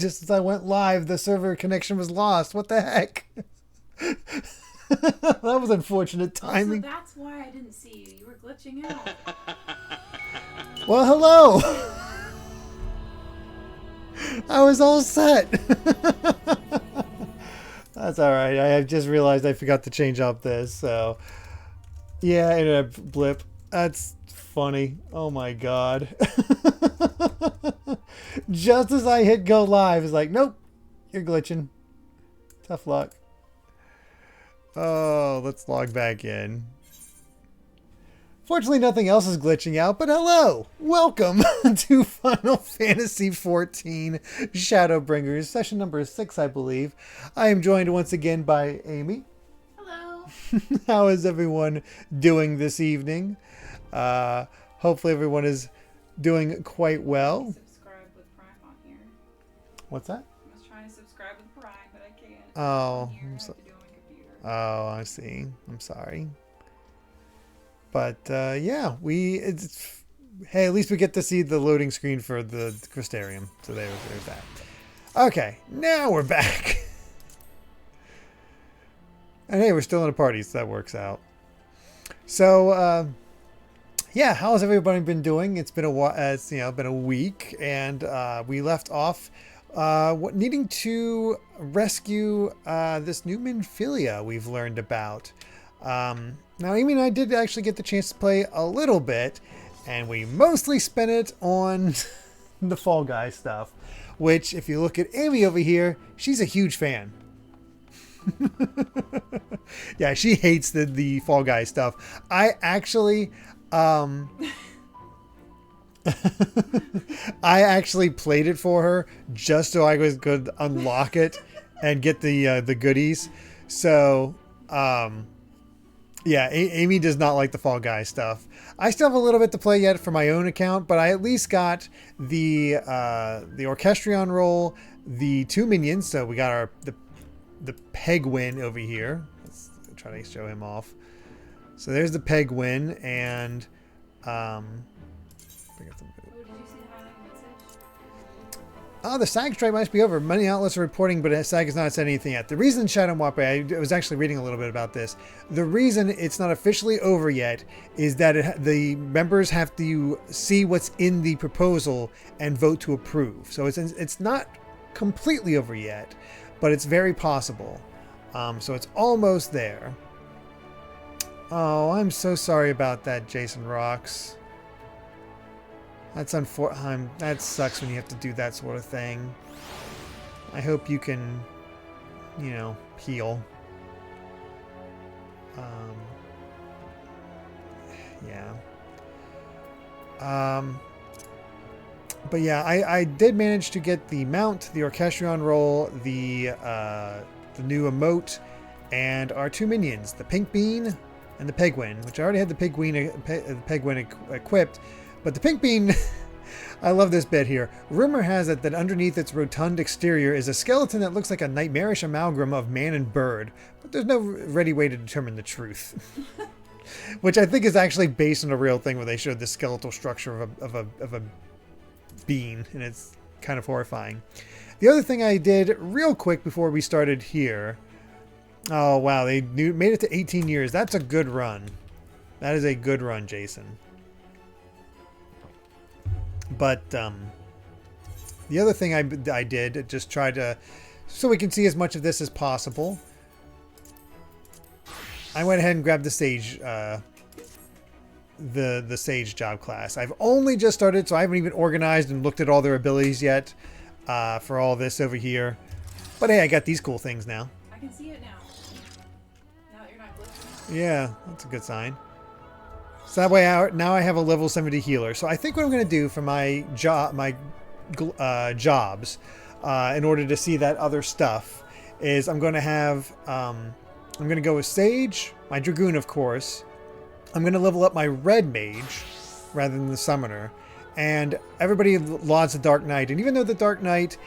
Just as I went live, the server connection was lost. What the heck? That was unfortunate timing. So that's why I didn't see you. You were glitching out. Well, hello. I was all set. That's all right. I just realized I forgot to change up this. So, yeah, internet blip. That's funny. Oh my god. Just as I hit go live, it's like, nope, you're glitching. Tough luck. Oh, let's log back in. Fortunately, nothing else is glitching out, but hello! Welcome to Final Fantasy XIV Shadowbringers, session number 6, I believe. I am joined once again by Amy. Hello. How is everyone doing this evening? Hopefully everyone is doing quite well. Subscribe with Prime on here. What's that? I was trying to subscribe with Prime, but I can't. Oh, I have to do it on my computer. Oh, I see. I'm sorry. But yeah, hey, at least we get to see the loading screen for the Crystarium. So there's that. Okay, now we're back. And hey, we're still in a party, so that works out. So yeah, how's everybody been doing? It's been been a week, and we left off needing to rescue this new Minfilia we've learned about. Now, Amy and I did actually get the chance to play a little bit, and we mostly spent it on the Fall Guys stuff, which, if you look at Amy over here, she's a huge fan. Yeah, she hates the Fall Guys stuff. I actually, I actually played it for her just so I could unlock it and get the goodies. So, yeah, Amy does not like the Fall Guys stuff. I still have a little bit to play yet for my own account, but I at least got the Orchestrion roll, the 2 minions. So we got the Pegwin over here. Let's try to show him off. So there's the Pegwin, and bring up the Oh, did you see the highlight message? oh, the SAG strike must be over. Many outlets are reporting, but SAG has not said anything yet. The reason I was actually reading a little bit about this. The reason it's not officially over yet is that the members have to see what's in the proposal and vote to approve. So it's not completely over yet, but it's very possible. So it's almost there. Oh, I'm so sorry about that, Jason Rocks. That's unfortunate. That sucks when you have to do that sort of thing. I hope you can, heal. Yeah. But yeah, I did manage to get the mount, the Orchestrion roll, the new emote, and our 2 minions, the Pink Bean and the Pegwin, which I already had the Pegwin equipped. But the Pink Bean, I love this bit here. Rumor has it that underneath its rotund exterior is a skeleton that looks like a nightmarish amalgam of man and bird, but there's no ready way to determine the truth. Which I think is actually based on a real thing where they showed the skeletal structure of a bean, and it's kind of horrifying. The other thing I did real quick before we started here. Oh, wow, they made it to 18 years. That's a good run. That is a good run, Jason. But the other thing I did, just try to, so we can see as much of this as possible. I went ahead and grabbed the Sage, the Sage job class. I've only just started, so I haven't even organized and looked at all their abilities yet for all this over here. But hey, I got these cool things now. I can see it now. Now that you're not glitching. Yeah, that's a good sign. So that way, now I have a level 70 healer. So I think what I'm going to do for my jobs, in order to see that other stuff, is I'm going to have, I'm going to go with Sage, my Dragoon, of course. I'm going to level up my Red Mage rather than the Summoner, and everybody lauds the Dark Knight. And even though the Dark Knight,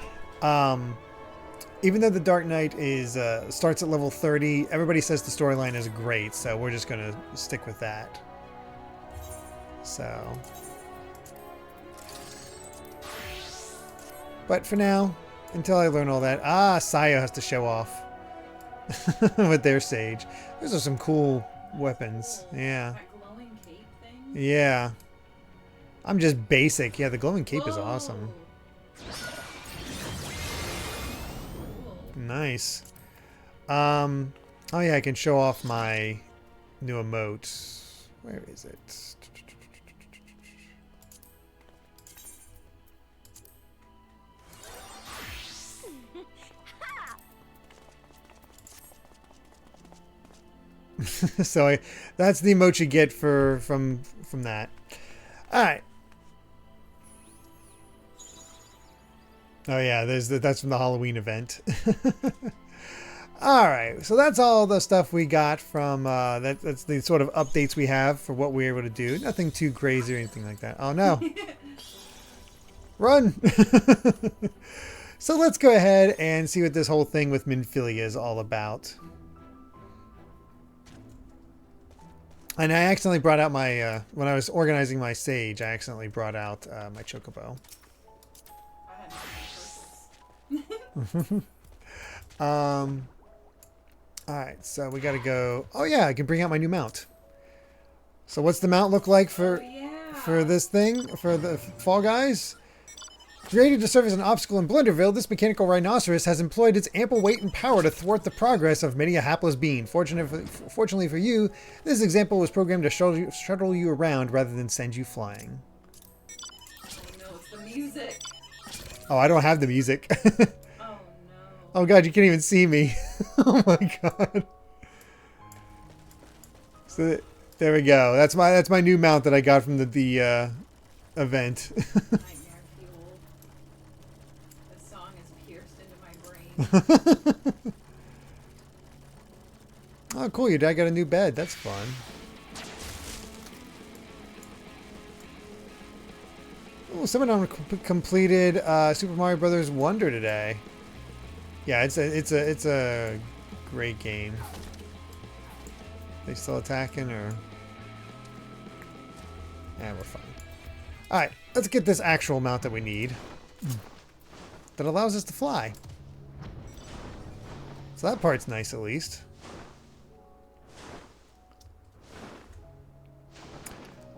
is starts at level 30, everybody says the storyline is great. So we're just going to stick with that. So, but for now, until I learn all that. Ah, Sayo has to show off with their sage. Those are some cool weapons. Yeah. That glowing cape thing? Yeah. I'm just basic. Yeah, the glowing cape is Whoa. awesome. Cool. Nice. Oh yeah, I can show off my new emote. Where is it? So that's the emote you get from that. All right. Oh yeah, that's from the Halloween event. All right, so that's all the stuff we got from that's the sort of updates we have for what we're able to do. Nothing too crazy or anything like that. Oh no. Run. So let's go ahead and see what this whole thing with Minfilia is all about. And I accidentally brought out my, when I was organizing my sage, I accidentally brought out my chocobo. I had no purpose. Alright, so we gotta go. Oh yeah, I can bring out my new mount. So what's the mount look like for this thing, for the Fall Guys? Created to serve as an obstacle in Blenderville, this mechanical rhinoceros has employed its ample weight and power to thwart the progress of many a hapless being. Fortunately for you, this example was programmed to shuttle you around rather than send you flying. Oh no, it's the music. Oh, I don't have the music. Oh no. Oh god, you can't even see me. Oh my god. So there we go. That's my new mount that I got from the event. Nightmare fuel. This song is pierced into my brain. Oh cool, your dad got a new bed. That's fun. Oh, someone completed Super Mario Brothers Wonder today. Yeah, it's a great game. They still attacking or? Yeah, we're fine. All right, let's get this actual mount that we need. That allows us to fly. So that part's nice at least.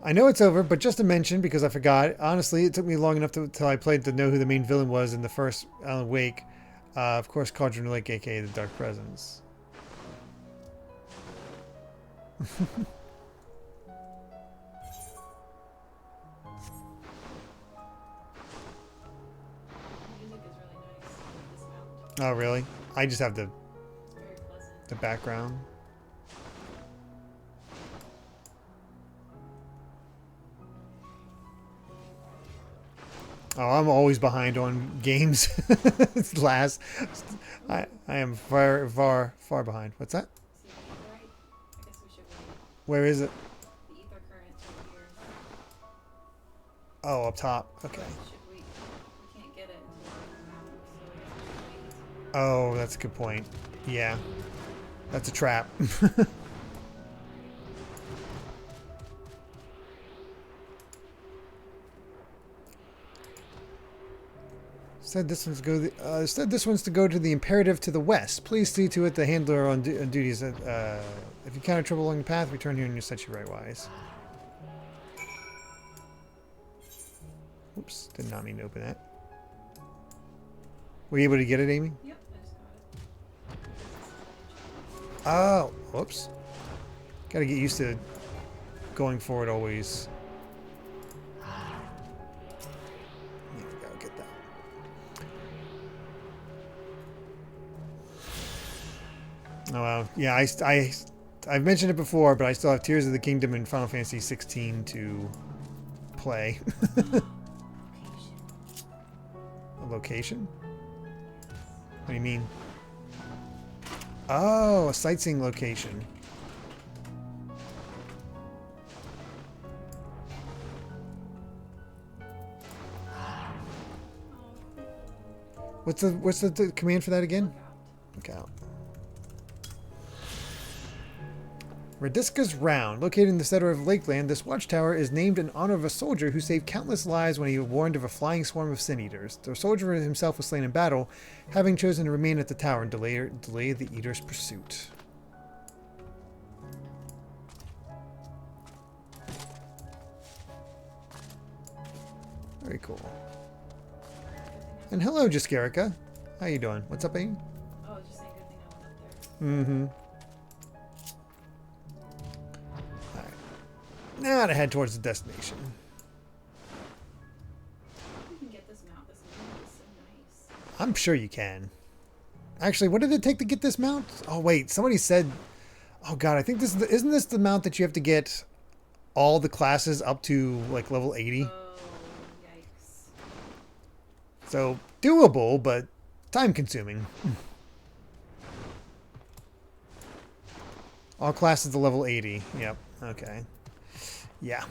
I know it's over, but just to mention, because I forgot, honestly, it took me long enough till I played to know who the main villain was in the first Alan Wake. Of course, Cauldron Lake, aka the Dark Presence. Oh, really? I just have the background. Oh, I'm always behind on games. It's last. I am far behind. What's that? Where is it? The ether current's over here. Oh, up top. Okay. We can't get it until we're out, so I guess we should wait. Oh, that's a good point. Yeah. That's a trap. Said this one's to go to the imperative to the west. Please see to it the handler on duties. If you encounter trouble along the path, return here and you'll set you right wise. Oops, did not mean to open that. Were you able to get it, Amy? Yep, I just got it. Oh, whoops. Gotta get used to going forward always. There we go, get that. Oh wow, yeah, I've mentioned it before, but I still have Tears of the Kingdom and Final Fantasy XVI to play. A location? What do you mean? Oh, a sightseeing location. What's the command for that again? Look out. Radiska's Round. Located in the center of Lakeland, this watchtower is named in honor of a soldier who saved countless lives when he was warned of a flying swarm of sin eaters. The soldier himself was slain in battle, having chosen to remain at the tower and delay the eaters' pursuit. Very cool. And hello, Jaskerica. How you doing? What's up, Amy? Oh, I was just saying good thing I went up there. Mm-hmm. Alright. Now to head towards the destination. You can get this mount. This mount is so nice. I'm sure you can. Actually, what did it take to get this mount? Oh, wait. Somebody said... Oh, God. I think this is isn't this the mount that you have to get all the classes up to, like, level 80? Oh, yikes. So, doable, but time-consuming. All classes to level 80. Yep. Okay. Yeah.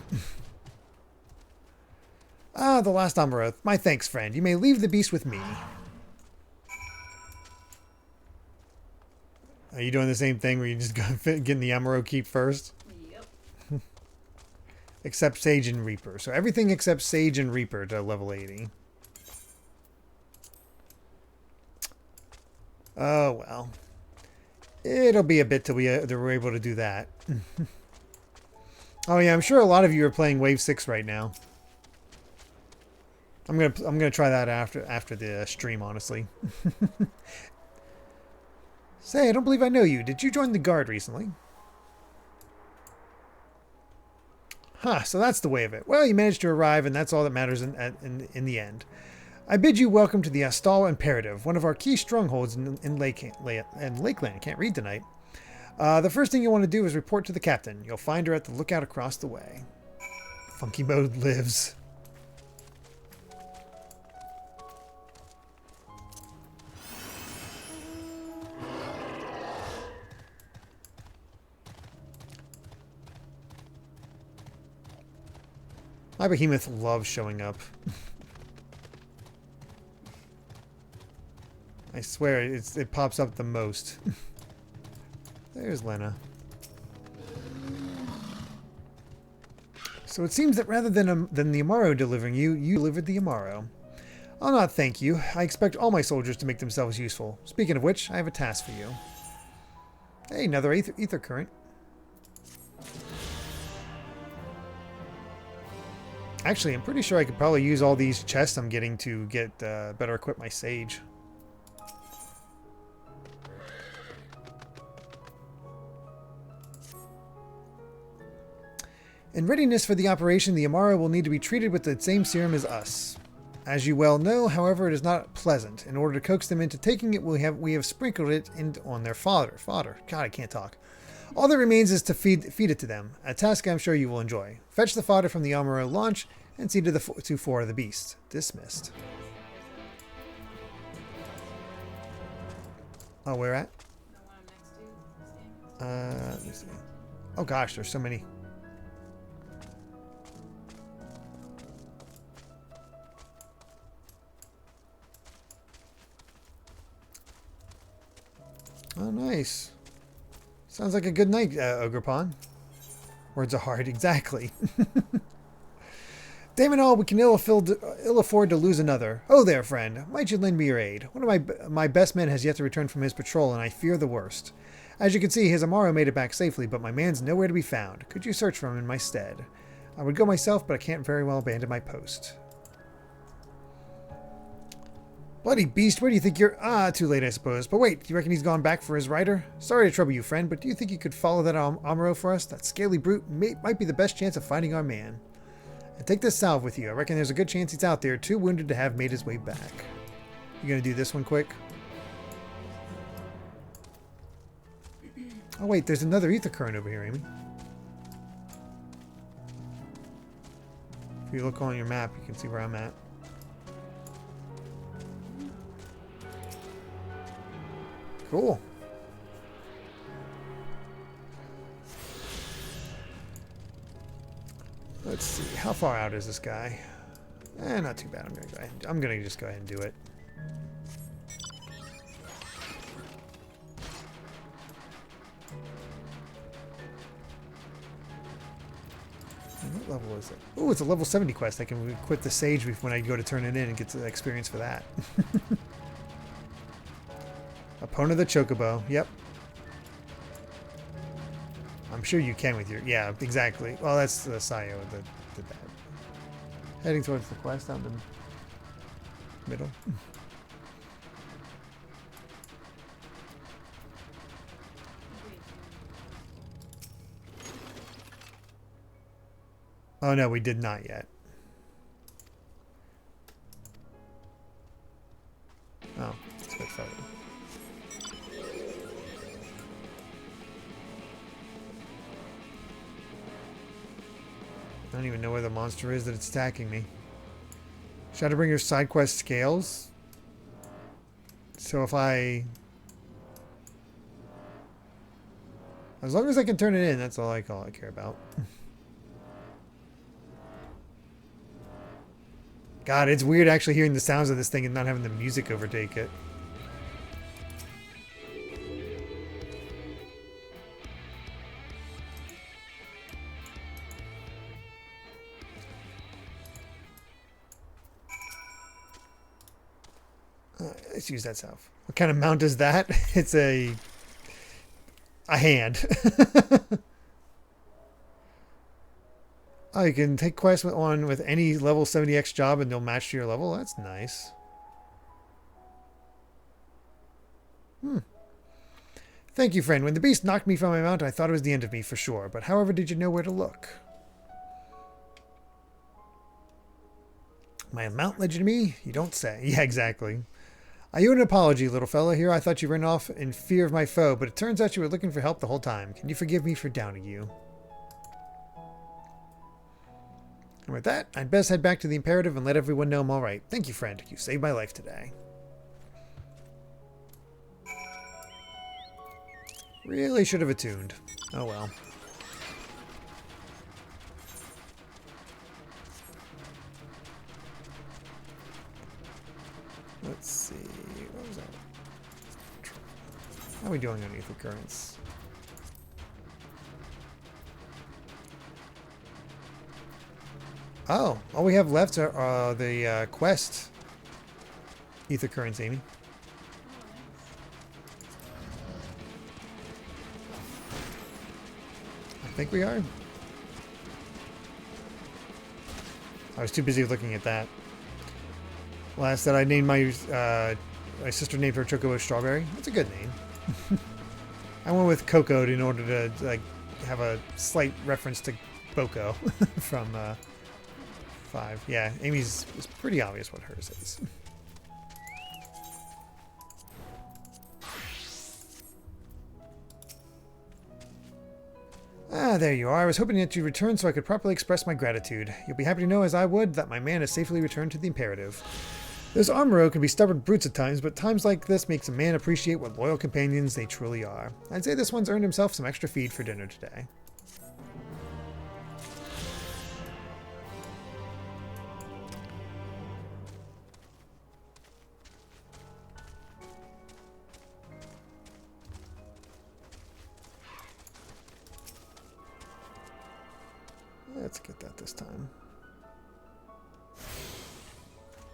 Ah, the last Amaroth. My thanks, friend. You may leave the beast with me. Are you doing the same thing where you just go getting the Amaro keep first? Yep. Except Sage and Reaper. So everything except Sage and Reaper to level 80. Oh, well. It'll be a bit till we're able to do that. Oh yeah, I'm sure a lot of you are playing Wave 6 right now. I'm gonna try that after the stream, honestly. Say, I don't believe I know you. Did you join the guard recently? Huh, so that's the way of it. Well, you managed to arrive, and that's all that matters in the end. I bid you welcome to the Astal Imperative, one of our key strongholds in Lakeland. I can't read tonight. The first thing you want to do is report to the captain. You'll find her at the lookout across the way. Funky mode lives. My behemoth loves showing up. I swear, it pops up the most. There's Lena. So it seems that rather than the Amaro delivering you, you delivered the Amaro. I'll not thank you. I expect all my soldiers to make themselves useful. Speaking of which, I have a task for you. Hey, another ether current. Actually, I'm pretty sure I could probably use all these chests I'm getting to get better equip my Sage. In readiness for the operation, the Amaro will need to be treated with the same serum as us. As you well know, however, it is not pleasant. In order to coax them into taking it, we have sprinkled it on their fodder. God, I can't talk. All that remains is to feed it to them, a task I'm sure you will enjoy. Fetch the fodder from the Amaro launch and see to 4 of the beast. Dismissed. Oh, where at? The one I'm next to. Let me see. Oh gosh, there's so many. Oh, nice. Sounds like a good night, Ogrepon. Words are hard, exactly. Damn it all, we can ill afford to lose another. Oh there, friend. Might you lend me your aid? One of my best men has yet to return from his patrol, and I fear the worst. As you can see, his Amaro made it back safely, but my man's nowhere to be found. Could you search for him in my stead? I would go myself, but I can't very well abandon my post. Bloody beast, where do you think you're... Ah, too late, I suppose. But wait, do you reckon he's gone back for his rider? Sorry to trouble you, friend, but do you think you could follow that Amaro for us? That scaly brute might be the best chance of finding our man. And take this salve with you. I reckon there's a good chance he's out there, too wounded to have made his way back. You gonna do this one quick? Oh wait, there's another ether current over here, Amy. If you look on your map, you can see where I'm at. Cool. Let's see. How far out is this guy? Not too bad. I'm gonna just go ahead and do it. What level is it? Oh, it's a level 70 quest. I can equip the sage when I go to turn it in and get the experience for that. Opponent of the Chocobo. Yep. I'm sure you can with your... Yeah, exactly. Well, that's the Sayo that did that. Heading towards the quest down the middle. Oh, no, we did not yet. Oh, it's a bit further. I don't even know where the monster is that it's attacking me. Shadowbringers side quest scales. So if I... As long as I can turn it in, that's all I care about. God, it's weird actually hearing the sounds of this thing and not having the music overtake it. Let's use that salve. What kind of mount is that? It's a hand. Oh, you can take quests on with any level 70x job and they'll match to your level. That's nice. Thank you, friend. When the beast knocked me from my mount, I thought it was the end of me for sure. But however did you know where to look? My mount led you to me? You don't say. Yeah, exactly. I owe an apology, little fella. Here I thought you ran off in fear of my foe, but it turns out you were looking for help the whole time. Can you forgive me for downing you? And with that, I'd best head back to the Imperative and let everyone know I'm alright. Thank you, friend. You saved my life today. Really should have attuned. Oh well. Let's see. What was that? How are we doing on Ether Currents? Oh, all we have left are the quest Ether Currents, Amy. I think we are. I was too busy looking at that. Last that I named my sister named her Chocobo Strawberry. That's a good name. I went with Coco in order to like have a slight reference to Boko from 5. Yeah, Amy's is pretty obvious what hers is. Ah, there you are. I was hoping that you'd return so I could properly express my gratitude. You'll be happy to know, as I would, that my man has safely returned to the Imperative. Those Armoro can be stubborn brutes at times, but times like this makes a man appreciate what loyal companions they truly are. I'd say this one's earned himself some extra feed for dinner today. Let's get that this time.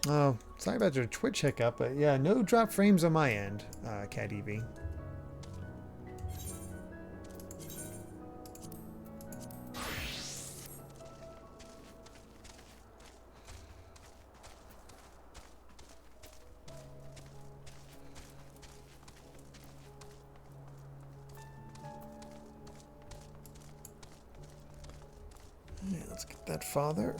Oh, sorry about your Twitch hiccup, but yeah, no drop frames on my end, Cat EV. Yeah, let's get that fodder.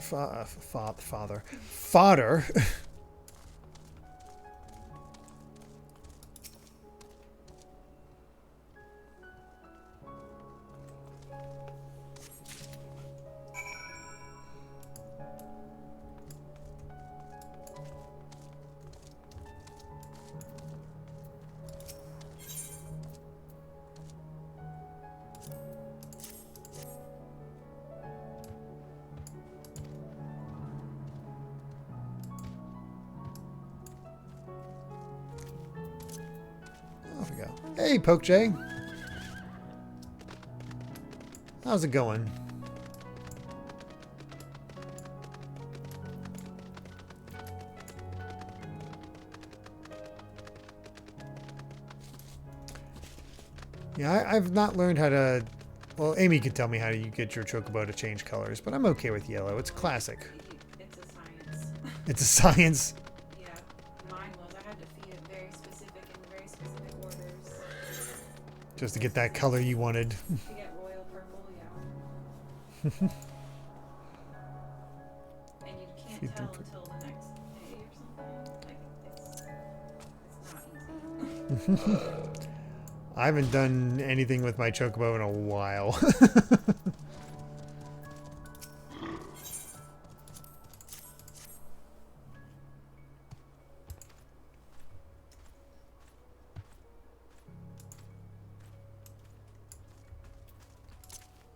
Off we go. Hey, Poke J. How's it going? Yeah, I've not learned how to... Well, Amy could tell me how you get your chocobo to change colors, but I'm okay with yellow. It's classic. It's a science. It's a science. Yeah, mine was. I had to feed it very specific in very specific orders. Just to get that color you wanted. To get royal purple, yeah. And you can't Feed them tell until the next day or something. Like, it's not easy. I haven't done anything with my chocobo in a while.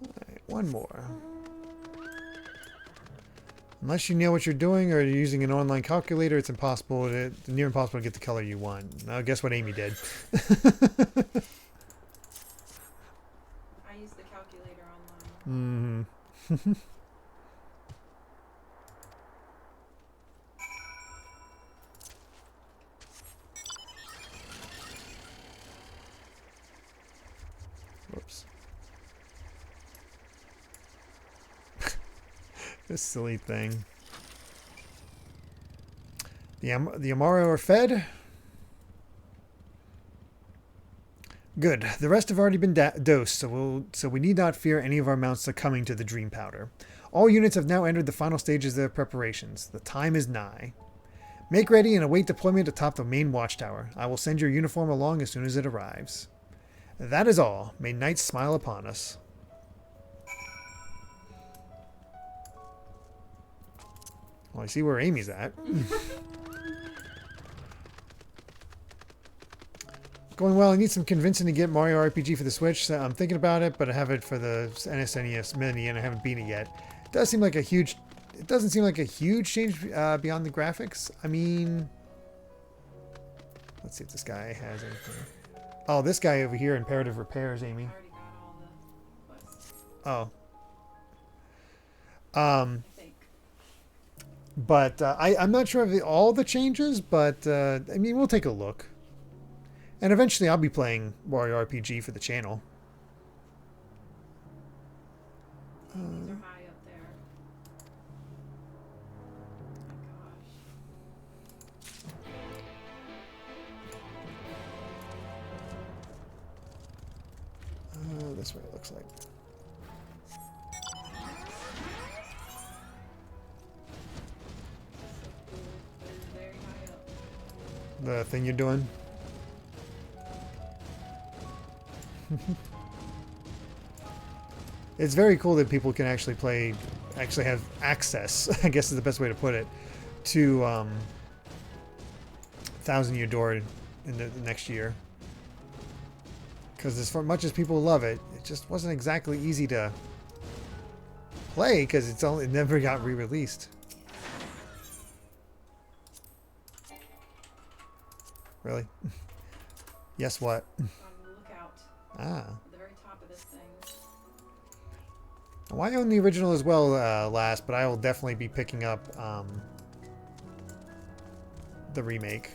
Alright, one more. Unless you know what you're doing or you're using an online calculator, it's impossible to, near impossible to get the color you want. Now, guess what Amy did? I use the calculator online. Mm-hmm. Whoops. This silly thing. The Amaro are fed. Good. The rest have already been dosed, so we need not fear any of our mounts succumbing to the dream powder. All units have now entered the final stages of their preparations. The time is nigh. Make ready and await deployment atop the main watchtower. I will send your uniform along as soon as it arrives. That is all. May night smile upon us. Well, I see where Amy's at. Going well. I need some convincing to get Mario RPG for the Switch. So I'm thinking about it, but I have it for the SNES Mini, and I haven't beaten it yet. It doesn't seem like a huge change beyond the graphics. I mean, let's see if this guy has anything. Oh, this guy over here, Imperative Repairs, Amy. I already got all the quests. Oh. I think. But I'm not sure of all the changes, but I mean, we'll take a look. And eventually I'll be playing Mario RPG for the channel. These are high up there. Oh my gosh. This way it looks like. Very high up. The thing you're doing? It's very cool that people can actually have access, I guess is the best way to put it, to Thousand Year Door in the next year. Because as much as people love it, it just wasn't exactly easy to play because it never got re-released. Really? Yes, what? On the lookout. Ah. At the very top of this thing. Well, I own the original as well last, but I will definitely be picking up the remake.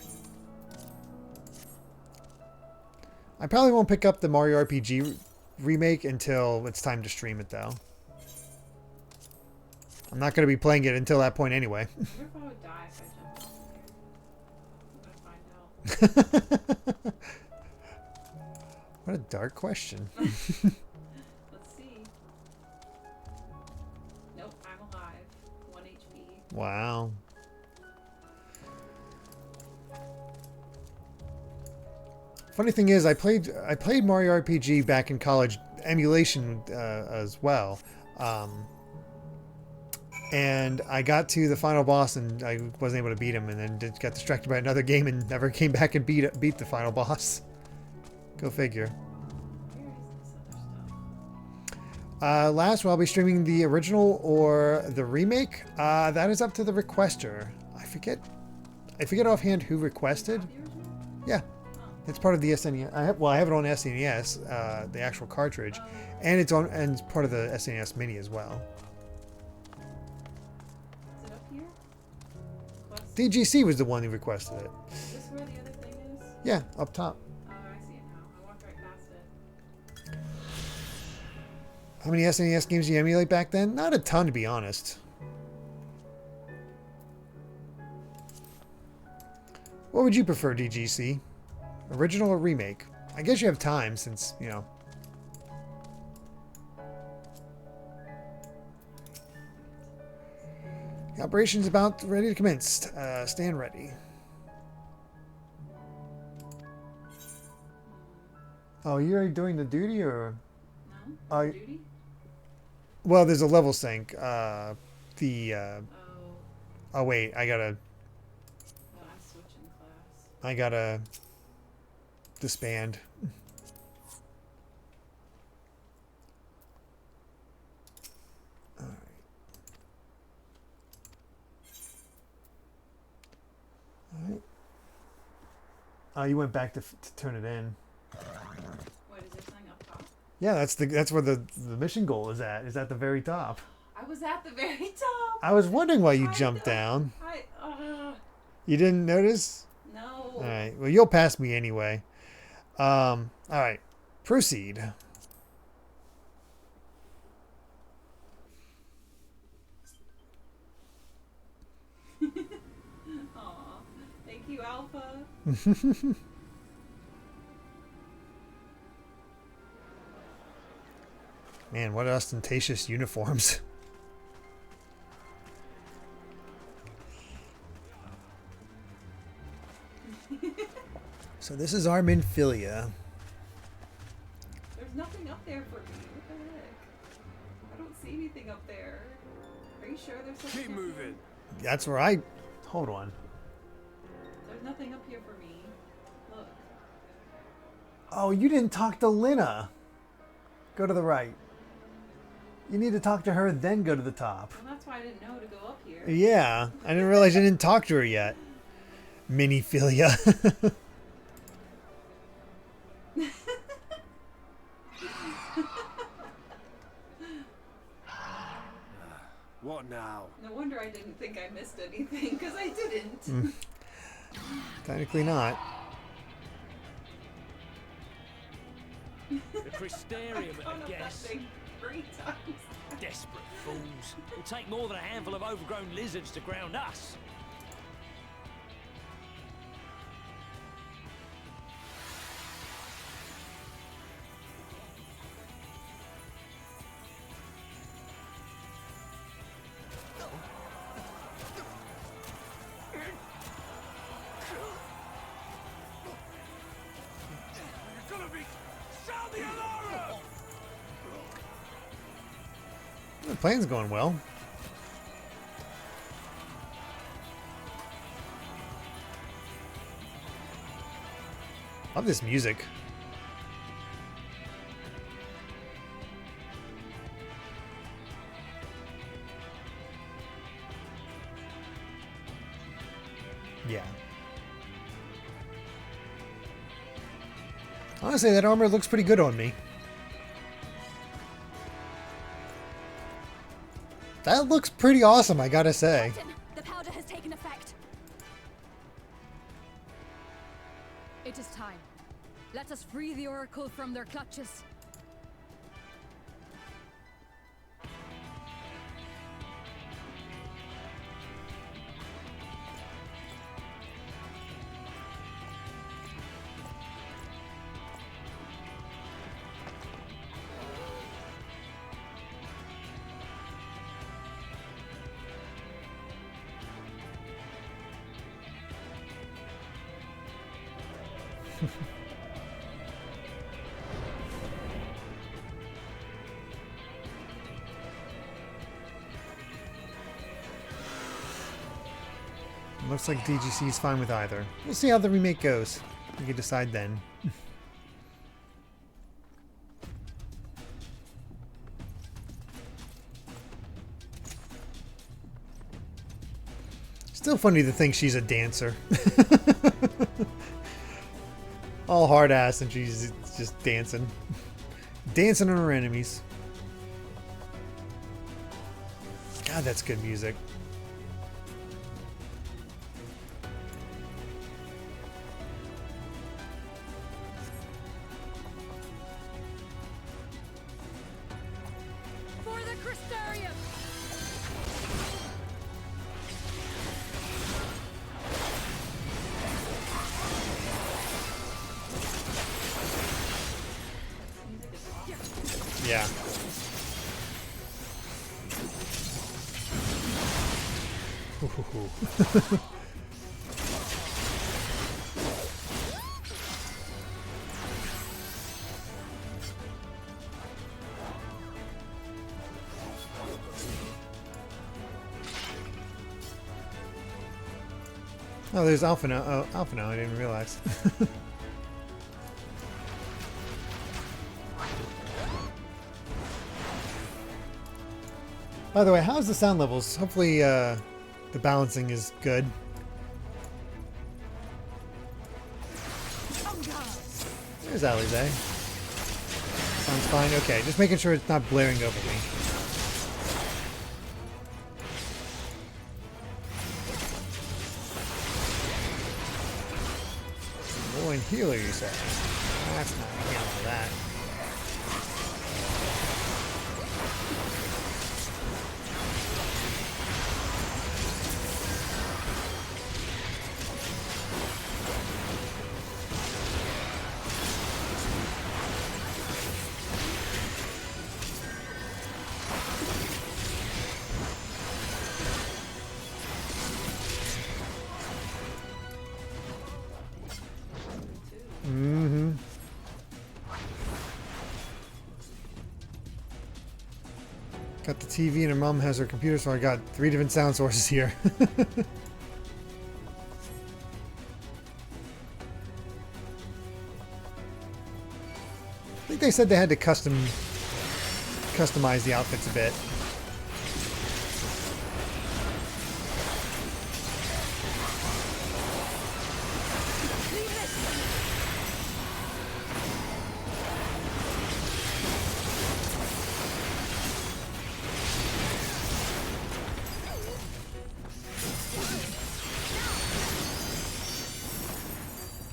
I probably won't pick up the Mario RPG remake until it's time to stream it, though. I'm not going to be playing it until that point anyway. I wonder if I would die if I jumped off here. I'm gonna find out. What a dark question. Let's see. Nope, I'm alive. 1 HP. Wow. Funny thing is, I played Mario RPG back in college, emulation as well, and I got to the final boss and I wasn't able to beat him, and then got distracted by another game and never came back and beat the final boss. Go figure. Where is this other stuff? Last, I'll be streaming the original or the remake. That is up to the requester. I forget offhand who requested. The original? Yeah. It's part of the SNES. I have it on SNES, the actual cartridge, and it's part of the SNES Mini as well. Is it up here? Quest? DGC was the one who requested it. Is this where the other thing is? Yeah, up top. Oh, I see it now. I walked right past it. How many SNES games do you emulate back then? Not a ton, to be honest. What would you prefer, DGC? Original or remake? I guess you have time since, you know. The operation's about ready to commence. Stand ready. Oh, you're already doing the duty or? No? Duty? Well, there's a level sync. Oh wait, Oh, I'm switching class. I gotta disband. Alright. Alright. Oh, you went back to turn it in. What, is there something up top? Yeah, that's where the mission goal is at. Is at the very top. I was at the very top. I was wondering why you I jumped know. down. I You didn't notice? no. All right. Well, you'll pass me anyway. All right. Proceed. Aw, thank you, Alpha. Man, what ostentatious uniforms. So this is our Minfilia. There's nothing up there for me. What the heck? I don't see anything up there. Are you sure there's something? Keep moving. That's where I... Hold on. There's nothing up here for me. Look. Oh, you didn't talk to Lina. Go to the right. You need to talk to her, then go to the top. Well, that's why I didn't know to go up here. Yeah, I didn't realize you didn't talk to her yet. Minfilia. What now? No wonder I didn't think I missed anything, because I didn't. Technically not. The Crystarium Gone at up a that guess. thing 3 times. Desperate fools. It'll take more than a handful of overgrown lizards to ground us. You're gonna be... Sound the alarm! The plan's going well. Love this music. Yeah. Honestly, that armor looks pretty good on me. That looks pretty awesome, I gotta say. Captain, the powder has taken effect. It is time. Let us free the Oracle from their clutches. Looks like DGC is fine with either. We'll see how the remake goes. We can decide then. Still funny to think she's a dancer. All hard ass and she's just dancing. Dancing on her enemies. God, that's good music. Crystarium! Yeah. Oh, there's Alpha now. Oh, Alpha now. I didn't realize. By the way, how's the sound levels? Hopefully, the balancing is good. There's Alize. Sounds fine. Okay, just making sure it's not blaring over me. Rolling healer, you say? That's not handling that. Got the TV and her mom has her computer, so I got 3 different sound sources here. I think they said they had to customize the outfits a bit.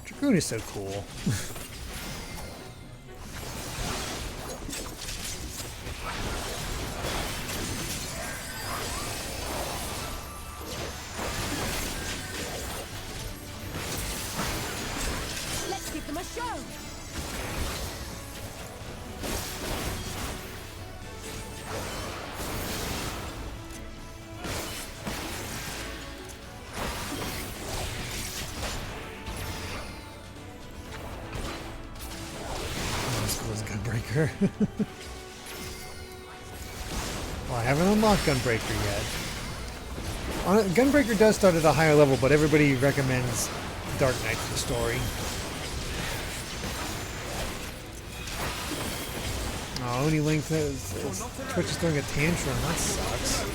Dragoon is so cool. Let's give them a show! Gunbreaker. Well, I haven't unlocked Gunbreaker yet. Gunbreaker does start at a higher level, but everybody recommends Dark Knight for the story. Oh, only Link says Twitch is throwing a tantrum. That sucks.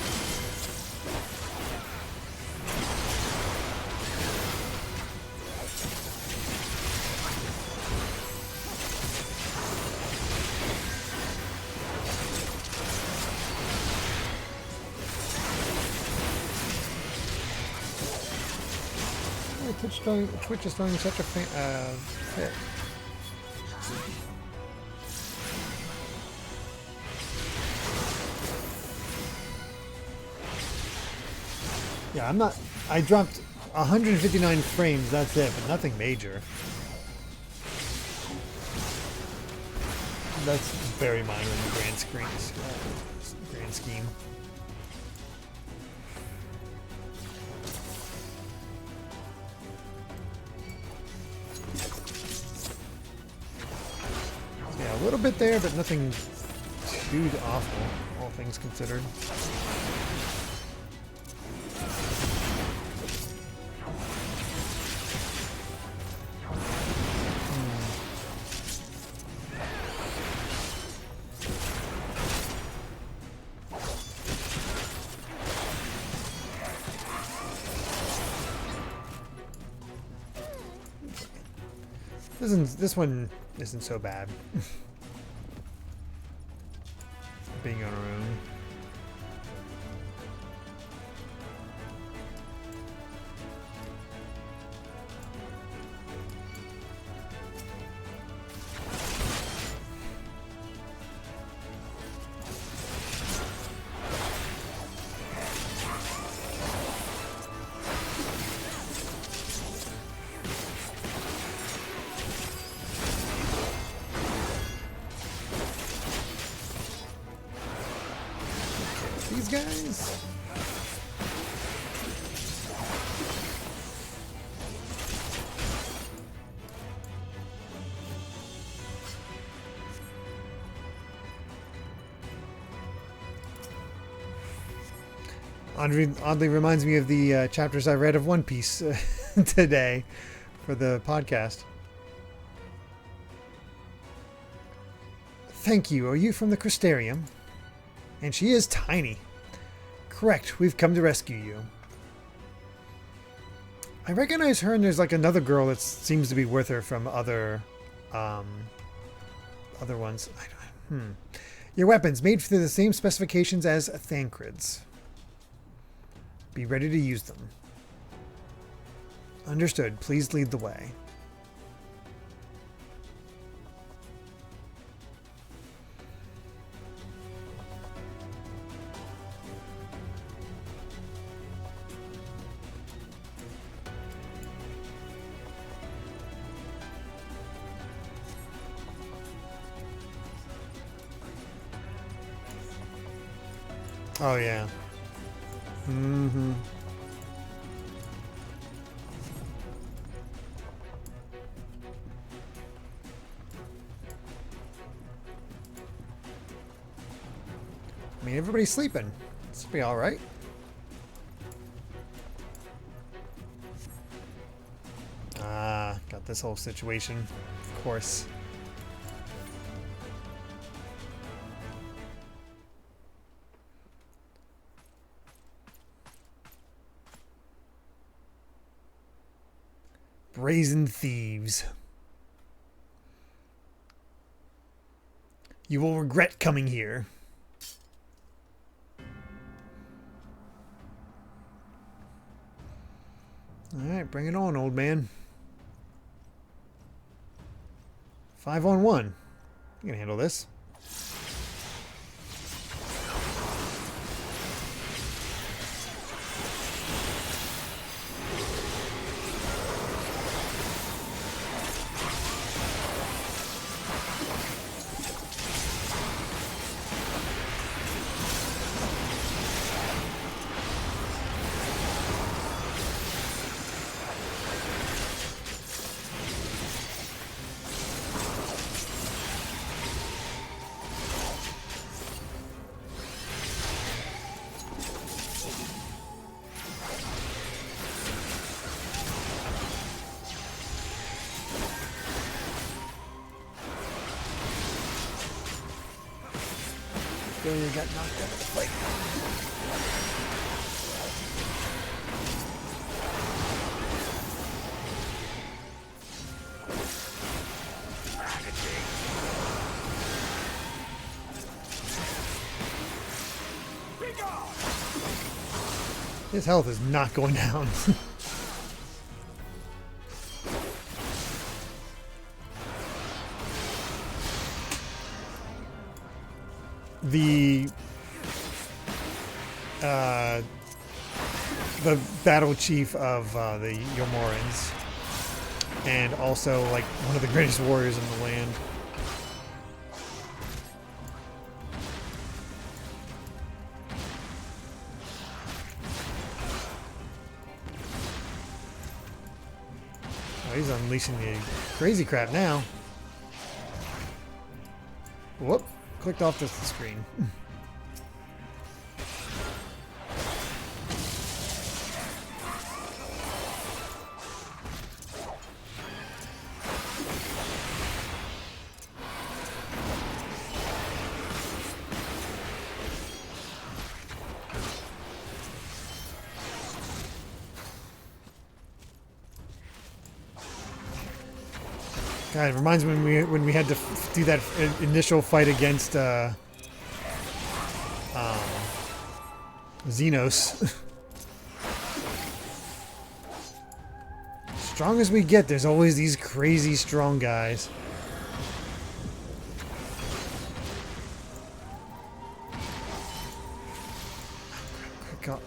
Twitch is throwing such a fit. Yeah, I'm not. I dropped 159 frames. That's it, but nothing major. That's very minor in the grand scheme. A little bit there, but nothing too awful, all things considered. This one isn't so bad. Being on our own. These guys. Oddly reminds me of the chapters I read of One Piece today for the podcast. Thank you. Are you from the Crystarium? And she is tiny. Correct. We've come to rescue you. I recognize her, and there's like another girl that seems to be with her from other ones. Your weapons made to the same specifications as Thancred's. Be ready to use them. Understood. Please lead the way. Oh, yeah. Mm-hmm. I mean, everybody's sleeping. This will be all right. Ah, got this whole situation. Of course. Brazen thieves. You will regret coming here. Alright, bring it on, old man. 5-on-1. You can handle this. Failure got knocked out of the fight. His health is not going down. The battle chief of the Yomorans, and also like one of the greatest warriors in the land. Oh, he's unleashing the crazy crap now. Whoop. Clicked off the screen. God, it reminds me when we had to do that initial fight against Xenos. Strong as we get, there's always these crazy strong guys.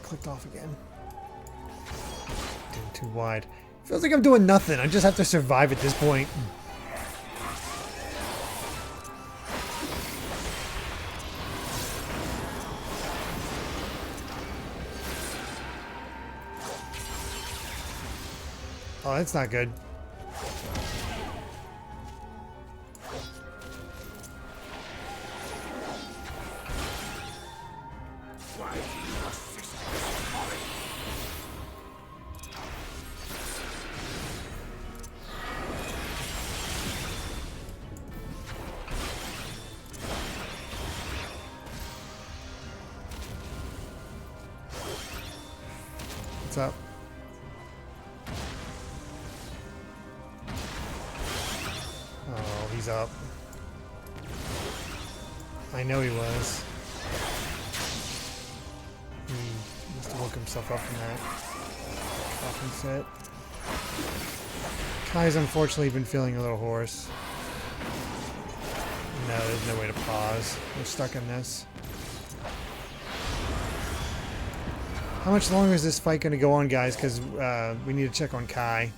Clicked off again. Doing too wide. Feels like I'm doing nothing. I just have to survive at this point. Oh, that's not good. What's up? Oh, he's up. I know he was. He must have woke himself up from that coughing fit. Kai's unfortunately been feeling a little hoarse. No, there's no way to pause. We're stuck in this. How much longer is this fight going to go on, guys? Because we need to check on Kai.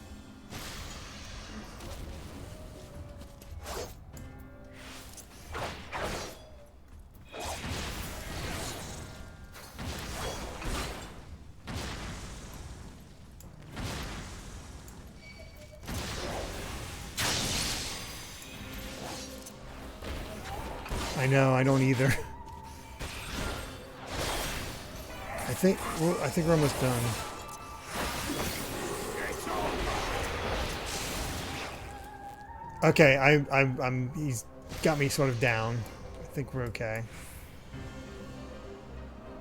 I know, I don't either. I think we're almost done. Okay, I'm he's got me sort of down. I think we're okay.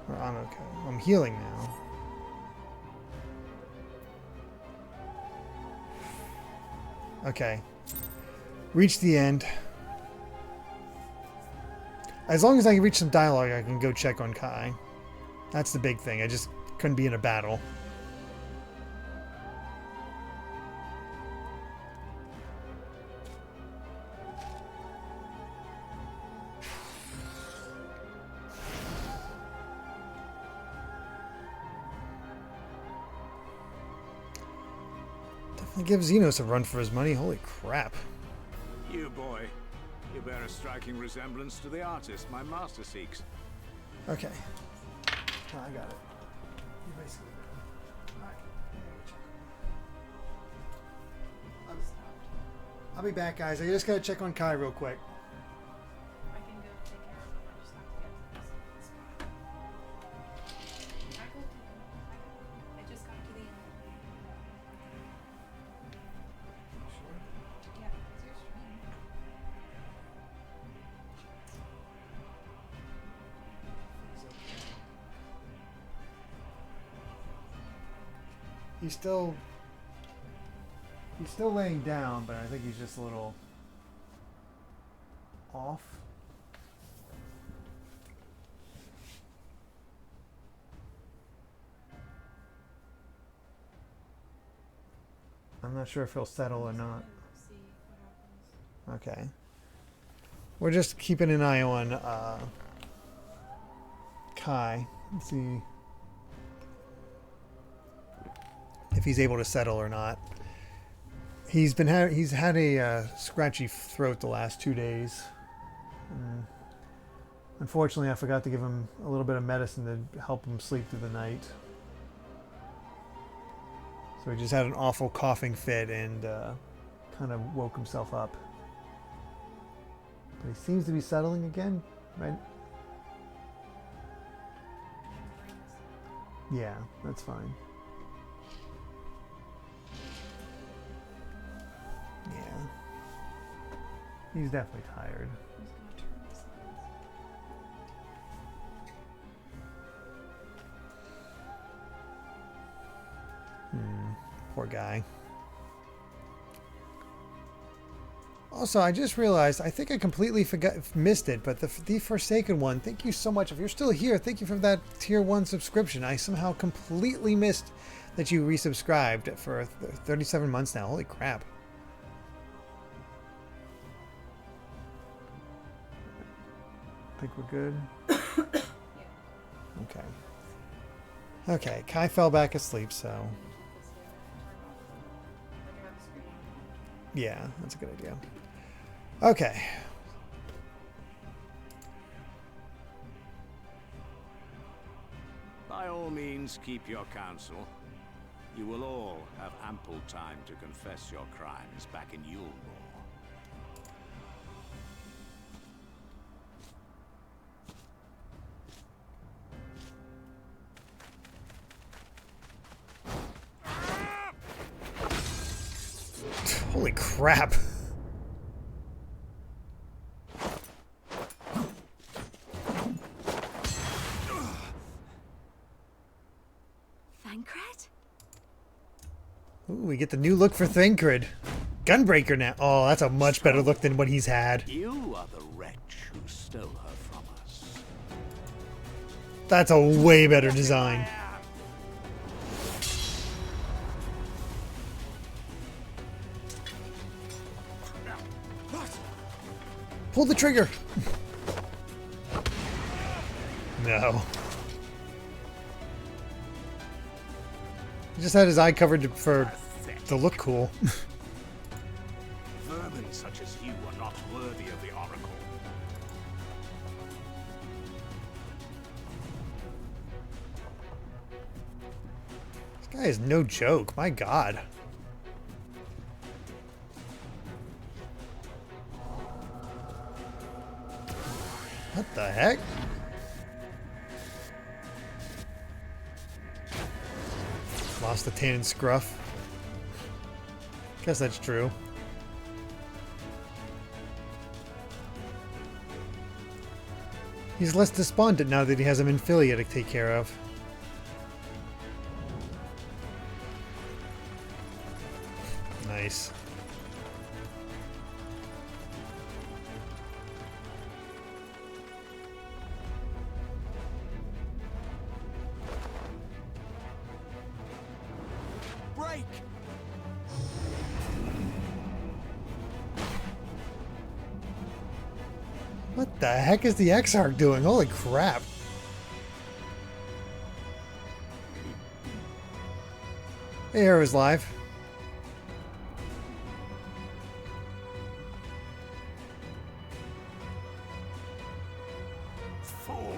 Or I'm okay. I'm healing now. Okay. Reach the end. As long as I can reach some dialogue, I can go check on Kai. That's the big thing. I just couldn't be in a battle. Definitely give Xenos a run for his money. Holy crap. You boy, you bear a striking resemblance to the artist my master seeks. Okay. Oh, I got it. You basically did. Alright. I'll be back, guys. I just gotta check on Kai real quick. I can go take care of them. I just have to get to this spot. I will take them. I just got to the end. Yeah, it's your stream. He's still laying down, but I think he's just a little off. I'm not sure if he'll settle or not. See what happens. Okay. We're just keeping an eye on Kai. Let's see if he's able to settle or not. He's had a scratchy throat the last 2 days. Unfortunately, I forgot to give him a little bit of medicine to help him sleep through the night. So he just had an awful coughing fit and kind of woke himself up. But he seems to be settling again, right? Yeah, that's fine. Yeah. He's definitely tired. Who's gonna turn this on? Poor guy. Also, I just realized, I think I completely missed it, but the Forsaken one, thank you so much. If you're still here, thank you for that tier 1 subscription. I somehow completely missed that you resubscribed for 37 months now. Holy crap. Think we're good? Yeah. Okay. Okay, Kai fell back asleep, so This way, turn off. Like I have a screen. yeah, that's a good idea. Okay. By all means, keep your counsel. You will all have ample time to confess your crimes back in Yulmore. Holy crap. Thancred? Ooh, we get the new look for Thancred. Gunbreaker now. Oh, that's a much better look than what he's had. You are the wretch who stole her from us. That's a way better design. Pull the trigger. No. He just had his eye covered for to look cool. Vermin such as you are not worthy of the Oracle. This guy is no joke. My God. What the heck? Lost the tan and scruff. Guess that's true. He's less despondent now that he has a Minfilia to take care of. Nice. Break! What the heck is the Exarch doing? Holy crap. Hey, Hero's live. Fool!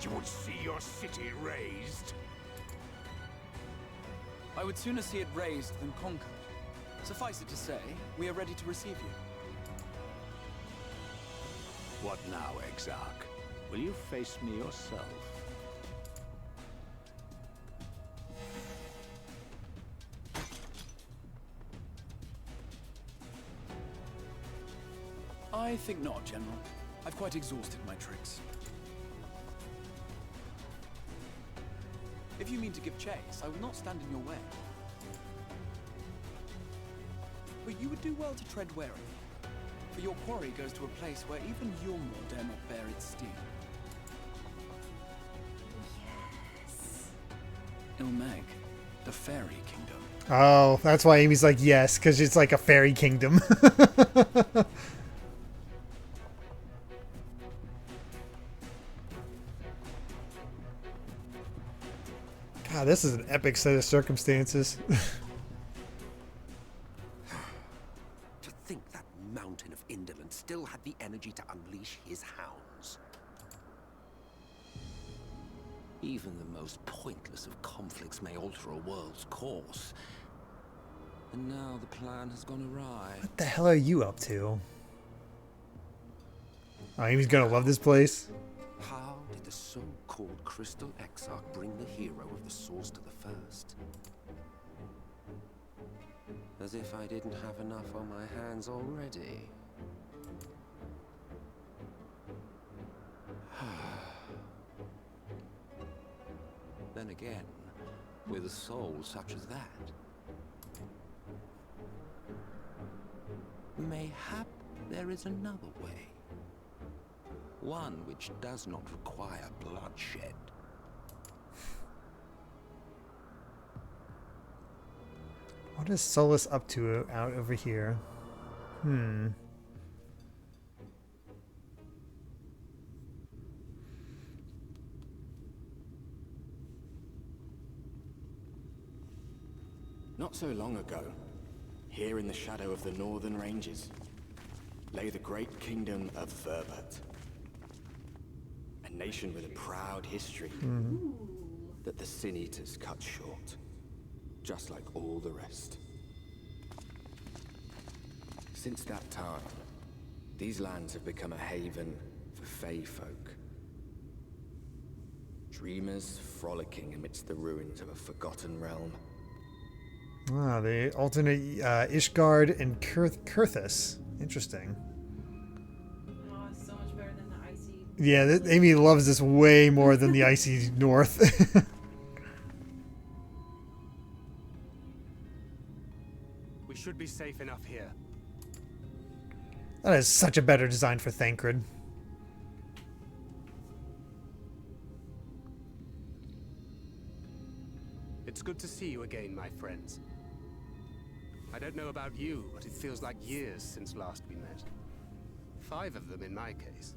You would see your city razed. I would sooner see it razed than conquered. Suffice it to say, we are ready to receive you. What now, Exarch? Will you face me yourself? I think not, General. I've quite exhausted my tricks. If you mean to give chase, I will not stand in your way. But you would do well to tread warily, for your quarry goes to a place where even Yulmore dare not bear its steel. Yes. Ilmeg, the fairy kingdom. Oh, that's why Amy's like, yes, because it's like a fairy kingdom. God, this is an epic set of circumstances. To think that mountain of indolence still had the energy to unleash his hounds. Even the most pointless of conflicts may alter a world's course. And now the plan has gone awry. What the hell are you up to? Oh, Amy's gonna love this place. How did the so-called Crystal Exarch bring the hero of the source to the first? As if I didn't have enough on my hands already. Then again, with a soul such as that, mayhap there is another way. One which does not require bloodshed. What is Solus up to out over here? Not so long ago, here in the shadow of the northern ranges, lay the great kingdom of Verbert. A nation with a proud history that the Sin Eaters cut short. just like all the rest. Since that time, these lands have become a haven for Fae Folk. Dreamers frolicking amidst the ruins of a forgotten realm. Ah, they alternate Ishgard and Kurthus. Interesting. Oh, it's so much better than the icy. Yeah, Amy loves this way more than the icy north. We should be safe enough here. That is such a better design for Thancred. It's good to see you again, my friends. I don't know about you, but it feels like years since last we met. 5 of them in my case.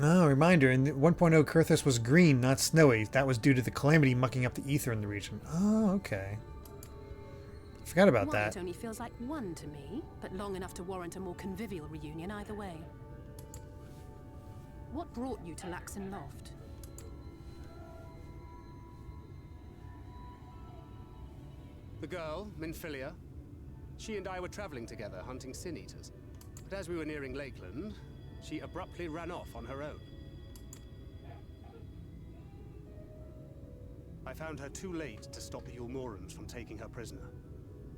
Oh, reminder, in 1.0 Kurthus was green, not snowy. That was due to the calamity mucking up the ether in the region. Oh, okay. Forgot about that. It only feels like 1 to me, but long enough to warrant a more convivial reunion either way. What brought you to Laxon Loft? The girl, Minfilia, she and I were traveling together hunting sin eaters. But as we were nearing Lakeland, she abruptly ran off on her own. I found her too late to stop the Ulmorans from taking her prisoner.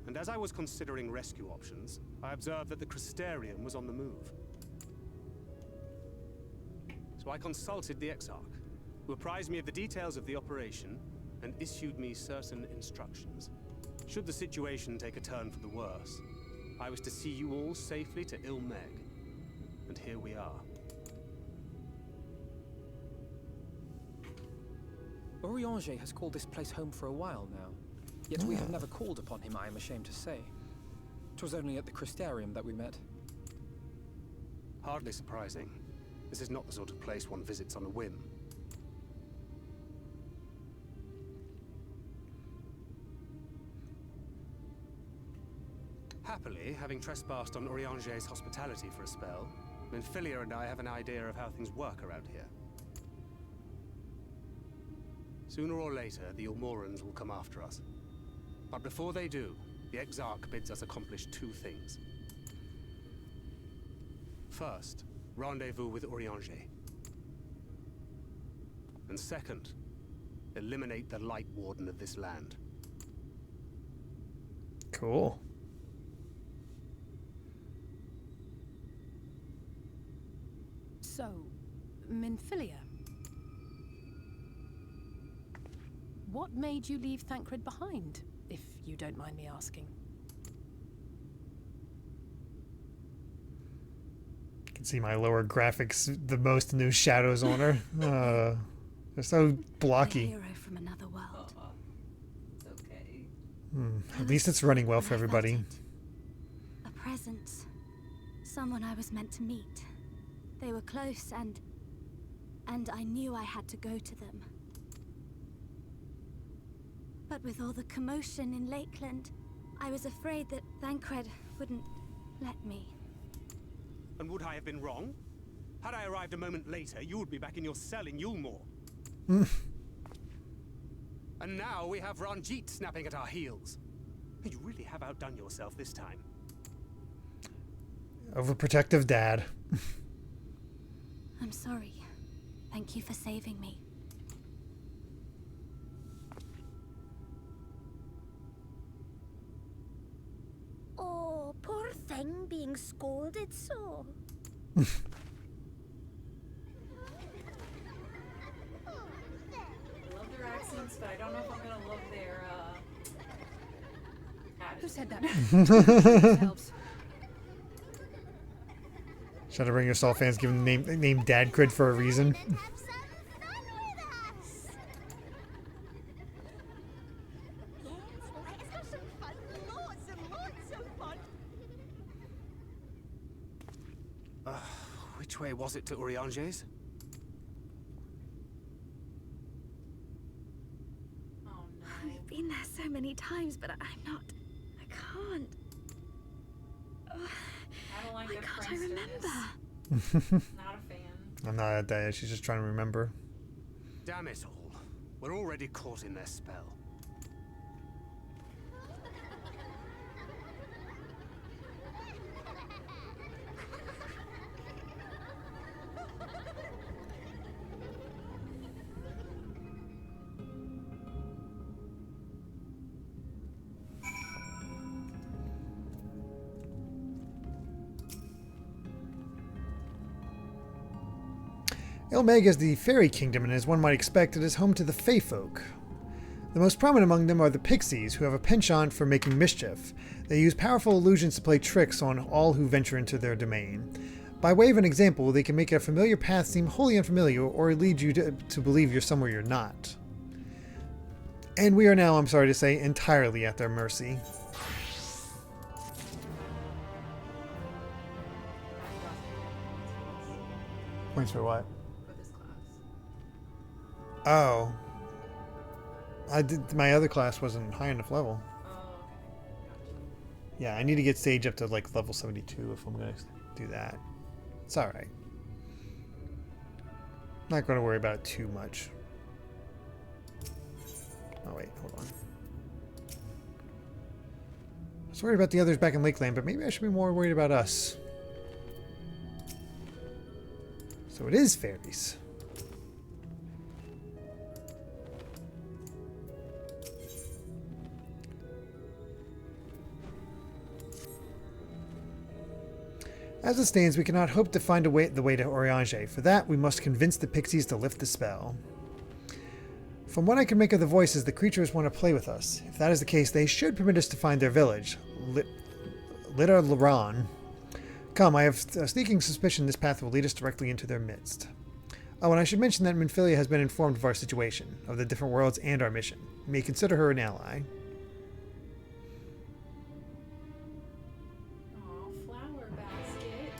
And as I was considering rescue options, I observed that the Crystarium was on the move. So I consulted the Exarch, who apprised me of the details of the operation and issued me certain instructions. Should the situation take a turn for the worse, I was to see you all safely to Ilmeg. And here we are. Orianger has called this place home for a while now. Yet we have never called upon him, I am ashamed to say. 'Twas only at the Crystarium that we met. Hardly surprising. This is not the sort of place one visits on a whim. Happily, having trespassed on Orianger's hospitality for a spell, Minfilia and I have an idea of how things work around here. Sooner or later, the Ulmorans will come after us. But before they do, the Exarch bids us accomplish 2 things. First, rendezvous with Orianger. And second, eliminate the Light Warden of this land. Cool. So, Minfilia. What made you leave Thancred behind, if you don't mind me asking? You can see my lower graphics the most in those shadows on her. They're so blocky. A hero from another world. It's okay. At least it's running well for everybody. A presence. Someone I was meant to meet. They were close and I knew I had to go to them. But with all the commotion in Lakeland, I was afraid that Thancred wouldn't let me. And would I have been wrong? Had I arrived a moment later, you would be back in your cell in Yulmore. And now we have Ranjit snapping at our heels. You really have outdone yourself this time. Overprotective dad. I'm sorry. Thank you for saving me. Oh, poor thing being scolded so. I love their accents, but I don't know if I'm gonna love their Who said that? Helps. Shadowbringers All fans giving the name Dad Crid for a reason. Which way was it to Orianger's? Oh no. I've been there so many times, but I'm not. I can't. I don't like Why their can't I remember? Not a fan. I'm not at that. She's just trying to remember. Damn it all. We're already caught in their spell. Ilmeg is the fairy kingdom, and as one might expect, it is home to the Fae Folk. The most prominent among them are the pixies, who have a penchant for making mischief. They use powerful illusions to play tricks on all who venture into their domain. By way of an example, they can make a familiar path seem wholly unfamiliar, or lead you to believe you're somewhere you're not. And we are now, I'm sorry to say, entirely at their mercy. Points for what? For this class. Oh. My other class wasn't high enough level. Oh, okay. Gotcha. Yeah, I need to get Sage up to like level 72 if I'm going to do that. It's alright. Not going to worry about it too much. Oh wait, hold on. I was worried about the others back in Lakeland, but maybe I should be more worried about us. So it is fairies. As it stands, we cannot hope to find the way to Oriange. For that, we must convince the pixies to lift the spell. From what I can make of the voices, the creatures want to play with us. If that is the case, they should permit us to find their village, Litter Laran. Come, I have a sneaking suspicion this path will lead us directly into their midst. Oh, and I should mention that Minfilia has been informed of our situation, of the different worlds, and our mission. You may consider her an ally. Aw, flower basket.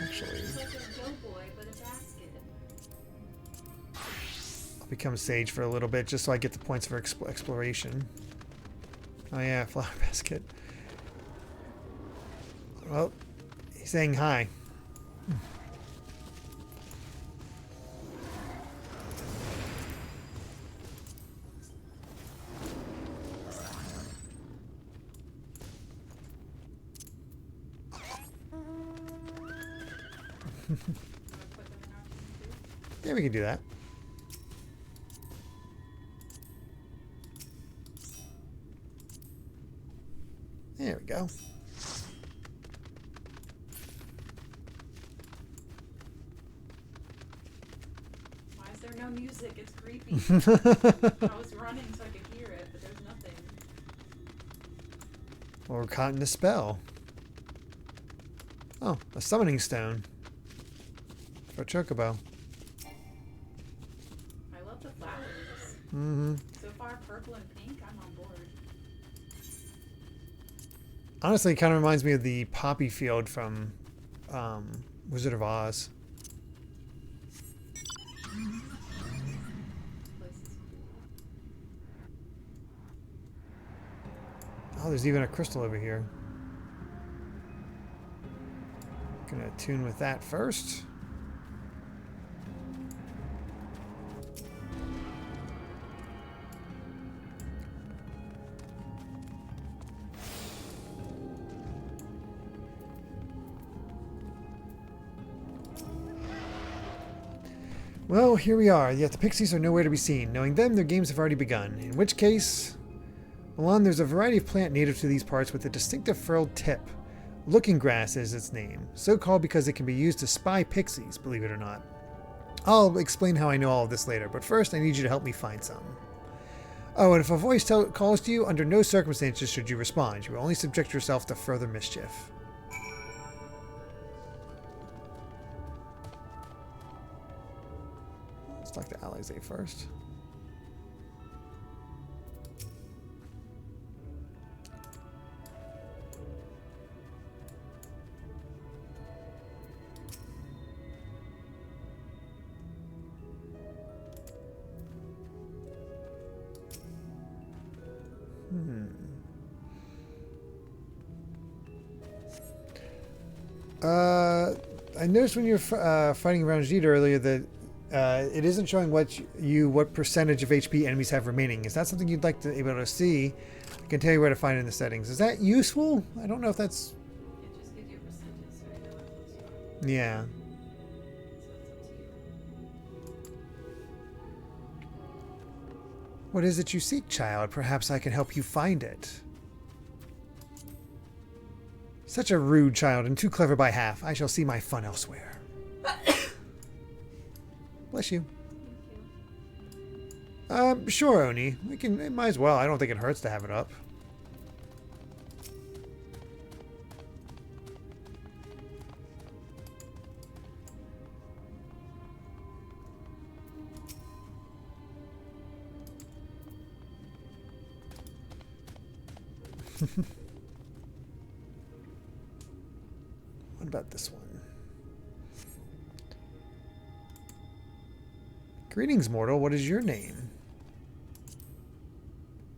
Actually, It's like a doughboy, but a basket. I'll become Sage for a little bit, just so I get the points for exploration. Oh yeah, flower basket. Well, he's saying hi. Yeah, we can do that. There we go. Why is there no music? It's creepy. I was running so I could hear it, but there's nothing. Well, we're caught in a spell. Oh, a summoning stone. For a chocobo. I love the flowers. Mm-hmm. So far, purple and pink, I'm on board. Honestly, it kind of reminds me of the poppy field from Wizard of Oz. Oh, there's even a crystal over here. Gonna attune with that first. Well, here we are, yet the pixies are nowhere to be seen. Knowing them, their games have already begun. In which case, Milan, there's a variety of plant native to these parts with a distinctive furrowed tip. Looking grass is its name, so called because it can be used to spy pixies, believe it or not. I'll explain how I know all of this later, but first I need you to help me find some. Oh, and if a voice calls to you, under no circumstances should you respond. You will only subject yourself to further mischief. Let's talk to Alize first. I noticed when you were fighting around Jita earlier that it isn't showing what percentage of HP enemies have remaining. Is that something you'd like to be able to see? I can tell you where to find it in the settings. Is that useful? I don't know if that's... It just gives you a percentage, so you know how close you are. Yeah. So it's up to you. What is it you seek, child? Perhaps I can help you find it. Such a rude child and too clever by half. I shall see my fun elsewhere. Bless you. Sure, Oni. We can. Might as well. I don't think it hurts to have it up. What about this one? Greetings, mortal. What is your name?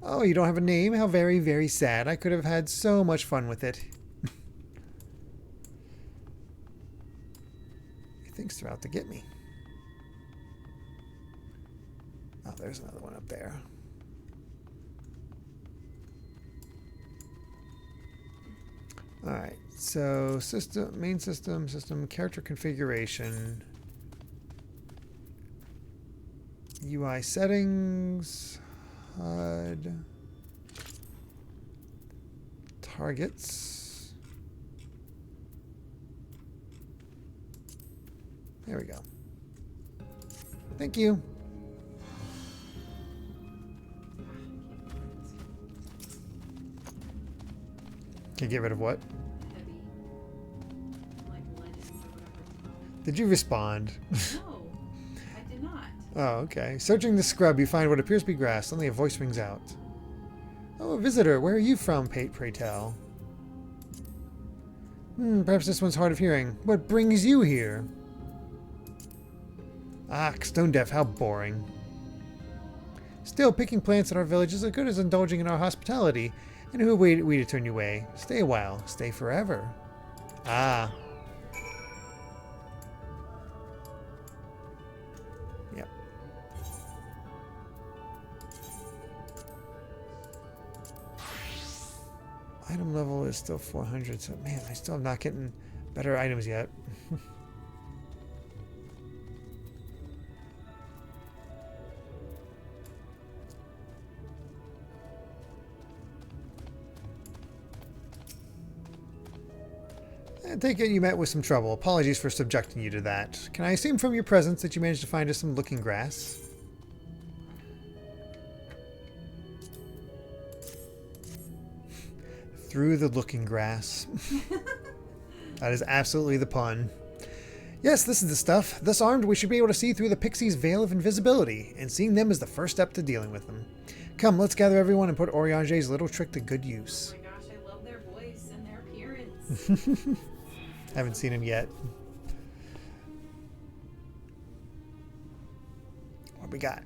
Oh, you don't have a name? How very, very sad. I could have had so much fun with it. He thinks they're out to get me. Oh, there's another one up there. Alright, so system, main system, character configuration, UI settings, HUD, targets. There we go. Thank you. Can you get rid of what? Heavy. Like legends or whatever it's called. Did you respond? No, I did not. Oh, okay. Searching the scrub, you find what appears to be grass. Suddenly a voice rings out. Oh, a visitor. Where are you from, pray tell? Perhaps this one's hard of hearing. What brings you here? Ah, stone deaf. How boring. Still, picking plants in our village is as good as indulging in our hospitality. And who are we to turn you away? Stay a while. Stay forever. Ah. Yep. Item level is still 400, so man, I still am not getting better items yet. I take it you met with some trouble. Apologies for subjecting you to that. Can I assume from your presence that you managed to find us some looking grass? Through the looking grass. That is absolutely the pun. Yes, this is the stuff. Thus armed, we should be able to see through the pixies' veil of invisibility, and seeing them is the first step to dealing with them. Come, let's gather everyone and put Oriange's little trick to good use. Oh my gosh, I love their voice and their appearance. Haven't seen him yet. What we got?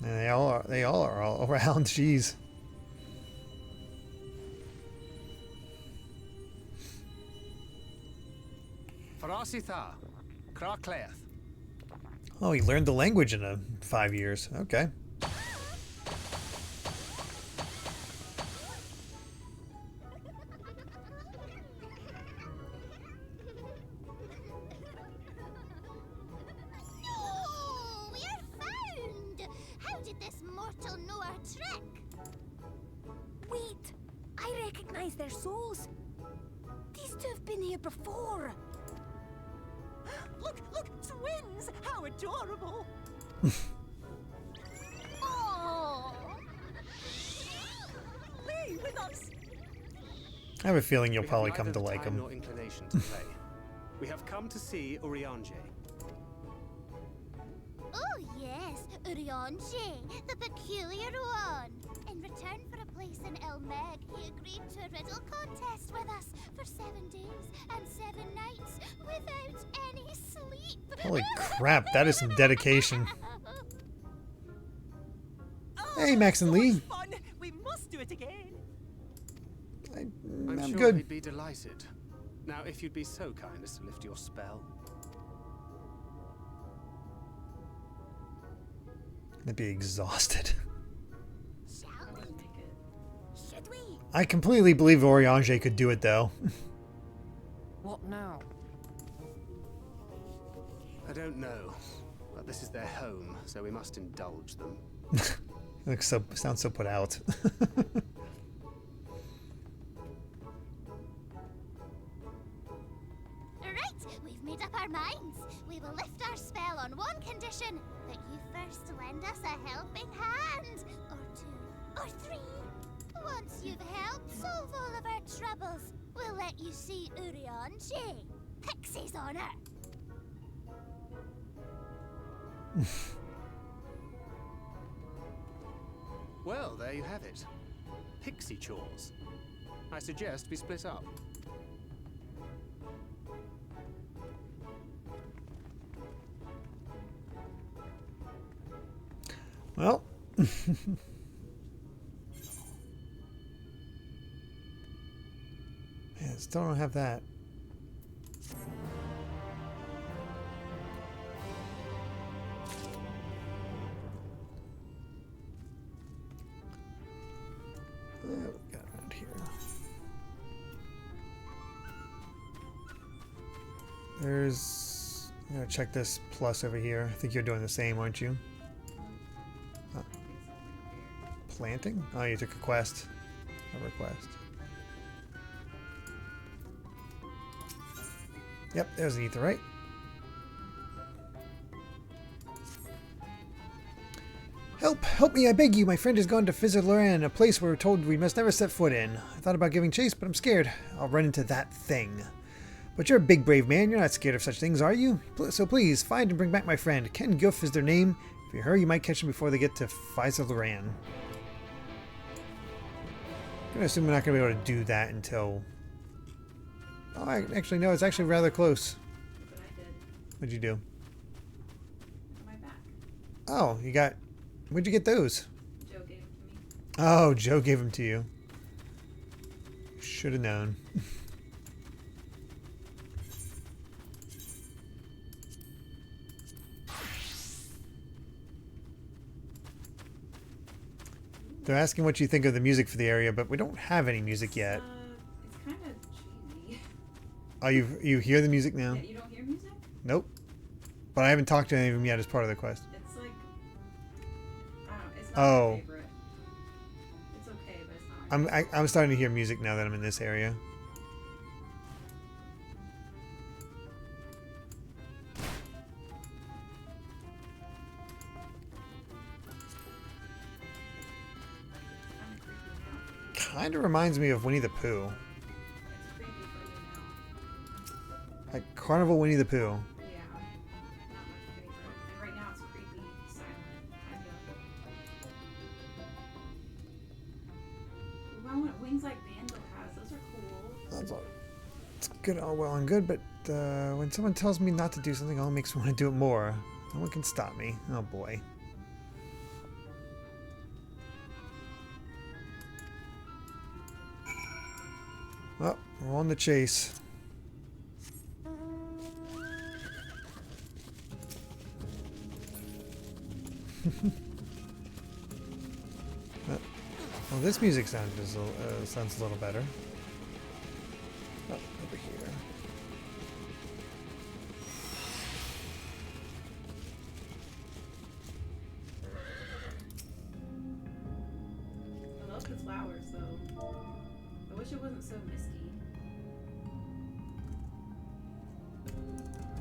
And they all are all around. Jeez. Farasitha, Krakleath. Oh, he learned the language in 5 years. Okay. No! We're found! How did this mortal know our trick? Wait! I recognize their souls. These two have been here before. Look! Twins! How adorable! Oh! Play with us! I have a feeling you'll We have probably neither come to the like time him. nor inclination to play. We have come to see Oriange. Oh yes, Oriange, the peculiar one. In return for a place in El Meg, he agreed to a riddle contest with us for 7 days and 7 nights without any sleep. Holy crap, that is some dedication. Hey, Max and Lee. Fun! We must do it again! I'm sure good. he'd be delighted. Now, if you'd be so kind as to lift your spell. I'd be exhausted. I wouldn't make it. Should we? I completely believe Oriange could do it, though. What now? I don't know. this is their home, so we must indulge them. Sounds so put out. Right, we've made up our minds. We will lift our spell on one condition, that you first lend us a helping hand. Or two, or three. Once you've helped solve all of our troubles, we'll let you see Urionji. Pixie's honor. Well, there you have it. Pixie chores. I suggest we split up. Well. Yeah, still don't have that. What we got around here? There's... I'm gonna check this plus over here. I think you're doing the same, aren't you? Planting? Oh, you took a quest. A request. Yep, there's the ether, right? Help! Help me, I beg you! My friend has gone to Fizzer-Loran, a place we're told we must never set foot in. I thought about giving chase, but I'm scared. I'll run into that thing. But you're a big, brave man. You're not scared of such things, are you? So please, find and bring back my friend. Ken Guff is their name. If you hurry, you might catch them before they get to Fizzer-Loran. I'm gonna assume we're not gonna be able to do that until... Oh, actually, no, it's actually rather close. But I did. What'd you do? My back. Oh, you got... Where'd you get those? Joe gave them to me. Oh, Joe gave them to you. Should have known. They're asking what you think of the music for the area, but we don't have any music yet. It's kind of cheesy. Oh, you hear the music now? Yeah, you don't hear music? Nope. But I haven't talked to any of them yet as part of the quest. It's like, I don't know, it's not my favorite. It's okay, but it's not my favorite. I'm starting to hear music now that I'm in this area. Kind of reminds me of Winnie the Pooh. It's creepy for you now. Like Carnival Winnie the Pooh. Yeah, not my favorite. And right now it's creepy, silent, kind of. I want wings like Vandal has. Those are cool. That's all. It's good, all well and good, but when someone tells me not to do something, it all makes me want to do it more. No one can stop me. Oh boy. Well, we're on the chase. Well, this music sounds a little better. Oh, over here. I love the flowers, though. I wish it wasn't so misty.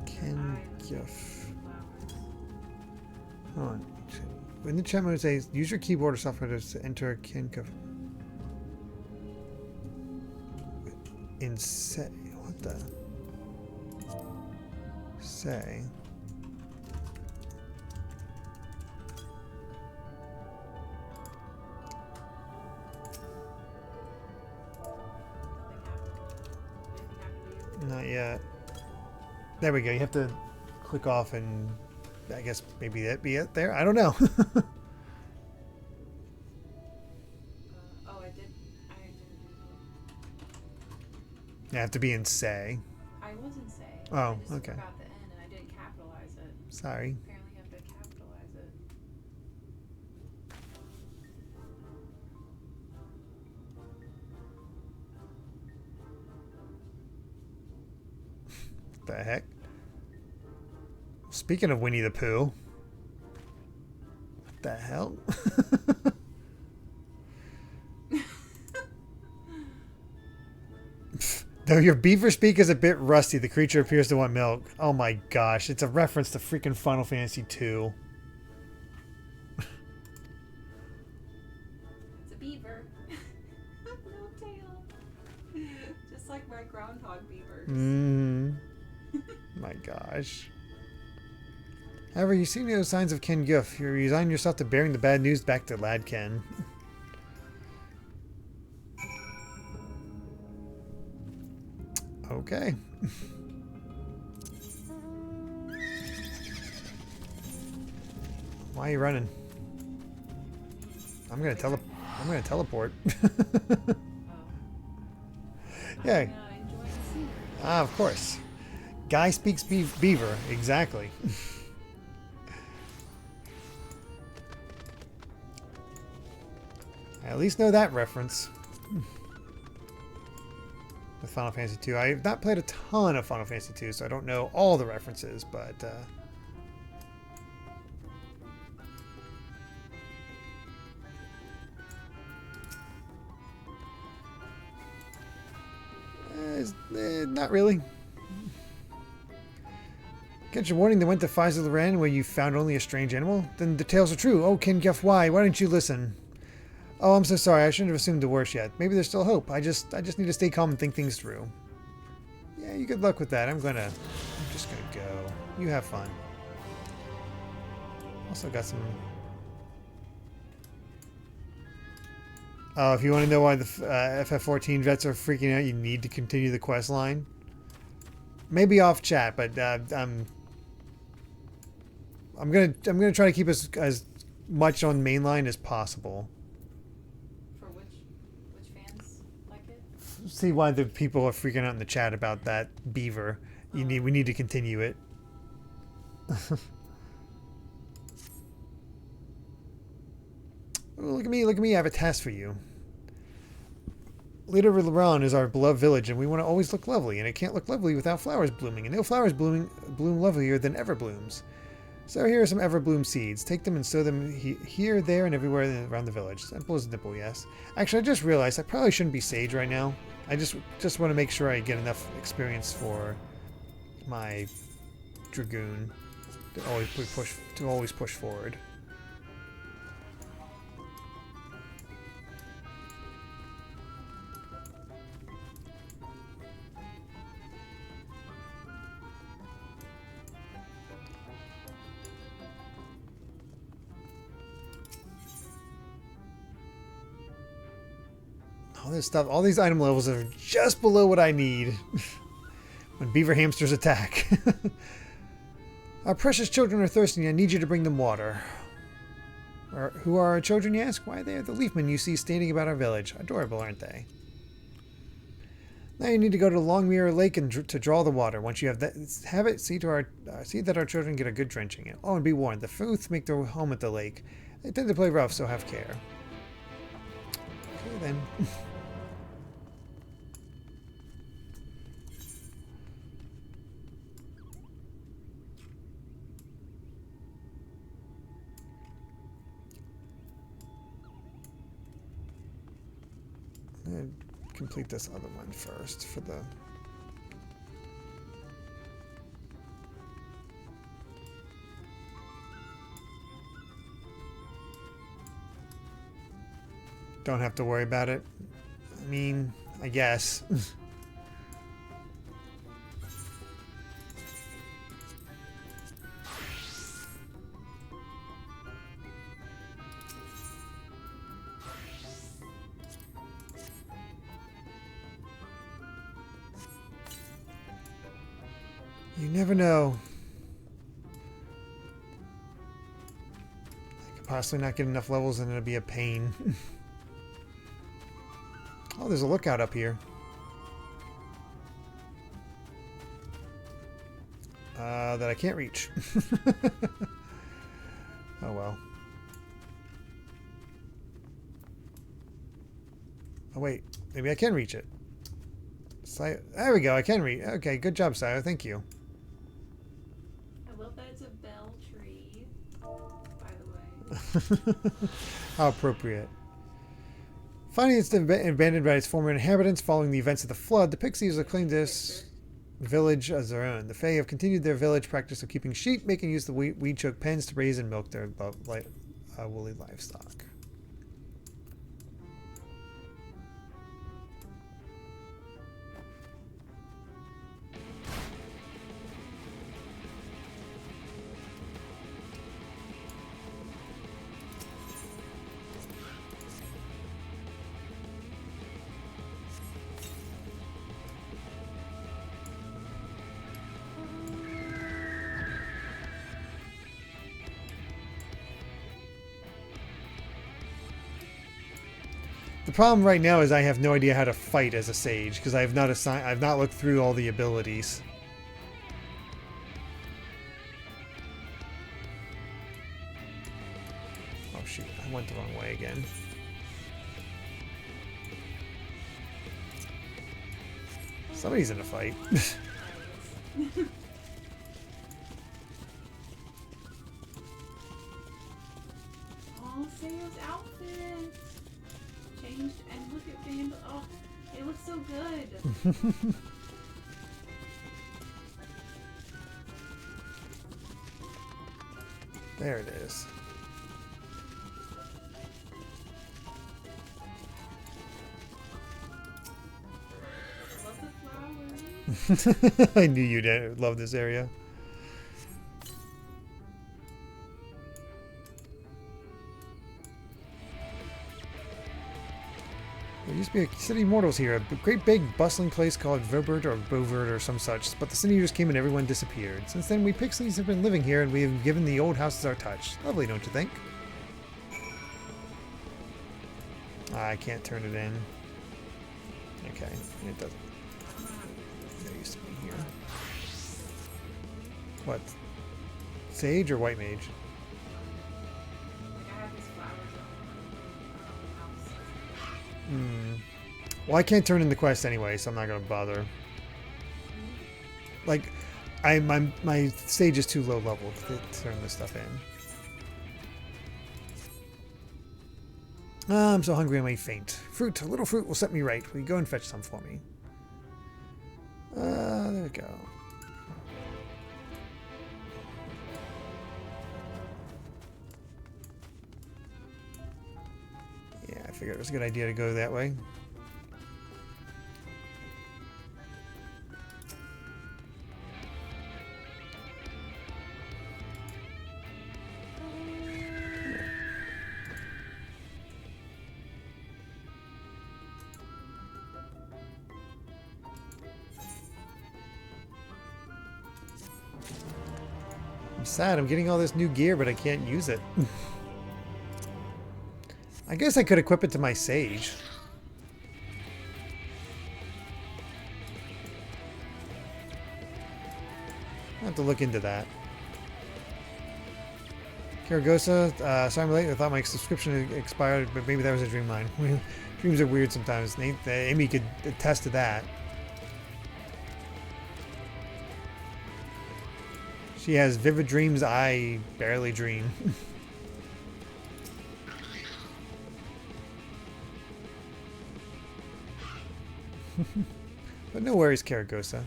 Ken Giff. Hold on. In the chat mode it says, use your keyboard or software to enter Ken Giff. In say, what the? Say. Not yet. There we go. You have to click off and I guess maybe that be it there. I don't know. Oh, I didn't do You have to be in say. I was in say. Oh, I just okay. forgot the N and I didn't capitalize it. Sorry. Apparently you have to capitalize it. The heck? Speaking of Winnie the Pooh, The hell? Though your beaver speak is a bit rusty, the creature appears to want milk. Oh my gosh, it's a reference to freaking Final Fantasy II. It's a beaver. No tail. Just like my groundhog beavers. My gosh. However, you see no signs of Ken Guff. You resign yourself to bearing the bad news back to Lad Ken. Okay. Why are you running? I'm gonna teleport. Yeah. Ah, of course. Guy speaks beaver. Exactly. I at least know that reference. With Final Fantasy II. I've not played a ton of Final Fantasy II, so I don't know all the references, but not really. Get your warning that went to Faisal Ran where you found only a strange animal? Then the tales are true. Oh, Ken Guff, why don't you listen? Oh, I'm so sorry. I shouldn't have assumed the worst yet. Maybe there's still hope. I just need to stay calm and think things through. Yeah, you good luck with that. I'm just gonna go. You have fun. Also got some... Oh, if you want to know why the FF14 vets are freaking out, you need to continue the quest line. Maybe off chat, but I'm gonna try to keep as much on mainline as possible. See why the people are freaking out in the chat about that beaver. We need to continue it. Look at me, I have a task for you. Leader Laron is our beloved village, and we want to always look lovely, and it can't look lovely without flowers blooming, and no flowers bloom lovelier than everblooms. So here are some everbloom seeds. Take them and sow them here, there, and everywhere around the village. Simple as nipple, yes. Actually, I just realized I probably shouldn't be sage right now. I just want to make sure I get enough experience for my dragoon to always push forward. All this stuff, all these item levels are just below what I need when beaver hamsters attack. Our precious children are thirsty. I need you to bring them water. Who are our children, you ask? Why, they are the leafmen you see standing about our village. Adorable, aren't they? Now you need to go to Longmere Lake and to draw the water. Once you have that, see that our children get a good drenching. Oh, and be warned, the Footh make their home at the lake. They tend to play rough, so have care. Okay, then. I'm going to complete this other one first for the... Don't have to worry about it. I mean, I guess. You never know. I could possibly not get enough levels and it'll be a pain. Oh, there's a lookout up here. That I can't reach. Oh well. Oh wait, maybe I can reach it. There we go, I can reach. Okay, good job, Sire. Thank you. I love that it's a bell tree, by the way. How appropriate. Finding it's abandoned by its former inhabitants following the events of the flood, the pixies have claimed this village as their own. The Fae have continued their village practice of keeping sheep, making use of the weed choke pens to raise and milk their woolly livestock. The problem right now is I have no idea how to fight as a sage because I've not looked through all the abilities. Oh shoot, I went the wrong way again. Somebody's in a fight. Oh, Sam's outfit changed, and look at Vandal. Oh, it looks so good. There it is. Love the flowers. I knew you'd love this area. There used to be a city of mortals here, a great big bustling place called Vobert or Bovert or some such, but the Sin Eaters came and everyone disappeared. Since then, we pixies have been living here and we have given the old houses our touch. Lovely, don't you think? I can't turn it in. Okay, it doesn't. There used to be here. What? Sage or white mage? Like I have these flowers on the house. Well, I can't turn in the quest anyway, so I'm not gonna bother. Like, my stage is too low level to turn this stuff in. I'm so hungry I may faint. Fruit, a little fruit will set me right. Will you go and fetch some for me? There we go. Yeah, I figured it was a good idea to go that way. I'm sad. I'm getting all this new gear, but I can't use it. I guess I could equip it to my sage. I'll have to look into that. Karagosa, sorry I'm late. I thought my subscription expired, but maybe that was a dream line. Dreams are weird sometimes. Amy could attest to that. She has vivid dreams I barely dream. But no worries, Karagosa.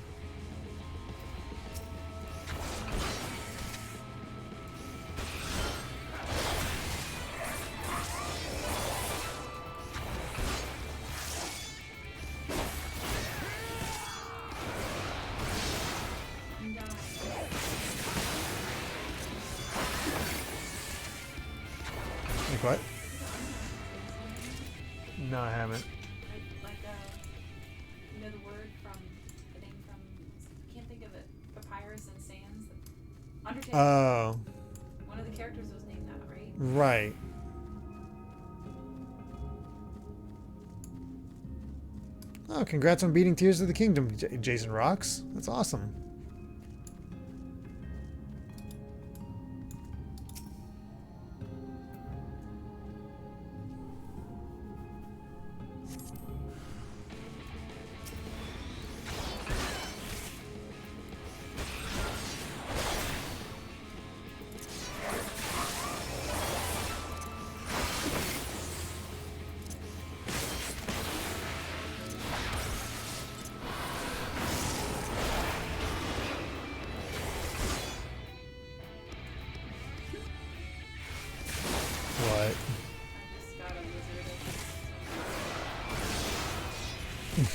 Like what? No, I haven't. Like you know the word from the name from I can't think of it. Papyrus and Sands. Undertale. Oh. One of the characters was named that, right? Right. Oh, congrats on beating Tears of the Kingdom, Jason Rocks. That's awesome.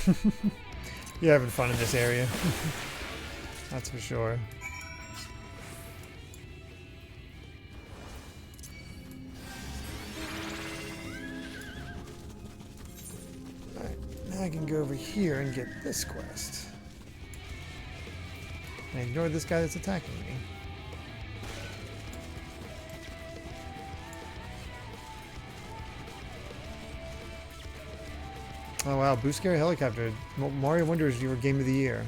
but you're having fun in this area. That's for sure. Alright, now I can go over here and get this quest. And ignore this guy that's attacking me. Oh wow, Boo Scary Helicopter. Mario Wonder is your game of the year.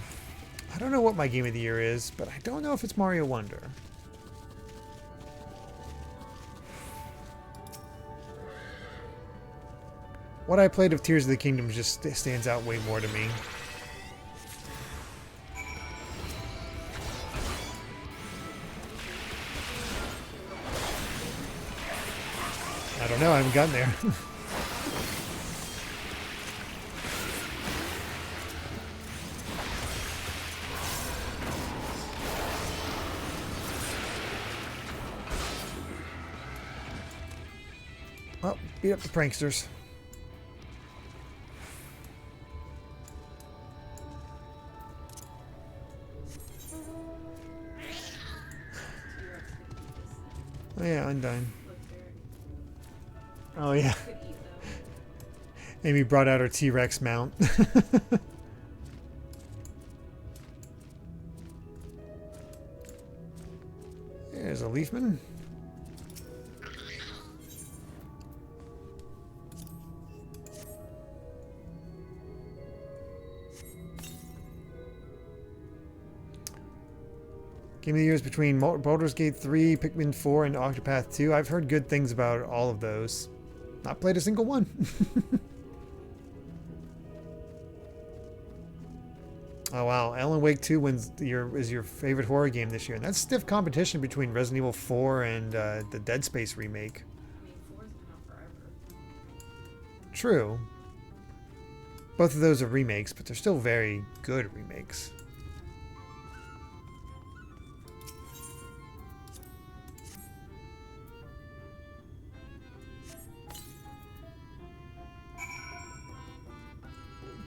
I don't know what my game of the year is, but I don't know if it's Mario Wonder. What I played of Tears of the Kingdom just stands out way more to me. I don't know, I haven't gotten there. Well, beat up the pranksters. Oh yeah, Undyne. Oh yeah. Amy brought out her T-Rex mount. There's a Leafman. Game of the years between Baldur's Gate 3, Pikmin 4, and Octopath 2. I've heard good things about all of those. Not played a single one. Oh wow, Alan Wake 2 is your favorite horror game this year. And that's stiff competition between Resident Evil 4 and the Dead Space remake. I mean, 4's been out forever. True. Both of those are remakes, but they're still very good remakes.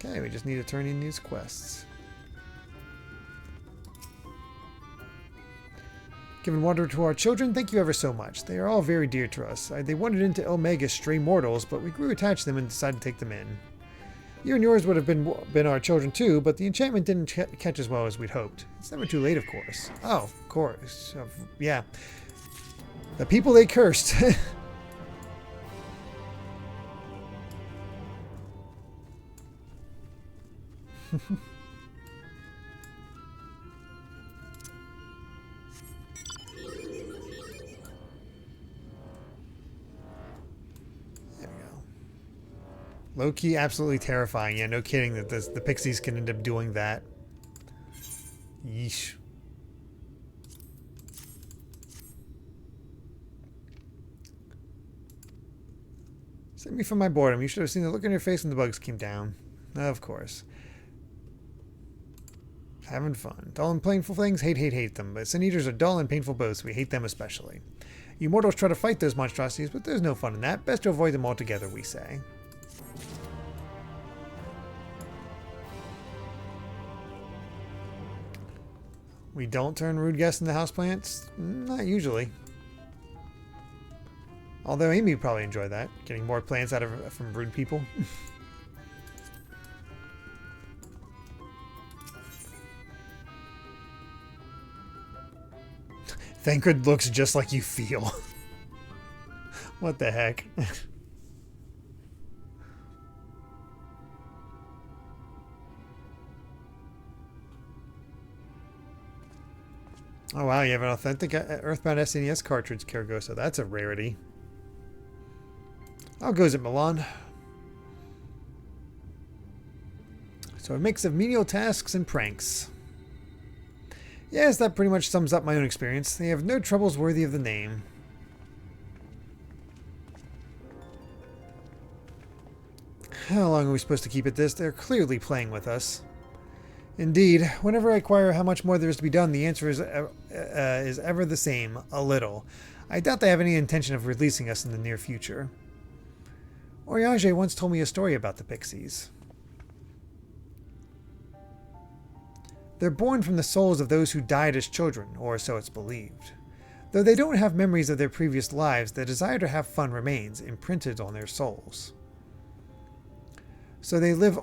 Okay, we just need to turn in these quests. Given water to our children, thank you ever so much. They are all very dear to us. They wandered into Omega stray mortals, but we grew attached to them and decided to take them in. You and yours would have been our children too, but the enchantment didn't catch as well as we'd hoped. It's never too late, of course. Oh, of course. Yeah. The people they cursed. There we go. Low-key, absolutely terrifying. Yeah, no kidding that the pixies can end up doing that. Yeesh. Save me from my boredom. You should have seen the look on your face when the bugs came down. Of course. Having fun. Dull and painful things, hate them. But Sin Eaters are dull and painful both, so we hate them especially. You mortals try to fight those monstrosities, but there's no fun in that. Best to avoid them altogether, we say. We don't turn rude guests into houseplants? Not usually. Although Amy would probably enjoy that, getting more plants from rude people. Thancred looks just like you feel. What the heck? Oh wow, you have an authentic Earthbound SNES cartridge, Karagosa. That's a rarity. How goes it, Milan? So a mix of menial tasks and pranks. Yes, that pretty much sums up my own experience. They have no troubles worthy of the name. How long are we supposed to keep at this? They're clearly playing with us. Indeed, whenever I inquire how much more there is to be done, the answer is ever the same, a little. I doubt they have any intention of releasing us in the near future. Oriange once told me a story about the pixies. They're born from the souls of those who died as children, or so it's believed. Though they don't have memories of their previous lives, the desire to have fun remains imprinted on their souls. So they live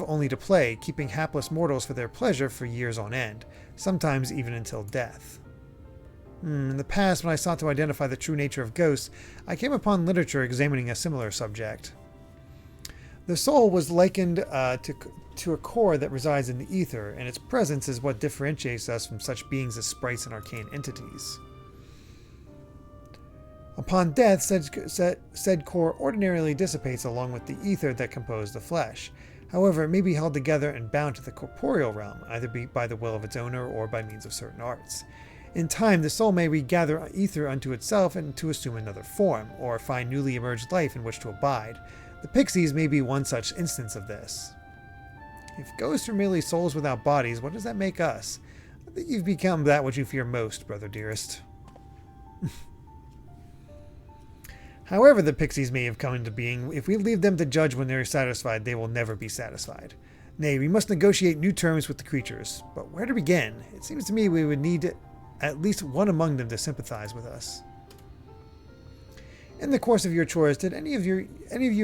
only to play, keeping hapless mortals for their pleasure for years on end, sometimes even until death. In the past, when I sought to identify the true nature of ghosts, I came upon literature examining a similar subject. The soul was likened to a core that resides in the ether, and its presence is what differentiates us from such beings as sprites and arcane entities. Upon death, said core ordinarily dissipates along with the ether that composed the flesh. However, it may be held together and bound to the corporeal realm, either by the will of its owner or by means of certain arts. In time, the soul may regather ether unto itself and to assume another form, or find newly emerged life in which to abide. The pixies may be one such instance of this. If ghosts are merely souls without bodies, what does that make us? I think you've become that which you fear most, brother dearest. However the pixies may have come into being, if we leave them to judge when they are satisfied, they will never be satisfied. Nay, we must negotiate new terms with the creatures. But where to begin? It seems to me we would need at least one among them to sympathize with us. In the course of your chores, did any of you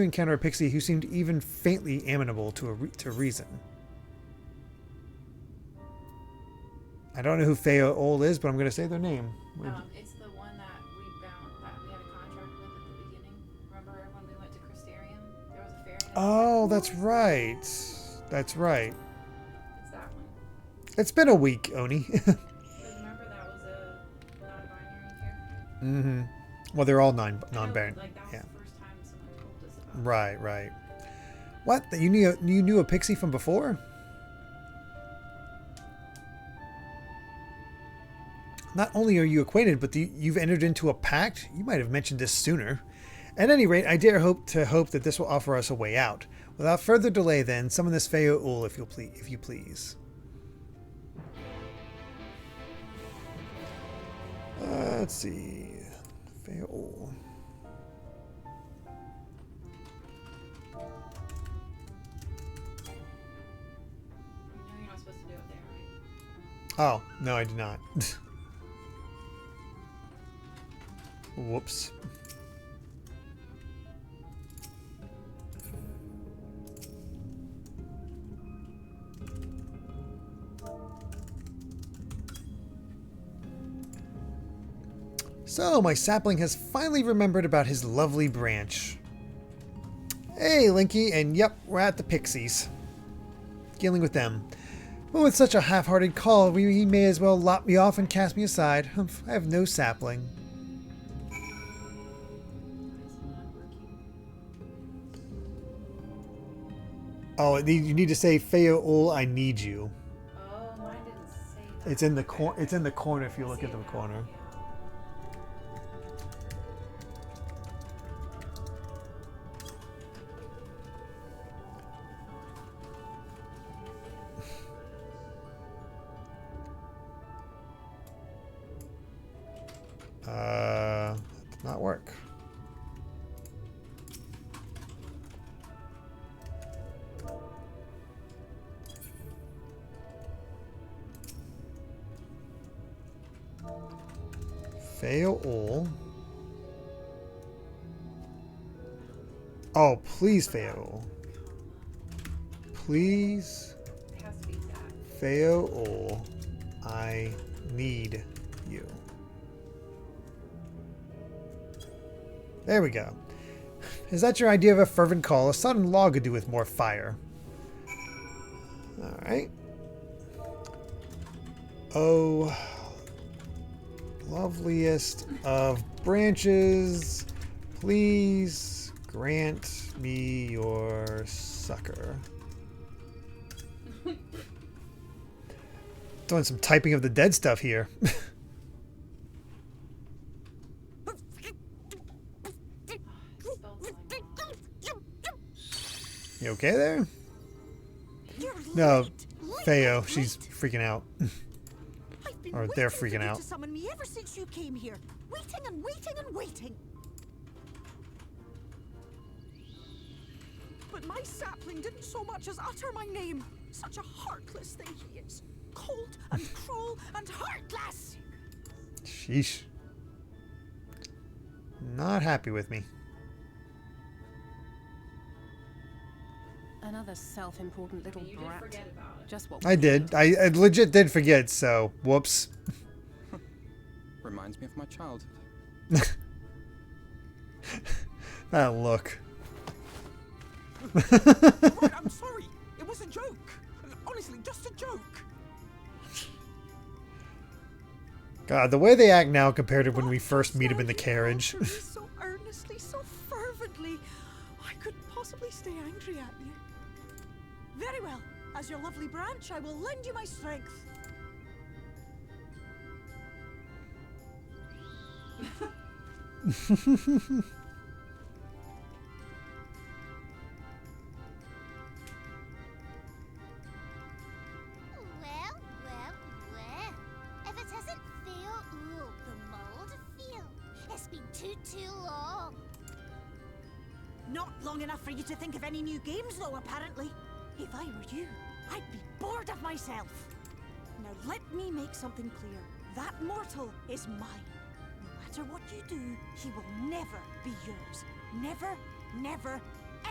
encounter a pixie who seemed even faintly amenable to reason? I don't know who Fae Folk is, but I'm going to say their name. It's the one that we had a contract with at the beginning. Remember when we went to Crystarium? There was a fairy. Oh, that's right. That's right. It's that one. It's been a week, Oni. Remember that was a non-binary character? Mm-hmm. Well, they're all non-binary. Like that was the first time someone told us about. Right, right. What? You knew a pixie from before? Not only are you acquainted, but you've entered into a pact? You might have mentioned this sooner. At any rate, I dare hope that this will offer us a way out. Without further delay, then, summon this Fae Folk if you please. Let's see. Fae Folk. You're not supposed to do it there, right? Oh, no, I did not. Whoops. So, my sapling has finally remembered about his lovely branch. Hey, Linky, and yep, we're at the pixies. Dealing with them. But with such a half-hearted call, he may as well lop me off and cast me aside. I have no sapling. Oh, you need to say Fae Folk, I need you. Oh, mine didn't say that. It's in the It's in the corner if you look at the corner. Did not work. Fae Folk. Oh, please, Fae Folk. Please. It has to be that. Fae Folk, I need you. There we go. Is that your idea of a fervent call? A sudden law could do with more fire. Alright. Oh, loveliest of branches, please grant me your succor. Doing some typing of the dead stuff here. You okay there? No, Fayo, she's freaking out. Or they're freaking out. To summon me ever since you came here. Wait waiting and waiting and waiting. But my sapling didn't so much as utter my name. Such a heartless thing he is. Cold and cruel and heartless. Sheesh. Not happy with me. Another self-important little You did brat. forget about it. Just what I did. I legit did forget, so whoops. Reminds me of my childhood. That look. Right, I'm sorry. It was a joke. Honestly, just a joke. God, the way they act now compared to when we first meet him in the carriage. So earnestly, so fervently. I couldn't possibly stay angry at you. Very well. As your lovely branch, I will lend you my strength. Well, well, well. If it isn't Fae Folk, the mold field. It's been too long. Not long enough for you to think of any new games, though, apparently. If I were you, I'd be bored of myself. Now let me make something clear. That mortal is mine. No matter what you do, he will never be yours. Never, never,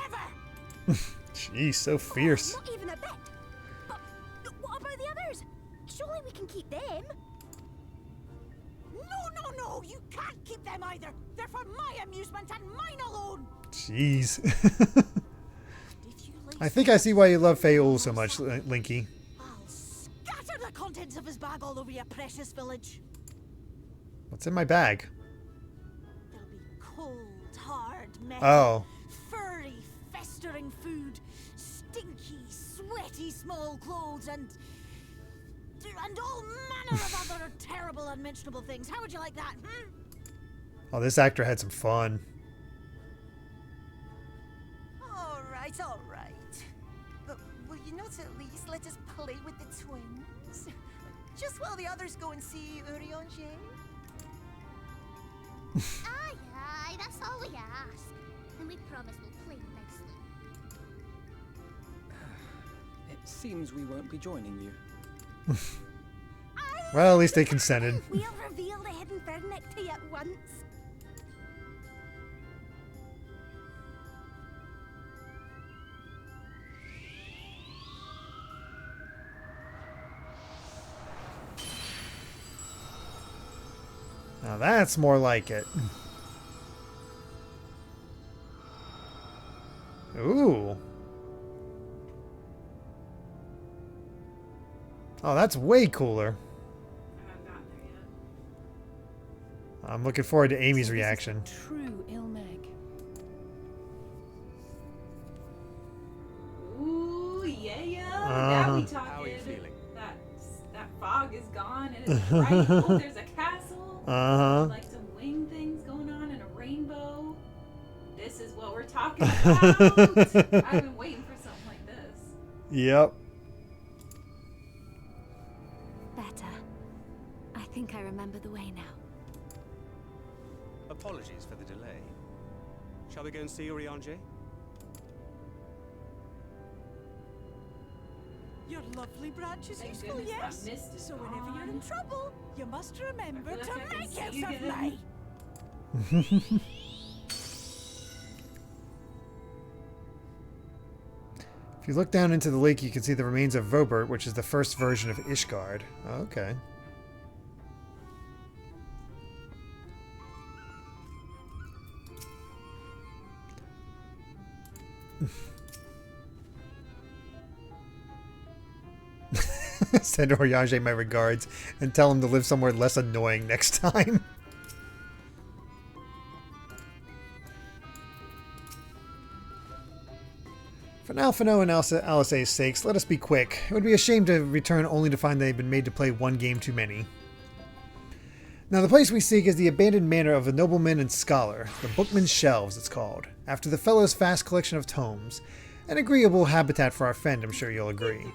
ever! Jeez, so fierce. Not even a bit. But what about the others? Surely we can keep them. No, you can't keep them either. They're for my amusement and mine alone. Jeez. I think I see why you love Fae Folk so much, Linky. I'll scatter the contents of his bag all over your precious village. What's in my bag? There'll be cold, hard metal, Oh. furry, festering food, stinky, sweaty small clothes, and all manner of other terrible, unmentionable things. How would you like that, hmm? Oh, this actor had some fun. All right, all right. But will you not at least let us play with the twins? Just while the others go and see Urianger? Aye, that's all we ask. And we promise we'll play nicely. It seems we won't be joining you. Well, at least they consented. We'll reveal the hidden verdict to you at once. Now that's more like it. Ooh. Oh, that's way cooler. I haven't gotten there yet. I'm looking forward to Amy's So this is reaction. the true Ilmeg. Ooh, yeah. Uh-huh. Now we talking. How are you feeling? That fog is gone and it's bright. Oh, there's a castle. Uh-huh. Like some wing things going on and a rainbow. This is what we're talking about. I've been waiting for something like this. Yep. Better. I think I remember the way now. Apologies for the delay. Shall we go and see Urianger? Your lovely branch is Thank useful, goodness yes? that mist is So whenever you're in gone. trouble, you must remember I feel to like I can make see use of again. me. If you look down into the lake, you can see the remains of Vobert, which is the first version of Ishgard. Oh, okay. Send Urianger my regards and tell him to live somewhere less annoying next time. For Alphino and Alisaie's sakes, let us be quick. It would be a shame to return only to find they've been made to play one game too many. Now the place we seek is the abandoned manor of a nobleman and scholar, the Bookman's Shelves it's called, after the fellow's vast collection of tomes. An agreeable habitat for our friend, I'm sure you'll agree.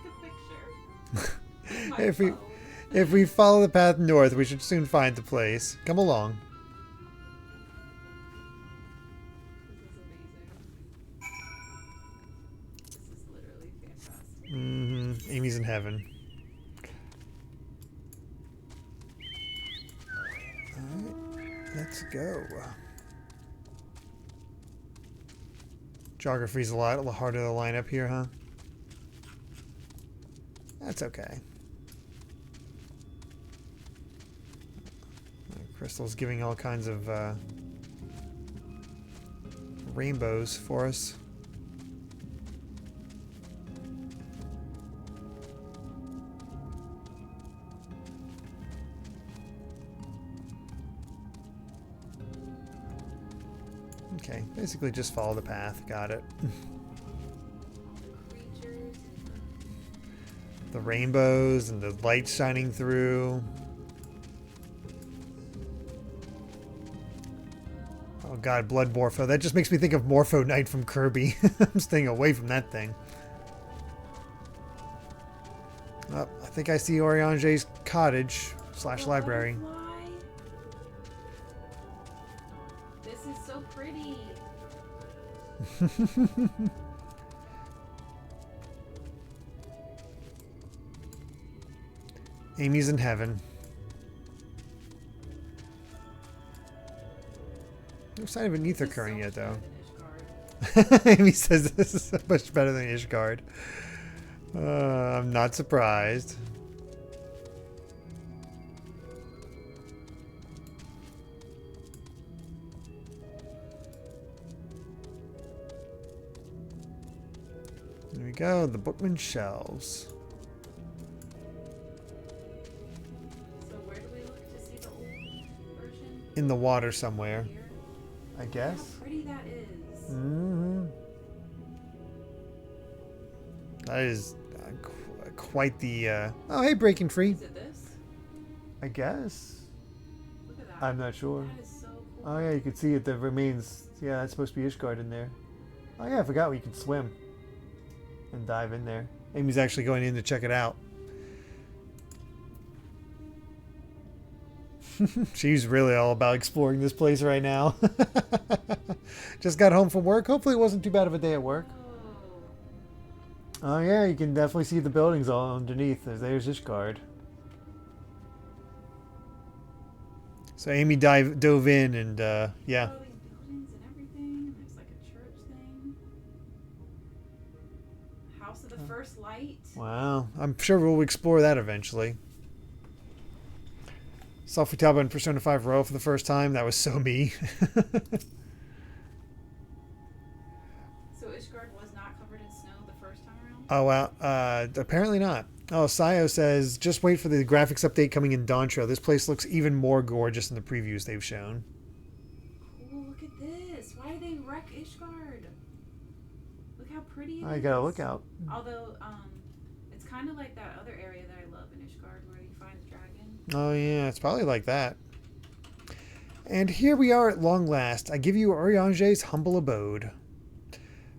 If we follow the path north, we should soon find the place. Come along. Amy's in heaven. Alright, let's go. Geography's a lot harder to line up here, huh? That's okay. Crystal's giving all kinds of rainbows for us. Okay, basically just follow the path. Got it. The rainbows and the light shining through. Oh god, Blood Morpho. That just makes me think of Morpho Knight from Kirby. I'm staying away from that thing. Oh, I think I see Oriange's cottage / library. This is so pretty. Amy's in heaven. No sign of an ether current yet, though. Amy says this is so much better than Ishgard. I'm not surprised. There we go, the Bookman shelves. So where do we look to see the old version? In the water somewhere, I guess. How pretty that is. Mm-hmm. That is quite the... Oh, hey, Breaking Free. Is it this? I guess. Look at that. I'm not sure. That is so cool. Oh, yeah, you can see it. The remains... Yeah, that's supposed to be Ishgard in there. Oh, yeah, I forgot you can swim and dive in there. Amy's actually going in to check it out. She's really all about exploring this place right now. Just got home from work. Hopefully it wasn't too bad of a day at work. Oh yeah, you can definitely see the buildings all underneath. There's Ishgard. So Amy dove in and yeah. Oh, these buildings and everything. There's like a church thing. House of the First Light. Wow. I'm sure we'll explore that eventually. Saw Futaba in Persona 5 Royal for the first time. That was so me. So Ishgard was not covered in snow the first time around? Oh, wow. Apparently not. Oh, Sayo says, just wait for the graphics update coming in Dawntrail. This place looks even more gorgeous in the previews they've shown. Cool, look at this. Why did they wreck Ishgard? Look how pretty it is. I gotta look out. Although, it's kind of like that other area that I love in Ishgard where you find the dragon. Oh, yeah. It's probably like that. And here we are at long last. I give you Oriange's humble abode.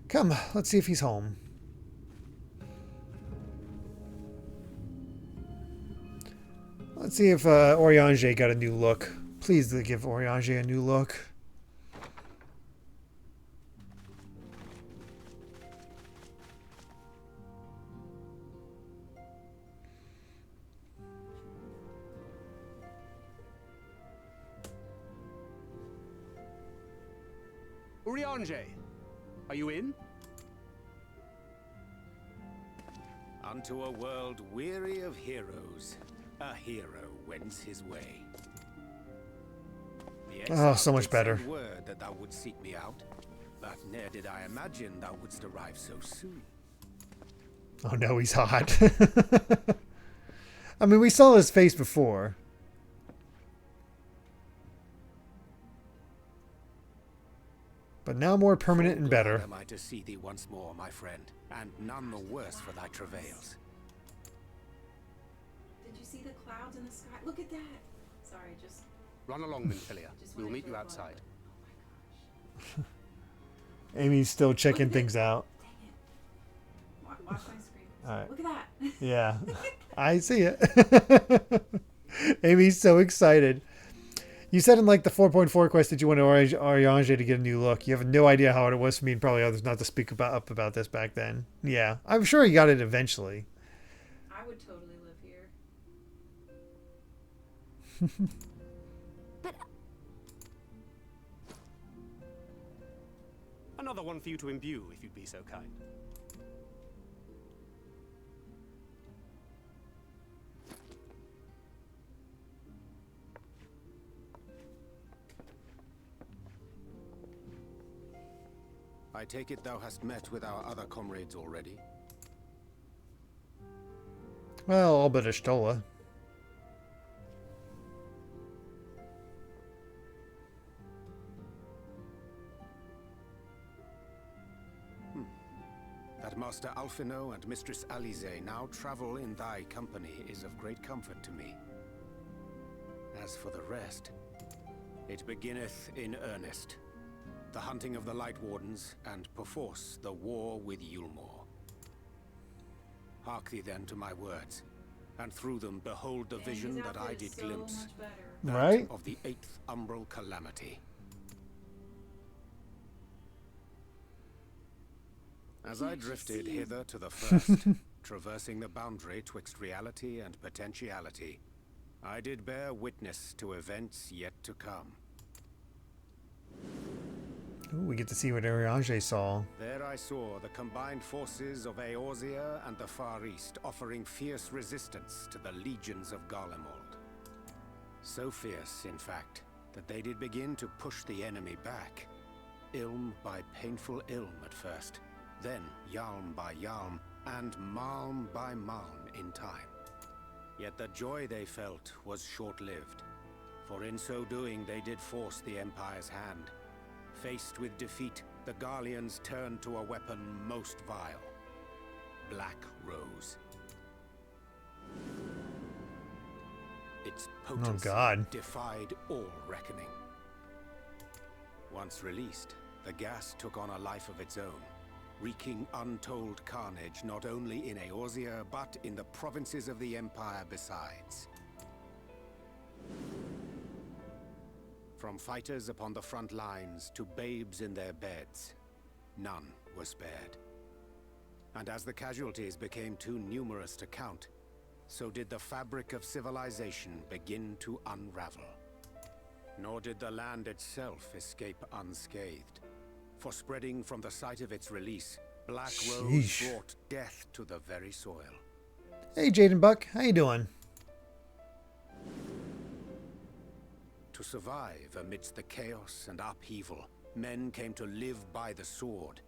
Come, let's see if he's home. Let's see if Oriange got a new look. Please give Oriange a new look. Oriange, are you in? Unto a world weary of heroes, a hero wends his way. Oh, so much better. Word that thou wouldst seek me out, but ne'er did I imagine thou wouldst arrive so soon. Oh no, he's hot. I mean, we saw his face before. But now more permanent and better. Am I to see thee once more, my friend, and none the worse for thy travails. Did you see the clouds in the sky? Look at that. Sorry, just... Run along, Minfilia. We'll meet you outside. Oh my gosh. Amy's still checking things out. Dang it. Watch my screen. All right. Look at that. Yeah, I see it. Amy's so excited. You said in like the 4.4 quest that you wanted Oriange to get a new look. You have no idea how hard it was for me and probably others not to speak up about this back then. Yeah, I'm sure he got it eventually. But Another one for you to imbue, if you'd be so kind. I take it thou hast met with our other comrades already? Well, all but Ashtola. That Master Alphino and Mistress Alize now travel in thy company is of great comfort to me. As for the rest, it beginneth in earnest. The hunting of the Light Wardens, and perforce the war with Yulmore. Hark thee then to my words, and through them behold the vision that I did glimpse, that Right? of the 8th Umbral Calamity. As I drifted hither to the first, traversing the boundary twixt reality and potentiality, I did bear witness to events yet to come. Ooh, we get to see what Ariange saw. There I saw the combined forces of Eorzea and the Far East offering fierce resistance to the legions of Garlemald. So fierce, in fact, that they did begin to push the enemy back. Ilm by painful ilm at first, then Yalm by Yalm, and Malm by Malm in time. Yet the joy they felt was short-lived, for in so doing they did force the Empire's hand. Faced with defeat, the Garleans turned to a weapon most vile. Black Rose. Its potency defied all reckoning. Once released, the gas took on a life of its own, wreaking untold carnage not only in Eorzea, but in the provinces of the Empire besides. From fighters upon the front lines to babes in their beds, none were spared. And as the casualties became too numerous to count, so did the fabric of civilization begin to unravel. Nor did the land itself escape unscathed, for spreading from the site of its release, Black Rose brought death to the very soil. Hey, Jaden Buck, how you doing? To survive amidst the chaos and upheaval, men came to live by the sword,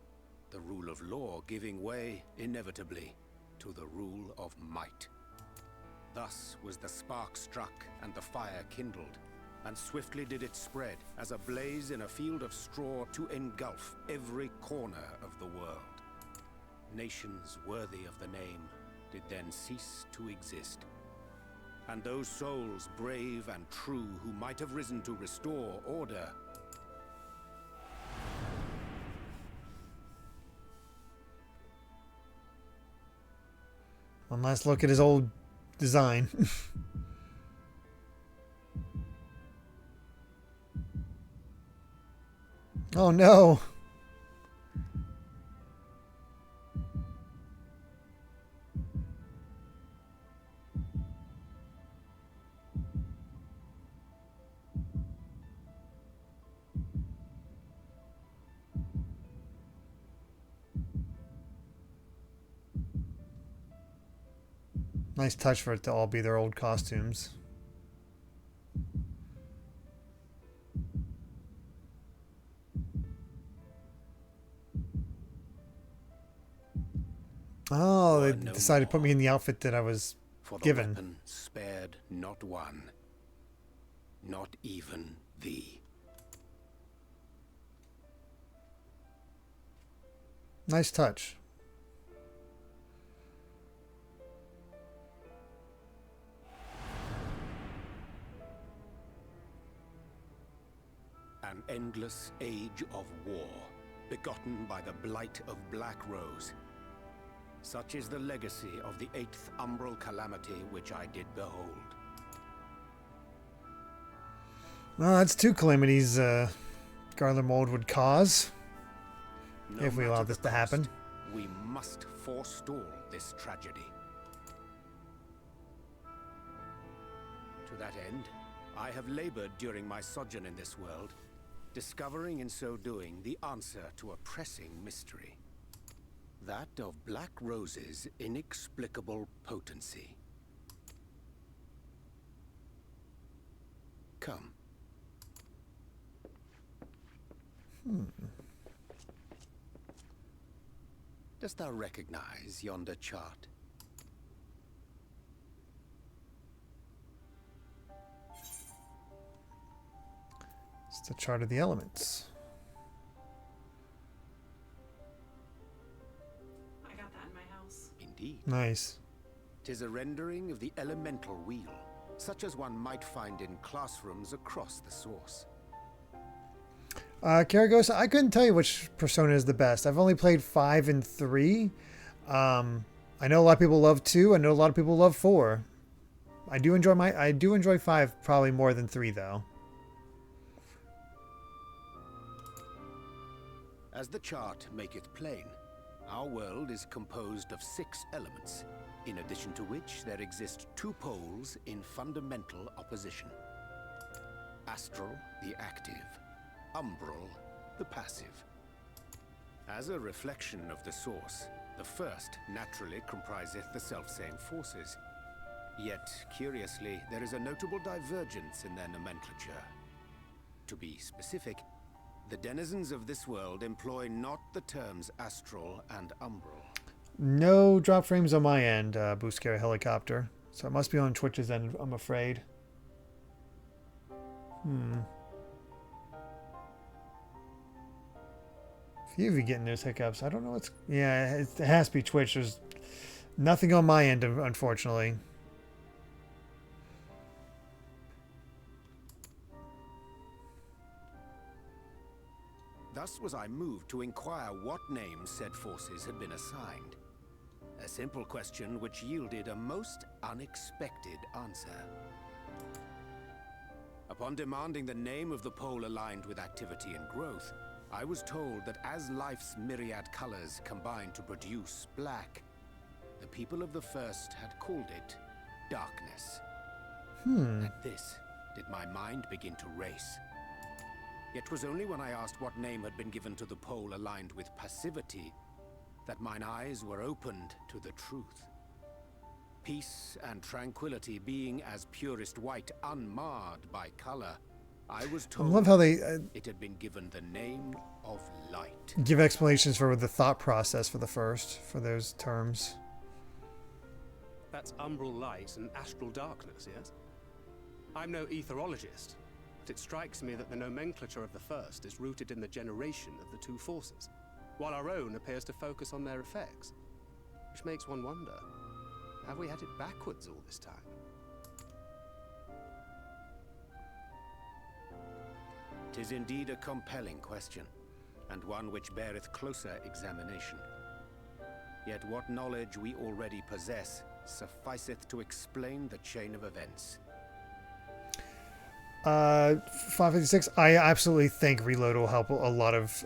the rule of law giving way, inevitably, to the rule of might. Thus was the spark struck and the fire kindled, and swiftly did it spread as a blaze in a field of straw to engulf every corner of the world. Nations worthy of the name did then cease to exist. And those souls brave and true who might have risen to restore order. One last look at his old design. Oh no! Nice touch for it to all be their old costumes. Oh, they decided to put me in the outfit that I was given. Weapon spared not one, not even thee. Nice touch. An endless age of war, begotten by the blight of Black Rose. Such is the legacy of the 8th Umbral Calamity which I did behold. Well, that's two calamities Garlemald would cause if we allow this to happen. We must forestall this tragedy. To that end, I have labored during my sojourn in this world, discovering in so doing the answer to a pressing mystery. That of Black Rose's inexplicable potency. Come. Dost thou recognize yonder chart? It's the chart of the elements. I got that in my house. Indeed. Nice. 'Tis a rendering of the elemental wheel, such as one might find in classrooms across the source. Karagosa, I couldn't tell you which Persona is the best. I've only played 5 and 3. I know a lot of people love 2. I know a lot of people love 4. I do enjoy 5 probably more than 3 though. As the chart maketh plain, our world is composed of 6 elements, in addition to which there exist 2 poles in fundamental opposition. Astral, the active. Umbral, the passive. As a reflection of the source, the first naturally compriseth the selfsame forces. Yet, curiously, there is a notable divergence in their nomenclature. To be specific, the denizens of this world employ not the terms astral and umbral. No drop frames on my end, Boost Carrier Helicopter. So it must be on Twitch's end, I'm afraid. Few of you getting those hiccups. I don't know what's... Yeah, it has to be Twitch. There's nothing on my end, unfortunately. Thus was I moved to inquire what names said forces had been assigned. A simple question which yielded a most unexpected answer. Upon demanding the name of the pole aligned with activity and growth, I was told that as life's myriad colors combine to produce black, the people of the first had called it darkness. At this, did my mind begin to race. Yet 'twas only when I asked what name had been given to the pole aligned with passivity that mine eyes were opened to the truth. Peace and tranquility being as purest white, unmarred by color, I was told I love how they it had been given the name of light. give explanations for the thought process for those terms. That's umbral light and astral darkness, yes? I'm no etherologist, but it strikes me that the nomenclature of the first is rooted in the generation of the 2 forces, while our own appears to focus on their effects. Which makes one wonder, have we had it backwards all this time? 'Tis indeed a compelling question, and one which beareth closer examination. Yet what knowledge we already possess sufficeth to explain the chain of events. 556, I absolutely think Reload will help a lot of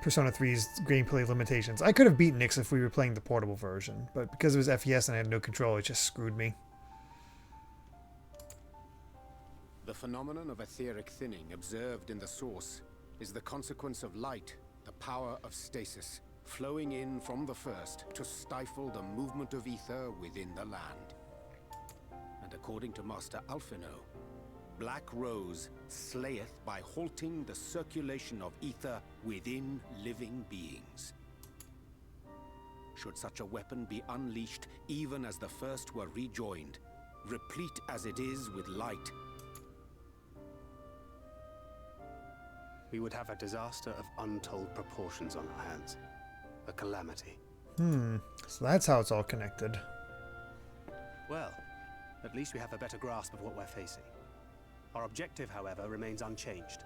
Persona 3's gameplay limitations. I could have beaten Nyx if we were playing the portable version, but because it was FES and I had no control, it just screwed me. The phenomenon of etheric thinning observed in the source is the consequence of light, the power of stasis, flowing in from the first to stifle the movement of ether within the land. And according to Master Alphino, Black Rose slayeth by halting the circulation of ether within living beings. Should such a weapon be unleashed even as the first were rejoined, replete as it is with light, We would have a disaster of untold proportions on our hands. A calamity. So that's how it's all connected. Well, at least we have a better grasp of what we're facing. Our objective, however, remains unchanged.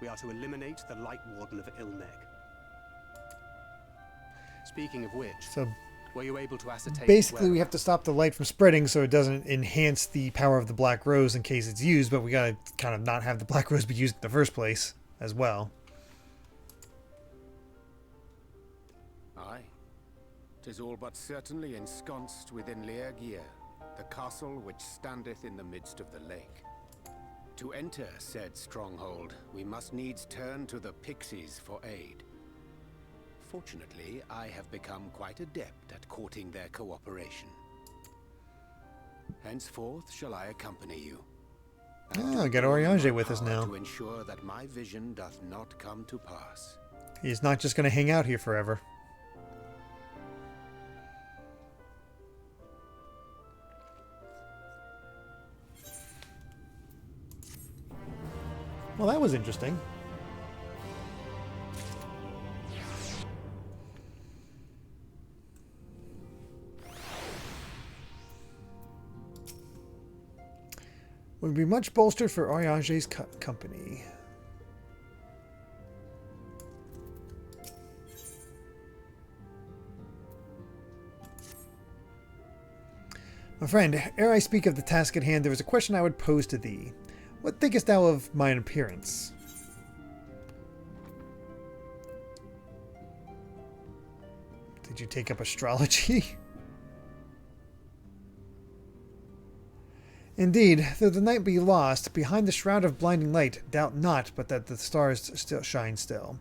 We are to eliminate the Light Warden of Ilmeg. Speaking of which, So were you able to ascertain... basically, we have to stop the light from spreading so it doesn't enhance the power of the Black Rose in case it's used, but we gotta kind of not have the Black Rose be used in the first place as well. Aye. 'Tis all but certainly ensconced within Leer Gear, the castle which standeth in the midst of the lake. To enter said stronghold, we must needs turn to the pixies for aid. Fortunately, I have become quite adept at courting their cooperation. Henceforth shall I accompany you. Oh, got Oriange with us now. To ensure that my vision doth not come to pass. He's not just going to hang out here forever. Well, that was interesting. Would be much bolstered for Oriange's company. My friend, ere I speak of the task at hand, there is a question I would pose to thee. What thinkest thou of mine appearance? Did you take up astrology? Indeed, though the night be lost, behind the shroud of blinding light, doubt not but that the stars still shine still.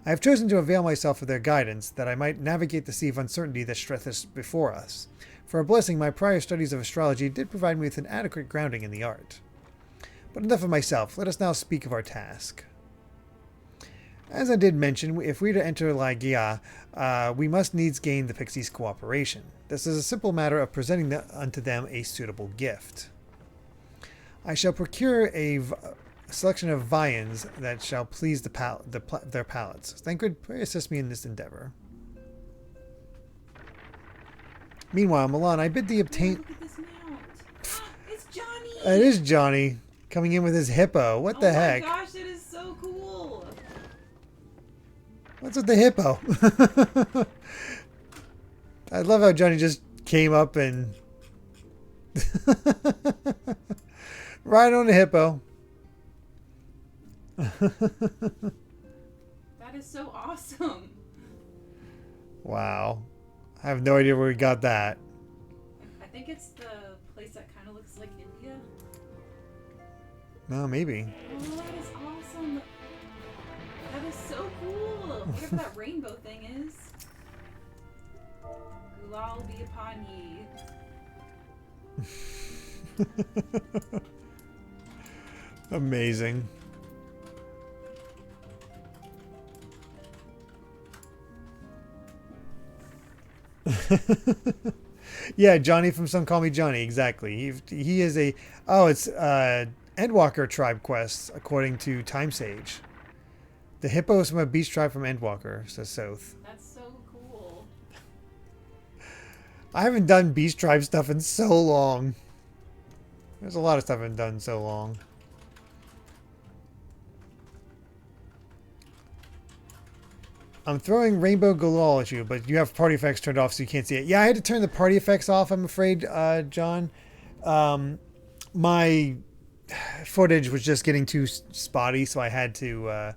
I have chosen to avail myself of their guidance, that I might navigate the sea of uncertainty that stretcheth before us. For a blessing, my prior studies of astrology did provide me with an adequate grounding in the art. But enough of myself, let us now speak of our task. As I did mention, if we are to enter Lygia, we must needs gain the pixies' cooperation. This is a simple matter of presenting unto them a suitable gift. I shall procure a selection of viands that shall please their palates. Thancred, pray assist me in this endeavor. Meanwhile, Milan, I bid thee obtain... Look at this mount. It's Johnny! It is Johnny, coming in with his hippo. What the heck? Oh my gosh, it is so cool! What's with the hippo? I love how Johnny just came up and... right on the hippo. That is so awesome. Wow. I have no idea where we got that. I think it's the place that kind of looks like India. No, maybe. Oh, that is awesome. That is so cool. Whatever that rainbow thing is. Gulal be upon ye. Amazing. Yeah, Johnny from Some Call Me Johnny, exactly. He is a... Oh, it's Endwalker tribe quests, according to Time Sage. The hippo is from a beast tribe from Endwalker, says Soth. That's so cool. I haven't done beast tribe stuff in so long. There's a lot of stuff I haven't done in so long. I'm throwing Rainbow Galal at you, but you have party effects turned off so you can't see it. Yeah, I had to turn the party effects off, I'm afraid, John. My footage was just getting too spotty, so I had to...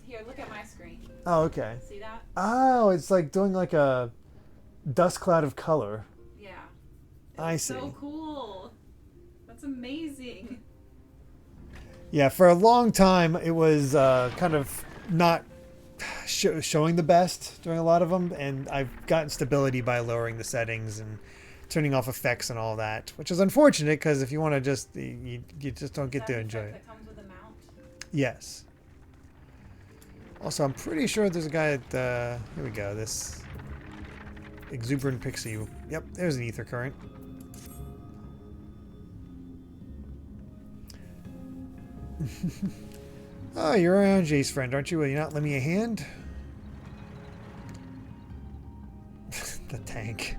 Here, look at my screen. Oh, okay. See that? Oh, it's like doing like a dust cloud of color. Yeah. I see. So cool. That's amazing. Yeah, for a long time, it was kind of not showing the best during a lot of them, and I've gotten stability by lowering the settings and turning off effects and all that, which is unfortunate because if you want to just you just don't get to enjoy it. That comes with a mount? Yes. Also, I'm pretty sure there's a guy at here we go, this exuberant pixie. Yep, there's an ether current. Oh, you're around Jay's friend, aren't you? Will you not lend me a hand? The tank.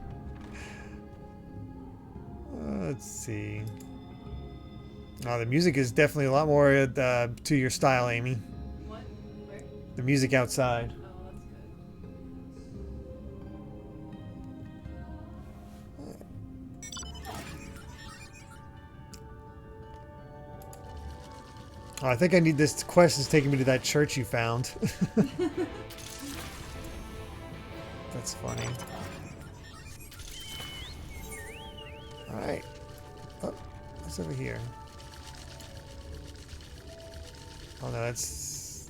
Let's see. Oh, the music is definitely a lot more to your style, Amy. What? Where? The music outside. Oh, that's Oh, I think I need this quest is taking me to that church you found. That's funny. Alright. What's over here? Oh no, that's...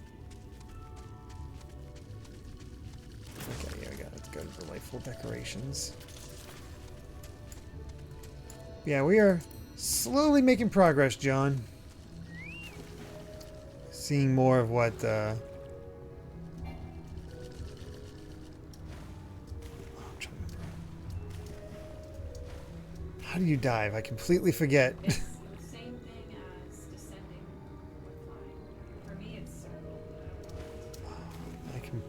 Okay, here we go. Let's go to delightful decorations. Yeah, we are slowly making progress, John. Seeing more of what, I'm trying to remember. How do you dive? I completely forget. It's the same thing as descending or flying. For me, it's circle. I can...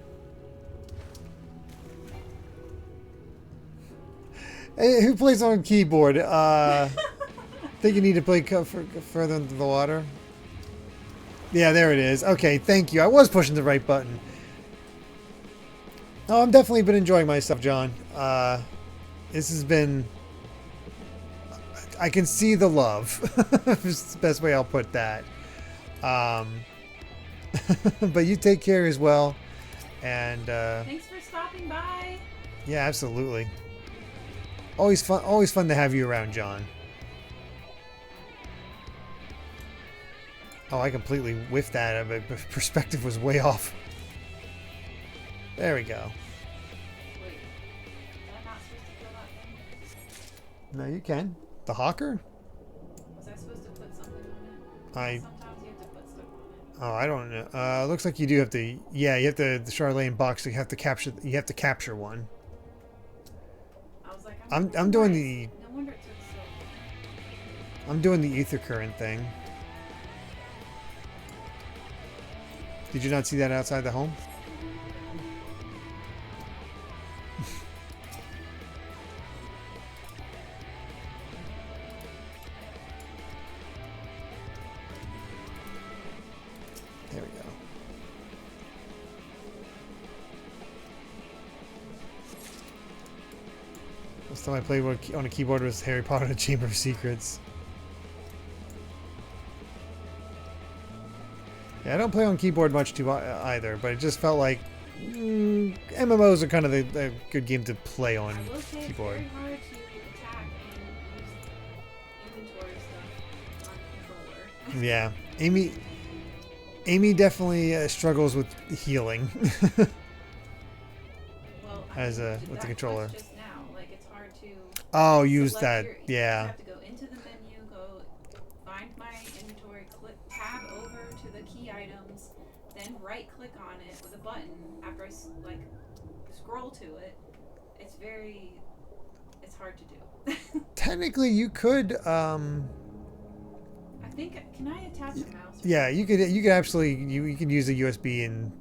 Hey, who plays on keyboard? Think you need to play further into the water? Yeah, there it is. Okay, thank you. I was pushing the right button. Oh, I've definitely been enjoying myself, John. This has been... I can see the love. It's the best way I'll put that. But you take care as well. And Thanks for stopping by. yeah, absolutely. Always fun to have you around, John. Oh, I completely whiffed that. My perspective was way off. There we go. Wait, am I not supposed to fill that thing? No, you can. The hawker? Was I supposed to put something on it? I... Sometimes you have to put stuff on it. Oh, I don't know. Looks like you do have to... Yeah, you have to... The Charlene box, you have to capture... You have to capture one. I was like, I'm doing the... No wonder it took so long. I'm doing the ether current thing. Did you not see that outside the home? There we go. Last time I played on a keyboard was Harry Potter and the Chamber of Secrets. Yeah, I don't play on keyboard much too either, but it just felt like MMOs are kind of a good game to play on keyboard. It's very hard to attack and use inventory stuff on controller. Yeah, Amy definitely struggles with healing Well, as with the controller. Just now, like it's hard to. Oh, use that. You Yeah. have to go into the menu, go find my inventory, tab over to the key items, then right click on it with a button after I like scroll to it. It's hard to do. Technically, you could. I think, can I attach a mouse? Yeah, you could absolutely you can use a USB and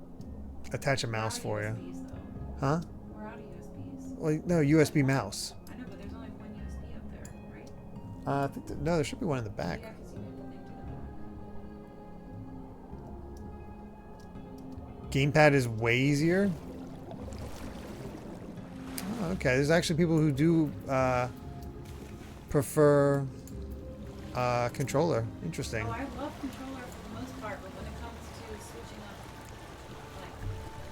attach a mouse for you. Huh? We're out of USBs. Well, no, USB mouse. I know, but there's only one USB up there, right? I think no, there should be one in the back. Yeah, 'cause you moved the thing to the back. Gamepad is way easier. Oh, okay, there's actually people who do prefer controller. Interesting. Oh, I love controller for the most part, but when it comes to switching up, like,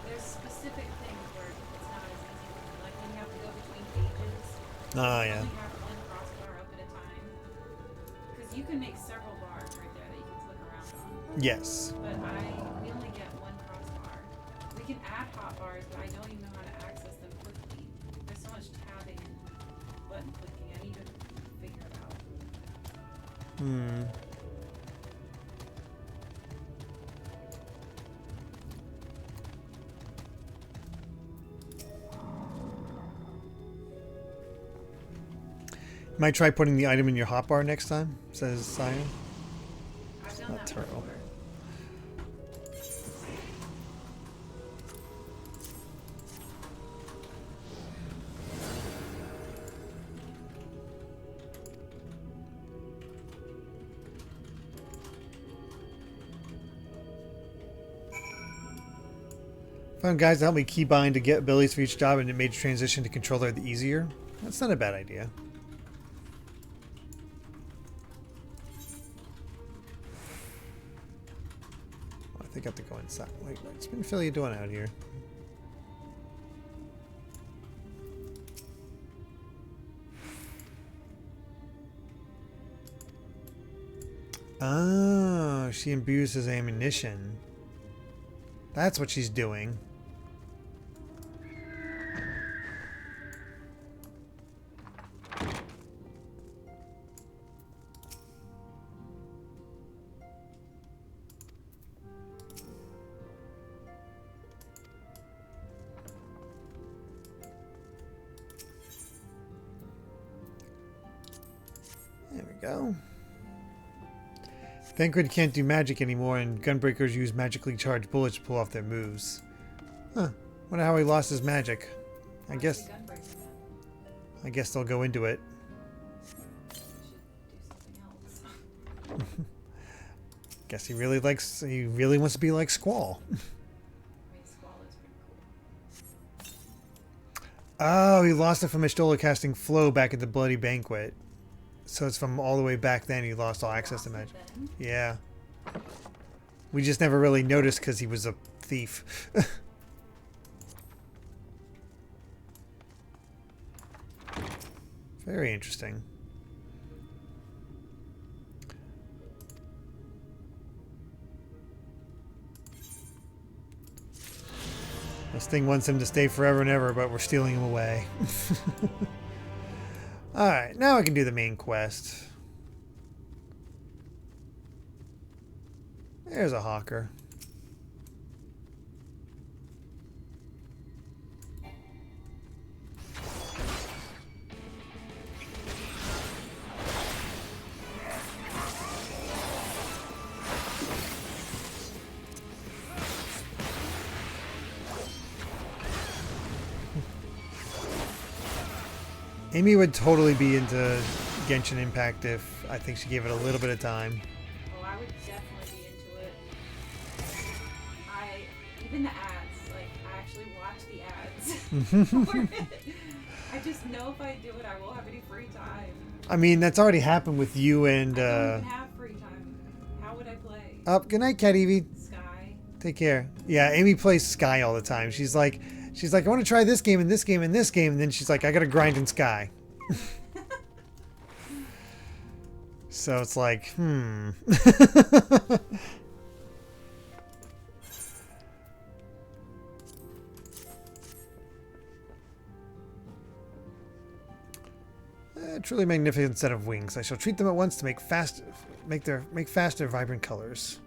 there's specific things where it's not as easy. Like when you have to go between pages. Oh, you yeah. only have one crossbar up at a time. Because you can make several bars right there that you can click around on. Yes. But we only get one crossbar. We can add hotbars, but I don't even know how to access them quickly. There's so much tabbing and button clicking. I need to figure it out. Might try putting the item in your hotbar next time, says Cyan. I've done Not that terrible. before. Found guys to help me keybind to get abilities for each job, and it made transition to controller the easier. That's not a bad idea. I think I have to go inside. Wait, what's Minfilia doing out here? Oh, she imbues his ammunition. That's what she's doing. There we go. Thancred can't do magic anymore, and gunbreakers use magically charged bullets to pull off their moves. Huh. Wonder how he lost his magic. I guess they'll go into it. Guess he really wants to be like Squall. Oh, he lost it from Ishtola casting Flow back at the Bloody Banquet. So it's from all the way back then he lost all access to magic. Yeah. We just never really noticed because he was a thief. Very interesting. This thing wants him to stay forever and ever, but we're stealing him away. Alright, now I can do the main quest. There's a hawker. Amy would totally be into Genshin Impact if I think she gave it a little bit of time. Oh, I would definitely be into it. Even the ads, like, I actually watch the ads for it. I just know if I do it, I won't have any free time. I mean, that's already happened with you and... I don't even have free time. How would I play? Good night, Cat Evie. Sky. Take care. Yeah, Amy plays Sky all the time. She's like, I want to try this game and this game and this game, and then she's like, I gotta grind in Sky. So it's like, A truly magnificent set of wings. I shall treat them at once to make faster, vibrant colors.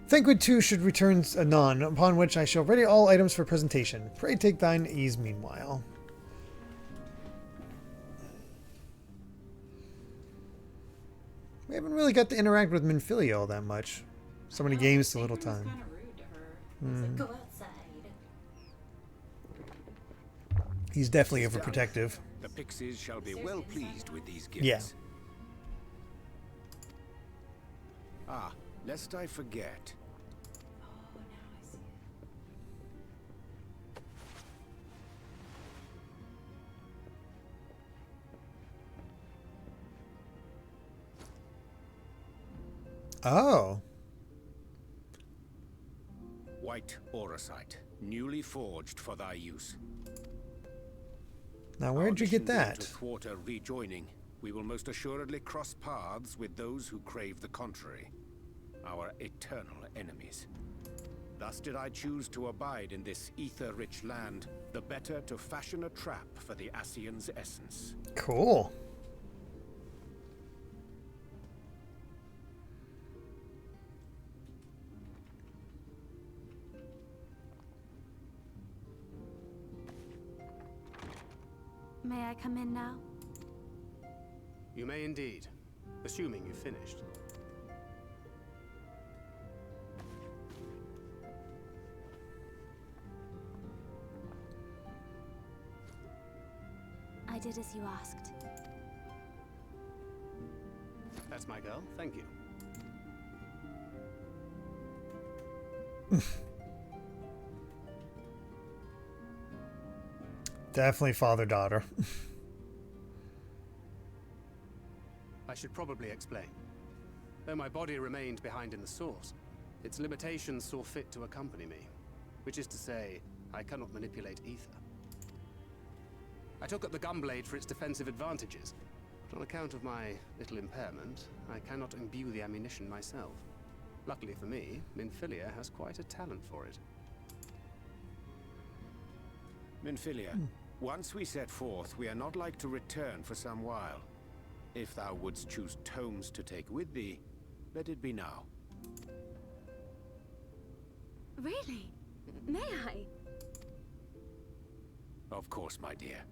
Thancred too should return anon, upon which I shall ready all items for presentation. Pray take thine ease meanwhile. We haven't really got to interact with Minfilia all that much. So many games, so little time. Kind of rude to her. It's like, go outside. He's definitely overprotective. The pixies shall be well pleased with these gifts. Yeah. Ah, lest I forget. Oh, now I see it. Oh. White auracite, newly forged for thy use. Now, where'd you get that? To thwart a rejoining, we will most assuredly cross paths with those who crave the contrary, our eternal enemies. Thus did I choose to abide in this ether-rich land, the better to fashion a trap for the Ascian's essence. Cool. May I come in now? You may indeed, assuming you've finished. I did as you asked. That's my girl, thank you. Definitely father-daughter. I should probably explain. Though my body remained behind in the source, its limitations saw fit to accompany me, which is to say, I cannot manipulate ether. I took up the gunblade for its defensive advantages, but on account of my little impairment, I cannot imbue the ammunition myself. Luckily for me, Minfilia has quite a talent for it. Minfilia, once we set forth, we are not like to return for some while. If thou wouldst choose tomes to take with thee, let it be now. Really? May I? Of course, my dear.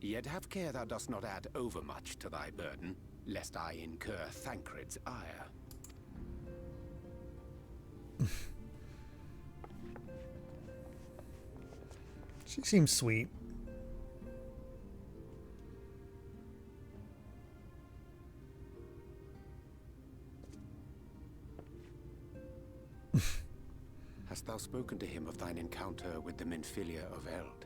Yet have care thou dost not add overmuch to thy burden, lest I incur Thancred's ire. She seems sweet. Hast thou spoken to him of thine encounter with the Minfilia of Eld?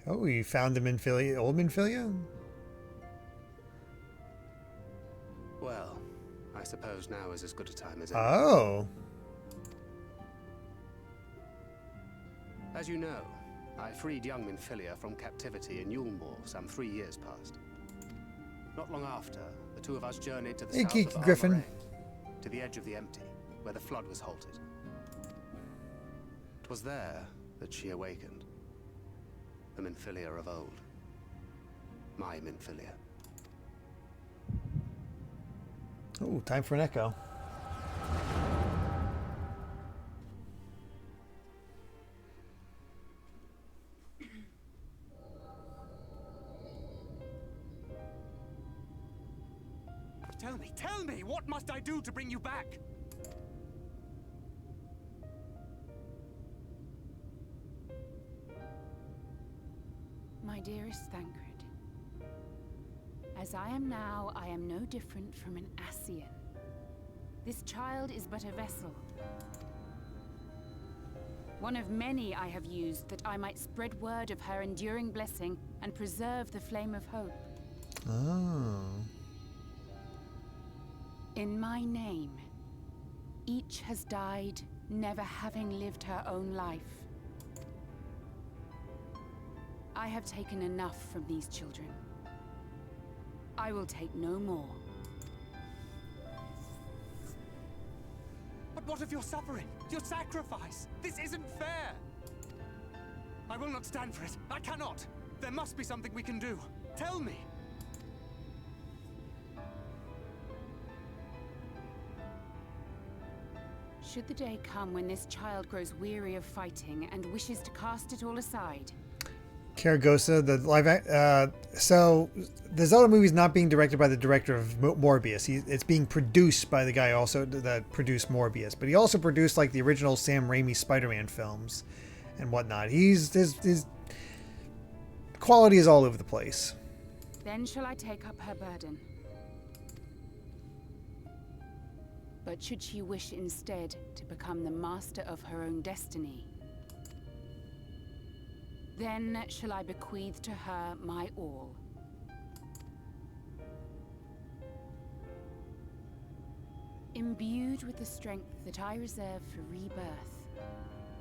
Oh, you found the Minfilia, old Minfilia? Well, I suppose now is as good a time as any. Oh. As you know, I freed young Minfilia from captivity in Yulmore some 3 years past. Not long after, the two of us journeyed to the Hey, south Geeky of Griffin. Armorang, to the edge of the Empty, where the flood was halted. 'Twas there that she awakened. The Minfilia of old. My Minfilia. Oh, time for an echo. Tell me, what must I do to bring you back? My dearest Thancred, as I am now, I am no different from an Ascian. This child is but a vessel. One of many I have used that I might spread word of her enduring blessing and preserve the flame of hope. Oh. In my name, each has died, never having lived her own life. I have taken enough from these children. I will take no more. But what of your suffering? Your sacrifice? This isn't fair! I will not stand for it. I cannot! There must be something we can do. Tell me! Should the day come when this child grows weary of fighting and wishes to cast it all aside, Karagosa, the so the Zelda movie is not being directed by the director of Morbius. It's being produced by the guy also that produced Morbius, but he also produced like the original Sam Raimi Spider-Man films and whatnot. His quality is all over the place. then shall I take up her burden. But should she wish instead to become the master of her own destiny, then shall I bequeath to her my all. Imbued with the strength that I reserve for rebirth,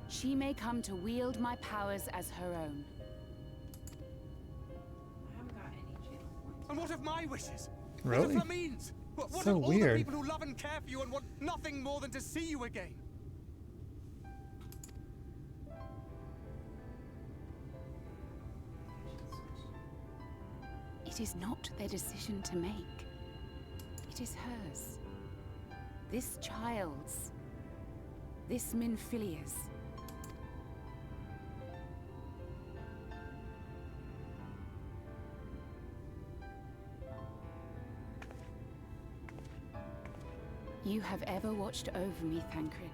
she may come to wield my powers as her own. I haven't got any channel points. And what of my wishes? Really? What of Flamines? What So of all weird. the people who love and care for you and want nothing more than to see you again? It is not their decision to make. It is hers. This child's. This Minfilia's. You have ever watched over me, Thancred.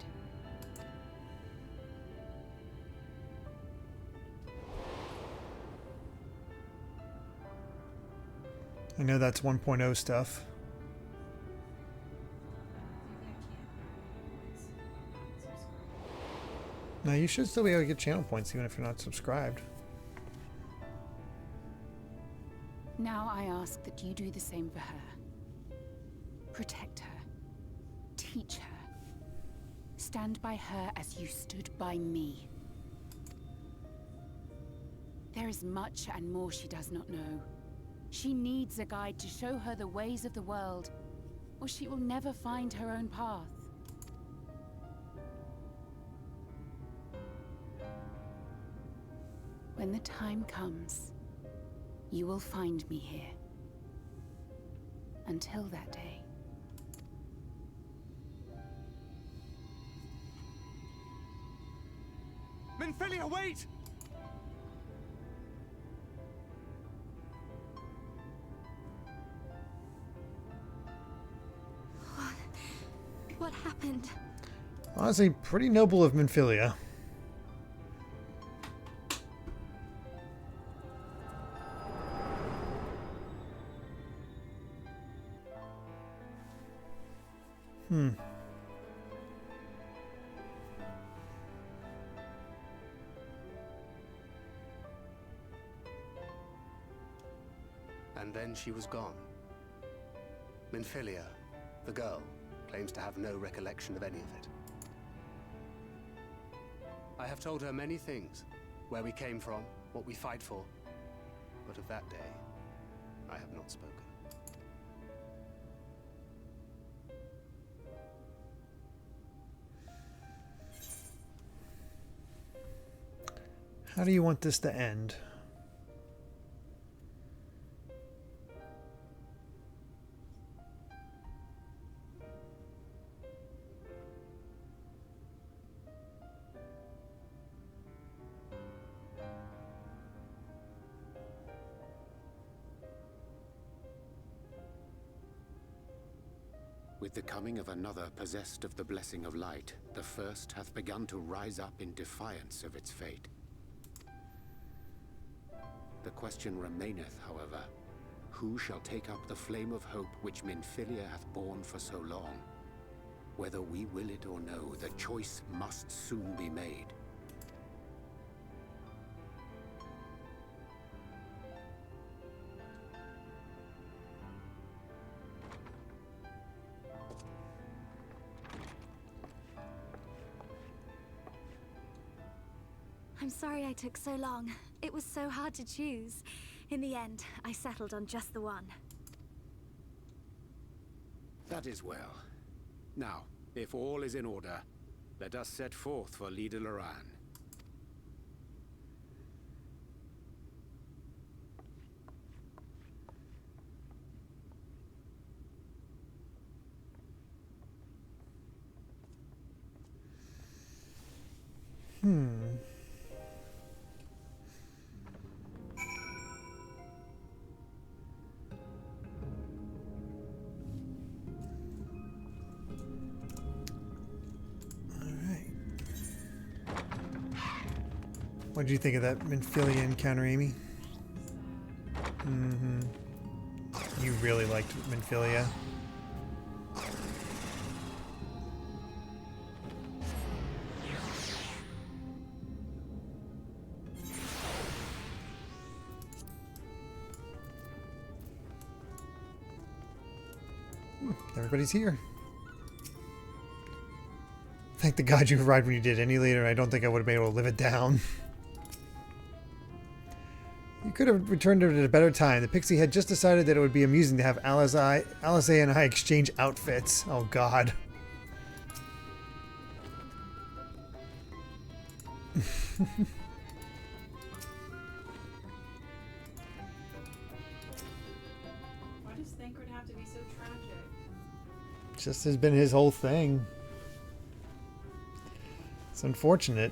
I know that's 1.0 stuff. Now you should still be able to get channel points even if you're not subscribed. Now I ask that you do the same for her. Protect her. Teach her. Stand by her as you stood by me. There is much and more she does not know. She needs a guide to show her the ways of the world, or she will never find her own path. When the time comes, you will find me here. Until that day. Minfilia, wait! What happened? Honestly, pretty noble of Minfilia. And then she was gone. Minfilia, the girl, claims to have no recollection of any of it. I have told her many things. Where we came from, what we fight for. But of that day, I have not spoken. How do you want this to end? With the coming of another possessed of the blessing of light, the first hath begun to rise up in defiance of its fate. The question remaineth, however, who shall take up the flame of hope which Minfilia hath borne for so long? Whether we will it or no, the choice must soon be made. I'm sorry I took so long. It was so hard to choose. In the end, I settled on just the one. That is well. Now, if all is in order, let us set forth for Leader Loran. What did you think of that Minfilia encounter, Amy? You really liked Minfilia. Everybody's here. Thank the God you arrived when you did. Any later, I don't think I would have been able to live it down. You could have returned it at a better time. The Pixie had just decided that it would be amusing to have Alice and I exchange outfits. Oh, God. Why does Thancred have to be so tragic? Just has been his whole thing. It's unfortunate.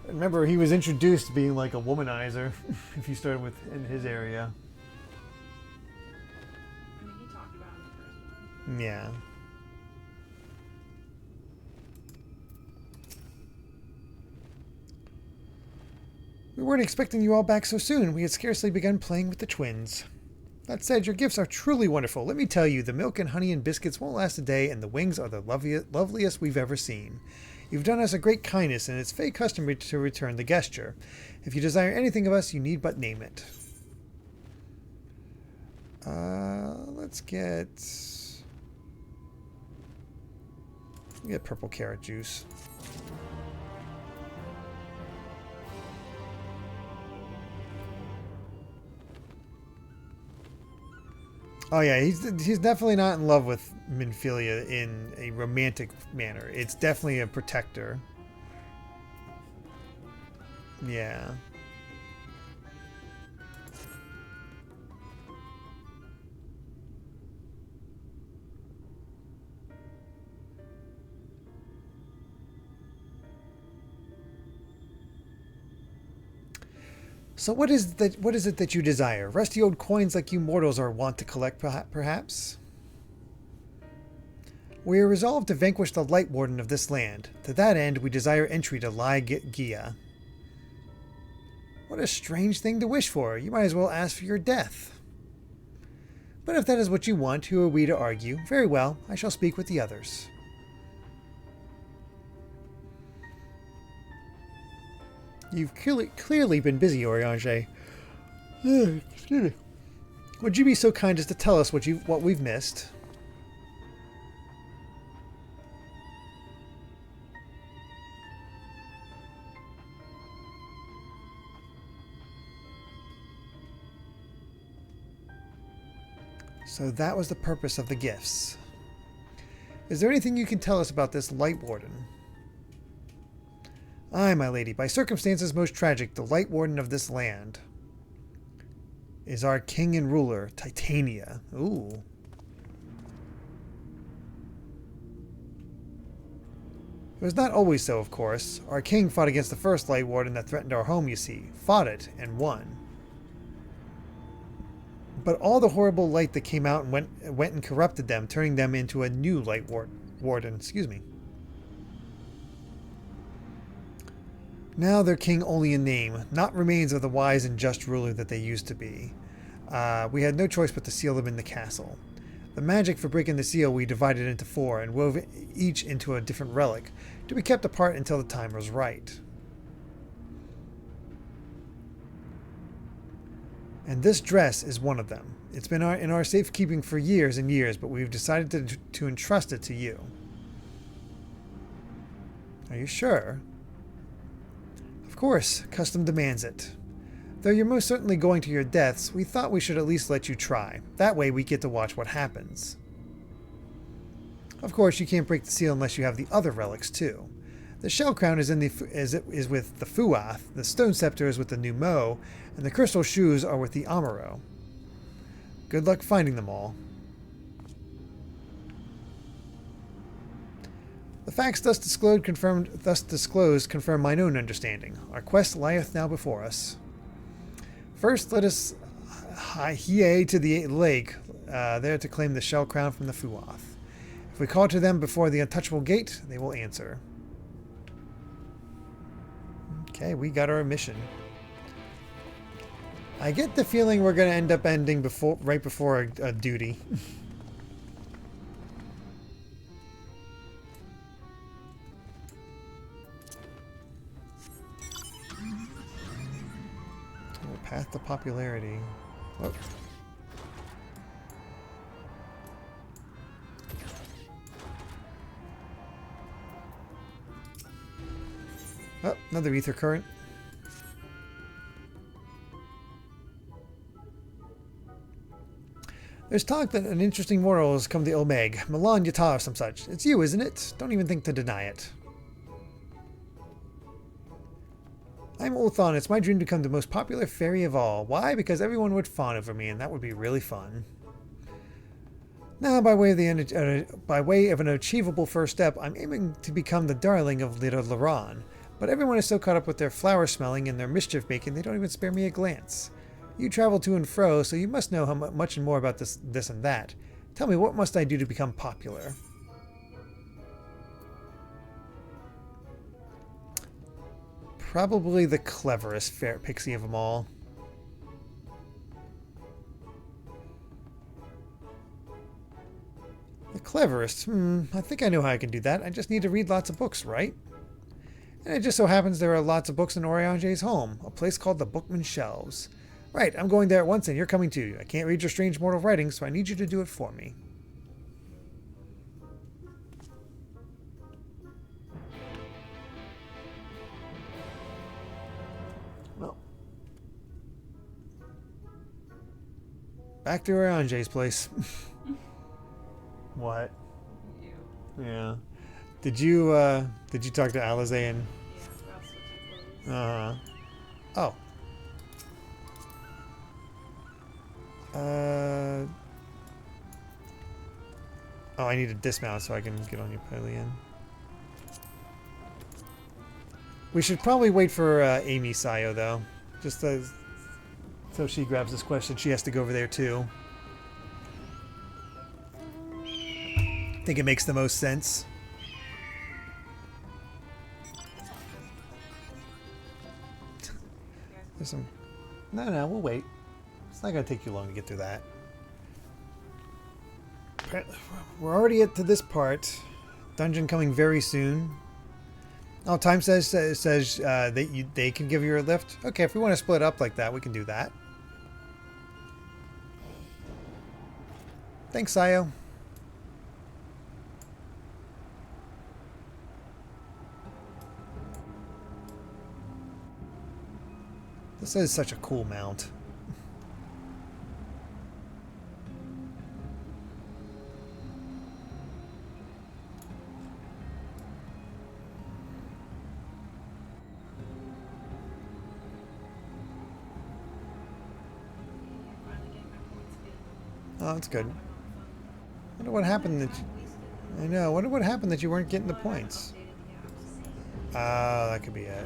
Remember, he was introduced being like a womanizer, if you started with in his area. I mean, he talked about it in the first one. Yeah. We weren't expecting you all back so soon. We had scarcely begun playing with the twins. That said, your gifts are truly wonderful. Let me tell you, the milk and honey and biscuits won't last a day, and the wings are the loveliest we've ever seen. You've done us a great kindness, and it's Fae customary to return the gesture. If you desire anything of us, you need but name it. Let's get purple carrot juice. Oh yeah, he's definitely not in love with Minfilia in a romantic manner. It's definitely a protector. Yeah. So what is it that you desire? Rusty old coins like you mortals are wont to collect, perhaps? We are resolved to vanquish the Light Warden of this land. To that end, we desire entry to Lai Gia. What a strange thing to wish for. You might as well ask for your death. But if that is what you want, who are we to argue? Very well, I shall speak with the others. You've clearly been busy, Oriange. Excuse me. Would you be so kind as to tell us what we've missed? So that was the purpose of the gifts. Is there anything you can tell us about this Light Warden? Aye, my lady, by circumstances most tragic, the Light Warden of this land is our king and ruler, Titania. Ooh. It was not always so, of course. Our king fought against the first Light Warden that threatened our home, you see. Fought it, and won. But all the horrible light that came out and went and corrupted them, turning them into a new Light Warden. Excuse me. Now they're king only in name, not remains of the wise and just ruler that they used to be. We had no choice but to seal them in the castle. The magic for breaking the seal we divided into 4 and wove each into a different relic, to be kept apart until the time was right. And this dress is one of them. It's been in our safekeeping for years and years, but we've decided to entrust it to you. Are you sure? Of course, custom demands it. Though you're most certainly going to your deaths, we thought we should at least let you try. That way we get to watch what happens. Of course, you can't break the seal unless you have the other relics too. The shell crown is with the Fuath, the stone scepter is with the Numo, and the crystal shoes are with the Amuro. Good luck finding them all. The facts thus disclosed confirm mine own understanding. Our quest lieth now before us. First, let us hie to the lake, there to claim the shell crown from the Fuath. If we call to them before the untouchable gate, they will answer. Okay, we got our mission. I get the feeling we're going to end up ending right before a duty. Path to popularity. Oh. Oh, another ether current. There's talk that an interesting mortal has come to Ilmeg. Milan Yatar or some such. It's you, isn't it? Don't even think to deny it. I'm Ulthon. It's my dream to become the most popular fairy of all. Why? Because everyone would fawn over me, and that would be really fun. Now, by way of an achievable first step, I'm aiming to become the darling of Little Laran. But everyone is so caught up with their flower smelling and their mischief making, they don't even spare me a glance. You travel to and fro, so you must know how much and more about this and that. Tell me, what must I do to become popular? Probably the cleverest fair pixie of them all. The cleverest? I think I know how I can do that. I just need to read lots of books, right? And it just so happens there are lots of books in Oriange's home, a place called the Bookman's Shelves. Right, I'm going there at once and you're coming too. I can't read your strange mortal writing, so I need you to do it for me. Back to Orange's place. What? You. Yeah. Did you talk to Alize and? Yeah, about switching clothes. Oh. Oh, I need to dismount so I can get on your pillion. We should probably wait for Amy Sayo though, just so she grabs this question. She has to go over there too. I think it makes the most sense. There's some. No, we'll wait. It's not gonna take you long to get through that. We're already to this part. Dungeon coming very soon. Oh, time says they can give you a lift. Okay, if we want to split up like that, we can do that. Thanks, Sayo. This is such a cool mount. Oh, that's good. Wonder what happened that I know. Wonder what happened that you weren't getting the points. That could be it.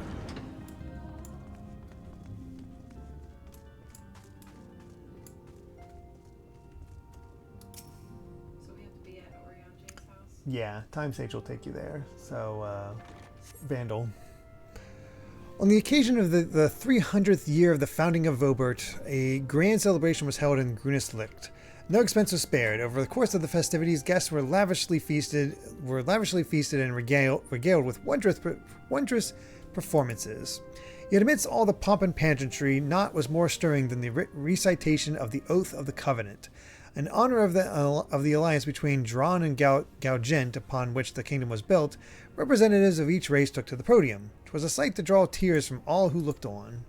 So we have to be at Orionje's house? Yeah, Time Sage will take you there. So, Vandal. On the occasion of the 300th year of the founding of Vobert, a grand celebration was held in Grunislicht. No expense was spared. Over the course of the festivities, guests were lavishly feasted and regaled with wondrous performances. Yet amidst all the pomp and pageantry, naught was more stirring than the recitation of the Oath of the Covenant, in honor of the alliance between Dran and Gaugent, upon which the kingdom was built. Representatives of each race took to the podium. 'Twas a sight to draw tears from all who looked on.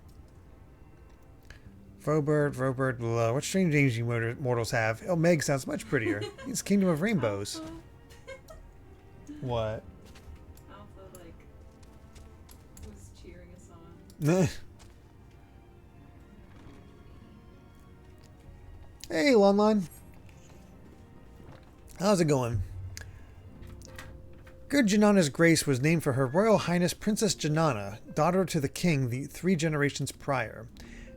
Vobert, blah. What strange names you mortals have. Elmeg sounds much prettier. It's Kingdom of Rainbows. What? Alpha, was cheering us on. Hey, Lonlon. How's it going? Good Janana's Grace was named for Her Royal Highness Princess Janana, daughter to the king the 3 generations prior.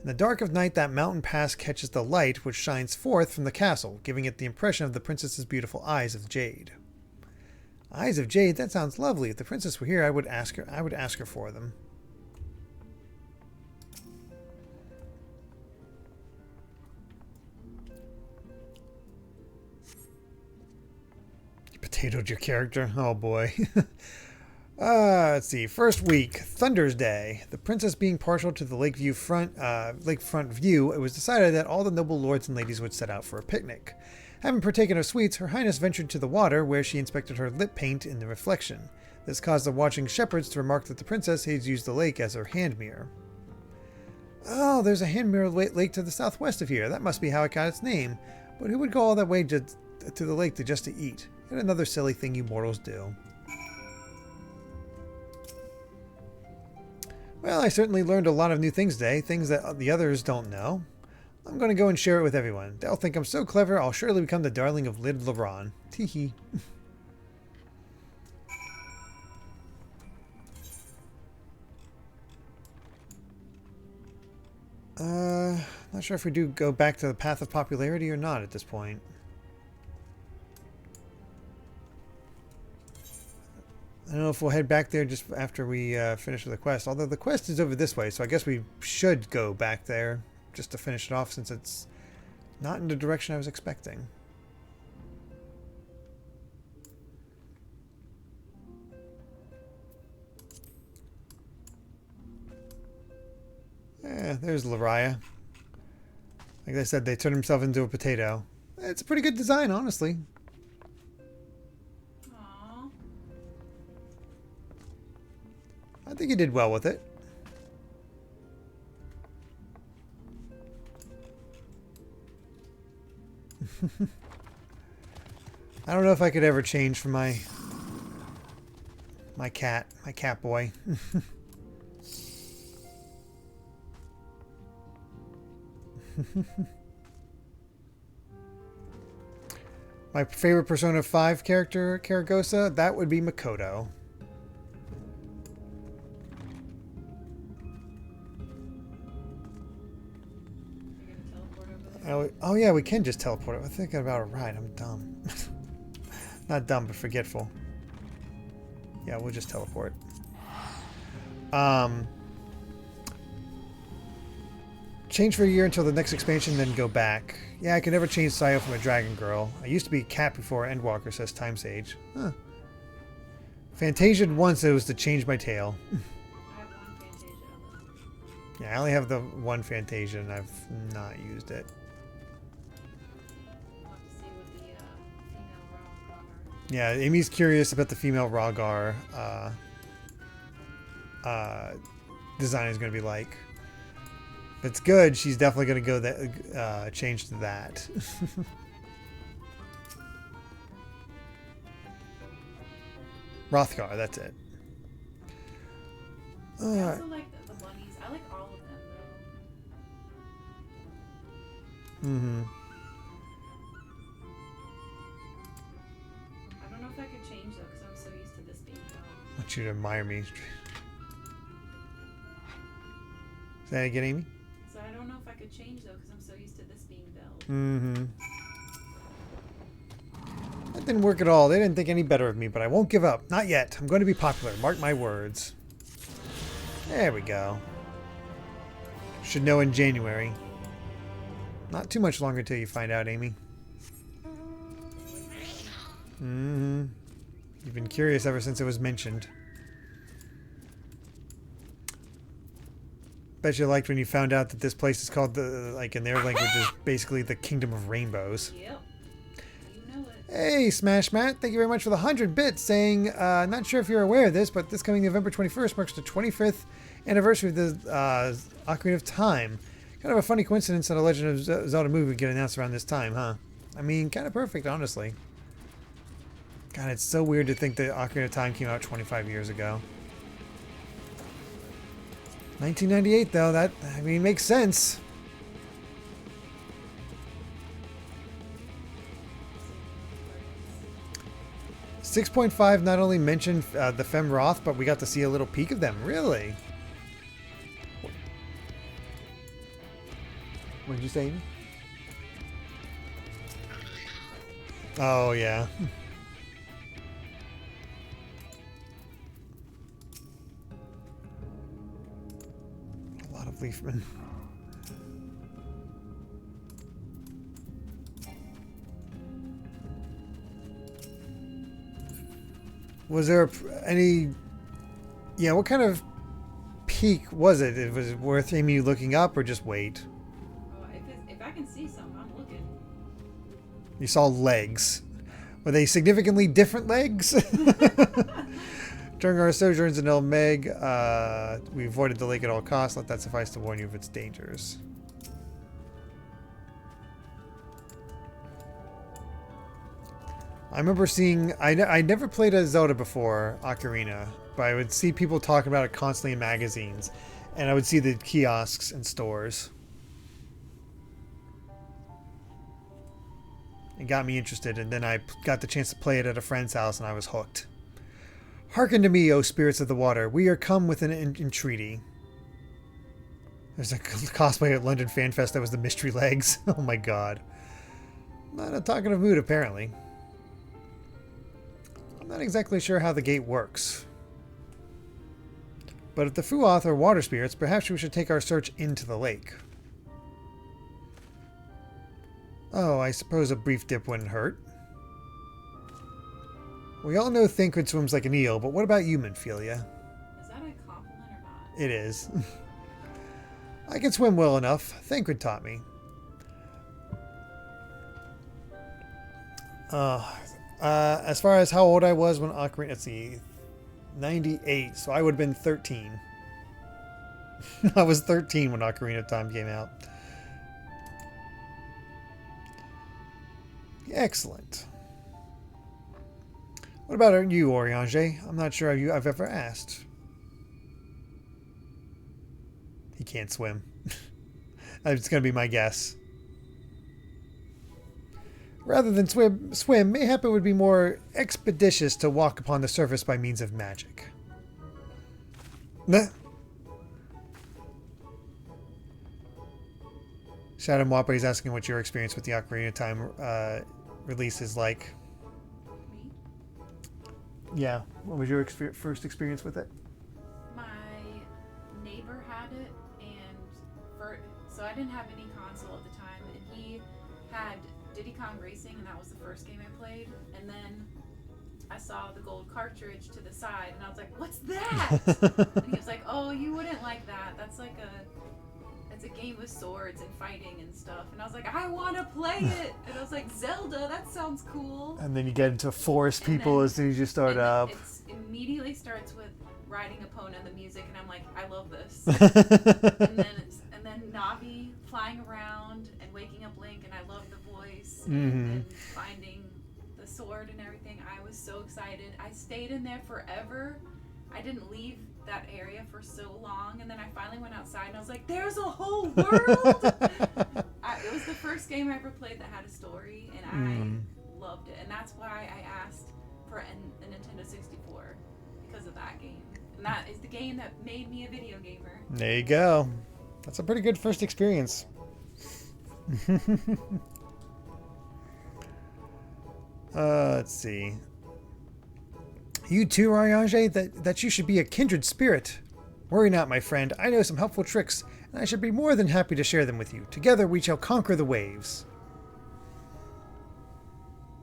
In the dark of night, that mountain pass catches the light which shines forth from the castle, giving it the impression of the princess's beautiful eyes of jade. Eyes of jade? That sounds lovely. If the princess were here, I would ask her for them. You potatoed your character? Oh boy. Let's see. First week, Thunder's Day. The princess being partial to the lakefront view, it was decided that all the noble lords and ladies would set out for a picnic. Having partaken of sweets, Her Highness ventured to the water, where she inspected her lip paint in the reflection. This caused the watching shepherds to remark that the princess had used the lake as her hand mirror. Oh, there's a hand mirror lake to the southwest of here. That must be how it got its name. But who would go all that way to the lake just to eat? Yet another silly thing you mortals do. Well, I certainly learned a lot of new things today, things that the others don't know. I'm going to go and share it with everyone. They'll think I'm so clever, I'll surely become the darling of Lid Laron. Teehee. Not sure if we do go back to the path of popularity or not at this point. I don't know if we'll head back there just after we finish with the quest. Although the quest is over this way, so I guess we should go back there just to finish it off since it's not in the direction I was expecting. Yeah, there's Lariah. Like I said, they turned himself into a potato. It's a pretty good design, honestly. I think he did well with it. I don't know if I could ever change for my cat boy. My favorite Persona 5 character, Karagosa, that would be Makoto. Oh yeah, we can just teleport. I'm thinking about a ride. I'm dumb. Not dumb, but forgetful. Yeah, we'll just teleport. Change for a year until the next expansion, then go back. Yeah, I can never change Sayo from a dragon girl. I used to be a cat before Endwalker, says Time Sage. Huh. Fantasia'd once it was to change my tail. Yeah, I only have the one Fantasia and I've not used it. Yeah, Amy's curious about the female Ragar design is going to be like. If it's good, she's definitely going to go that change to that. Rothgar, that's it. I also like the bunnies. I like all of them though. Mm-hmm. I don't know if I could change though because I'm so used to this being done. I want you to admire me. Say that again, Amy? So I don't know if I could change though because I'm so used to this being built. Mm-hmm. That didn't work at all. They didn't think any better of me, but I won't give up. Not yet. I'm going to be popular. Mark my words. There we go. Should know in January. Not too much longer till you find out, Amy. Mm-hmm. You've been curious ever since it was mentioned. Bet you liked when you found out that this place is called the, like in their language, is basically the Kingdom of Rainbows. Yep. You know it. Hey, Smash Matt, thank you very much for the 100 bits, saying, not sure if you're aware of this, but this coming November 21st marks the 25th anniversary of the Ocarina of Time. Kind of a funny coincidence that a Legend of Zelda movie would get announced around this time, huh? I mean, kind of perfect, honestly. God, it's so weird to think that Ocarina of Time came out 25 years ago. 1998, though, that, I mean, makes sense. .5 not only mentioned the Femroth, but we got to see a little peek of them. Really? What did you say, Amy? Oh, yeah. A lot of Leafmen. Was there any... Yeah, what kind of peak was it? Was it worth Amy looking up or just wait? Oh, if I can see some, I'm looking. You saw legs. Were they significantly different legs? During our sojourns in El Meg, we avoided the lake at all costs. Let that suffice to warn you of its dangers. I remember seeing... I never played a Zelda before, Ocarina, but I would see people talking about it constantly in magazines, and I would see the kiosks and stores. It got me interested, and then I got the chance to play it at a friend's house, and I was hooked. Hearken to me, O spirits of the water. We are come with an entreaty. There's a cosplay at London Fan Fest that was the Mystery Legs. Oh my god. Not a talkative mood, apparently. I'm not exactly sure how the gate works. But if the Fuoth are water spirits, perhaps we should take our search into the lake. Oh, I suppose a brief dip wouldn't hurt. We all know Thancred swims like an eel, but what about you, Minfilia? Is that a compliment or not? It is. I can swim well enough. Thancred taught me. As far as how old I was when Ocarina... Let's see. 98, so I would have been 13. I was 13 when Ocarina of Time came out. Excellent. What about you, Oriange? I'm not sure I've ever asked. He can't swim. That's going to be my guess. Rather than swim, mayhap it would be more expeditious to walk upon the surface by means of magic. Nah. Shadow Mwapa is asking what your experience with the Ocarina of Time release is like. Me? Yeah. What was your first experience with it? My neighbor had it, and so I didn't have any console at the time, and he had Diddy Kong Racing, and that was the first game I played. And then I saw the gold cartridge to the side, and I was like, "What's that?" And he was like, "Oh, you wouldn't like that. That's like it's a game with swords and fighting and stuff." And I was like, "I want to play it." And I was like, "Zelda, that sounds cool." And then you get into forest people as soon as you start up. It immediately starts with riding Epona and the music, and I'm like, "I love this." and then Navi flying around and waking up Link, and I love the voice, and finding the sword and everything. I was so excited. I stayed in there forever. I didn't leave that area for so long, and then I finally went outside, and I was like, "There's a whole world!" It was the first game I ever played that had a story, and I loved it. And that's why I asked for a Nintendo 64, because of that game. And that is the game that made me a video gamer. There you go. That's a pretty good first experience. Let's see. You too, Ariange? That you should be a kindred spirit. Worry not, my friend. I know some helpful tricks, and I should be more than happy to share them with you. Together we shall conquer the waves.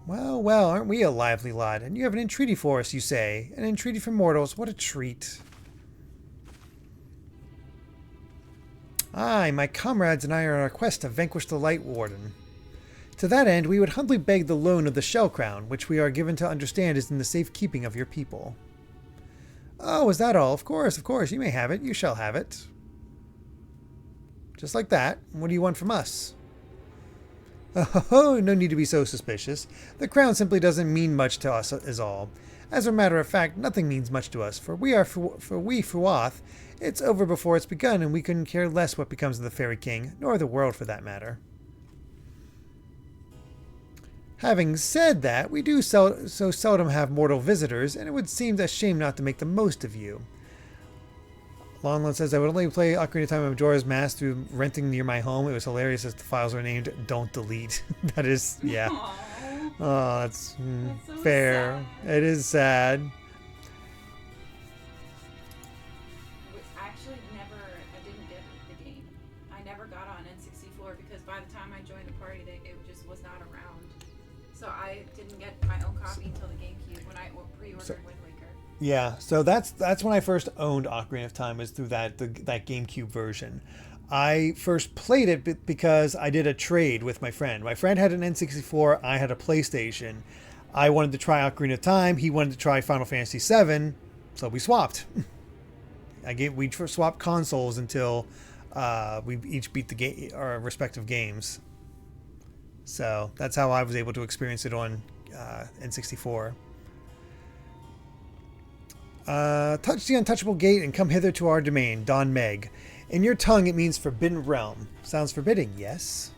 Well, well, aren't we a lively lot? And you have an entreaty for us, you say. An entreaty for mortals. What a treat. Aye, my comrades and I are on our quest to vanquish the Light Warden. To that end, we would humbly beg the loan of the Shell Crown, which we are given to understand is in the safekeeping of your people. Oh, is that all? Of course, you may have it. You shall have it. Just like that. What do you want from us? Oh, no need to be so suspicious. The crown simply doesn't mean much to us is all. As a matter of fact, nothing means much to us, for we Fuath, it's over before it's begun, and we couldn't care less what becomes of the Fairy King, nor the world for that matter. Having said that, we do so seldom have mortal visitors, and it would seem a shame not to make the most of you. Longland says, I would only play Ocarina of Time of Majora's Mask through renting near my home. It was hilarious as the files were named Don't Delete. That is, yeah. Aww. Oh, that's so fair. sad. It is sad. I didn't get the game. I never got on N64 because by the time I joined the party, it just was not around. So I didn't get my own copy until the GameCube when I pre-ordered Wind Waker. Yeah, so that's when I first owned Ocarina of Time, was through that GameCube version. I first played it because I did a trade with my friend. My friend had an N64, I had a PlayStation. I wanted to try Ocarina of Time, he wanted to try Final Fantasy XIV, so we swapped. We swapped consoles until we each beat our respective games. So that's how I was able to experience it on N64. Touch the untouchable gate and come hither to our domain, Don Meg. In your tongue it means forbidden realm. Sounds forbidding, yes?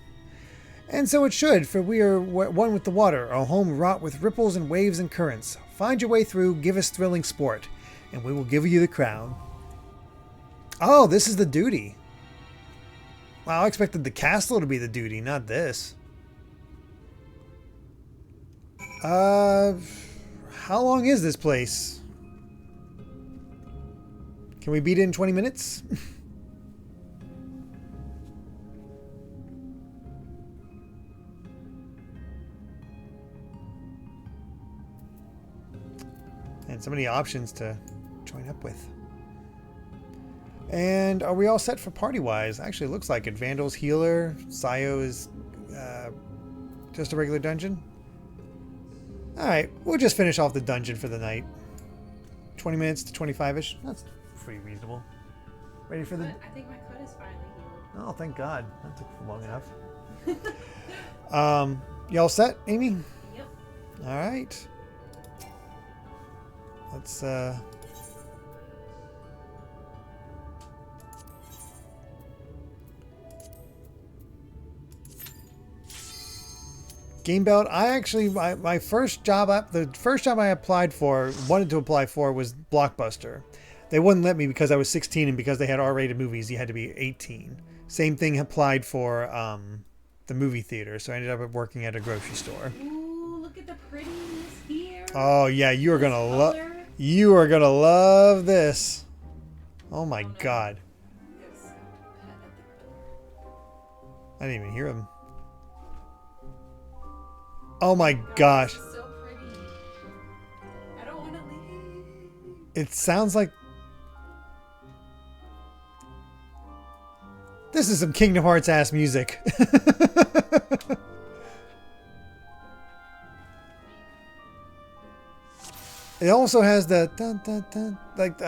And so it should, for we are one with the water, our home wrought with ripples and waves and currents. Find your way through, give us thrilling sport, and we will give you the crown. Oh, this is the duty. Wow, I expected the castle to be the duty, not this. How long is this place? Can we beat it in 20 minutes? And so many options to join up with. And are we all set for party-wise? Actually, it looks like it. Vandal's healer. Sayo is just a regular dungeon. Alright, we'll just finish off the dungeon for the night. 20 minutes to 25-ish. That's pretty reasonable. Ready for the... I think my cut is finally healed. Oh, thank God. That took long enough. Y'all set, Amy? Yep. All right. Let's Game Belt. I actually my first job the first job I wanted to apply for was Blockbuster. They wouldn't let me because I was 16 and because they had R-rated movies, you had to be 18. Same thing applied for the movie theater, so I ended up working at a grocery store. Ooh, look at the prettiness here. Oh yeah, you are gonna love this. Oh my god. I didn't even hear him. Oh my gosh. So pretty. I don't want to leave. It sounds like this is some Kingdom Hearts ass music. It also has the dun, dun, dun, like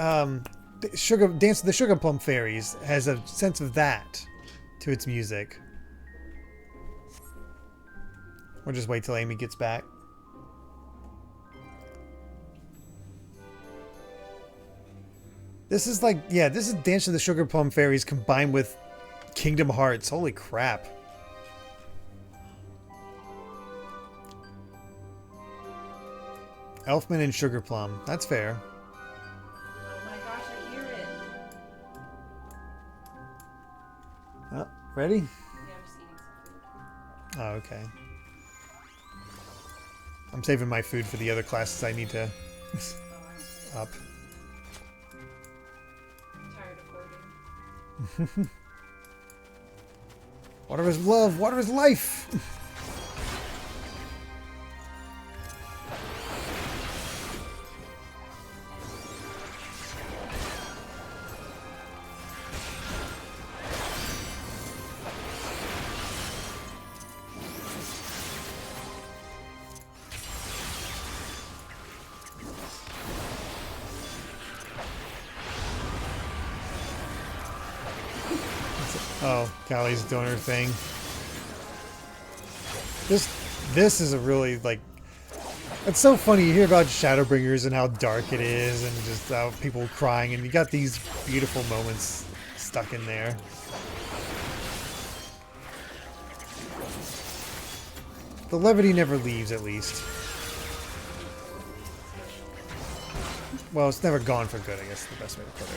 sugar dance of the Sugar Plum Fairies has a sense of that to its music. We'll just wait till Amy gets back. This is like, yeah, this is Dance of the Sugar Plum Fairies combined with Kingdom Hearts. Holy crap. Elfman and Sugar Plum. That's fair. Oh my gosh, I hear it. Oh, ready? Yeah, I'm just eating some food. Oh, okay. I'm saving my food for the other classes I need to up. I'm tired of hoarding. Water is love. Water is life. Oh, Callie's doing her thing. This is a really, like, it's so funny. You hear about Shadowbringers and how dark it is and just how people crying, and you got these beautiful moments stuck in there. The levity never leaves, at least. Well, it's never gone for good, I guess is the best way to put it.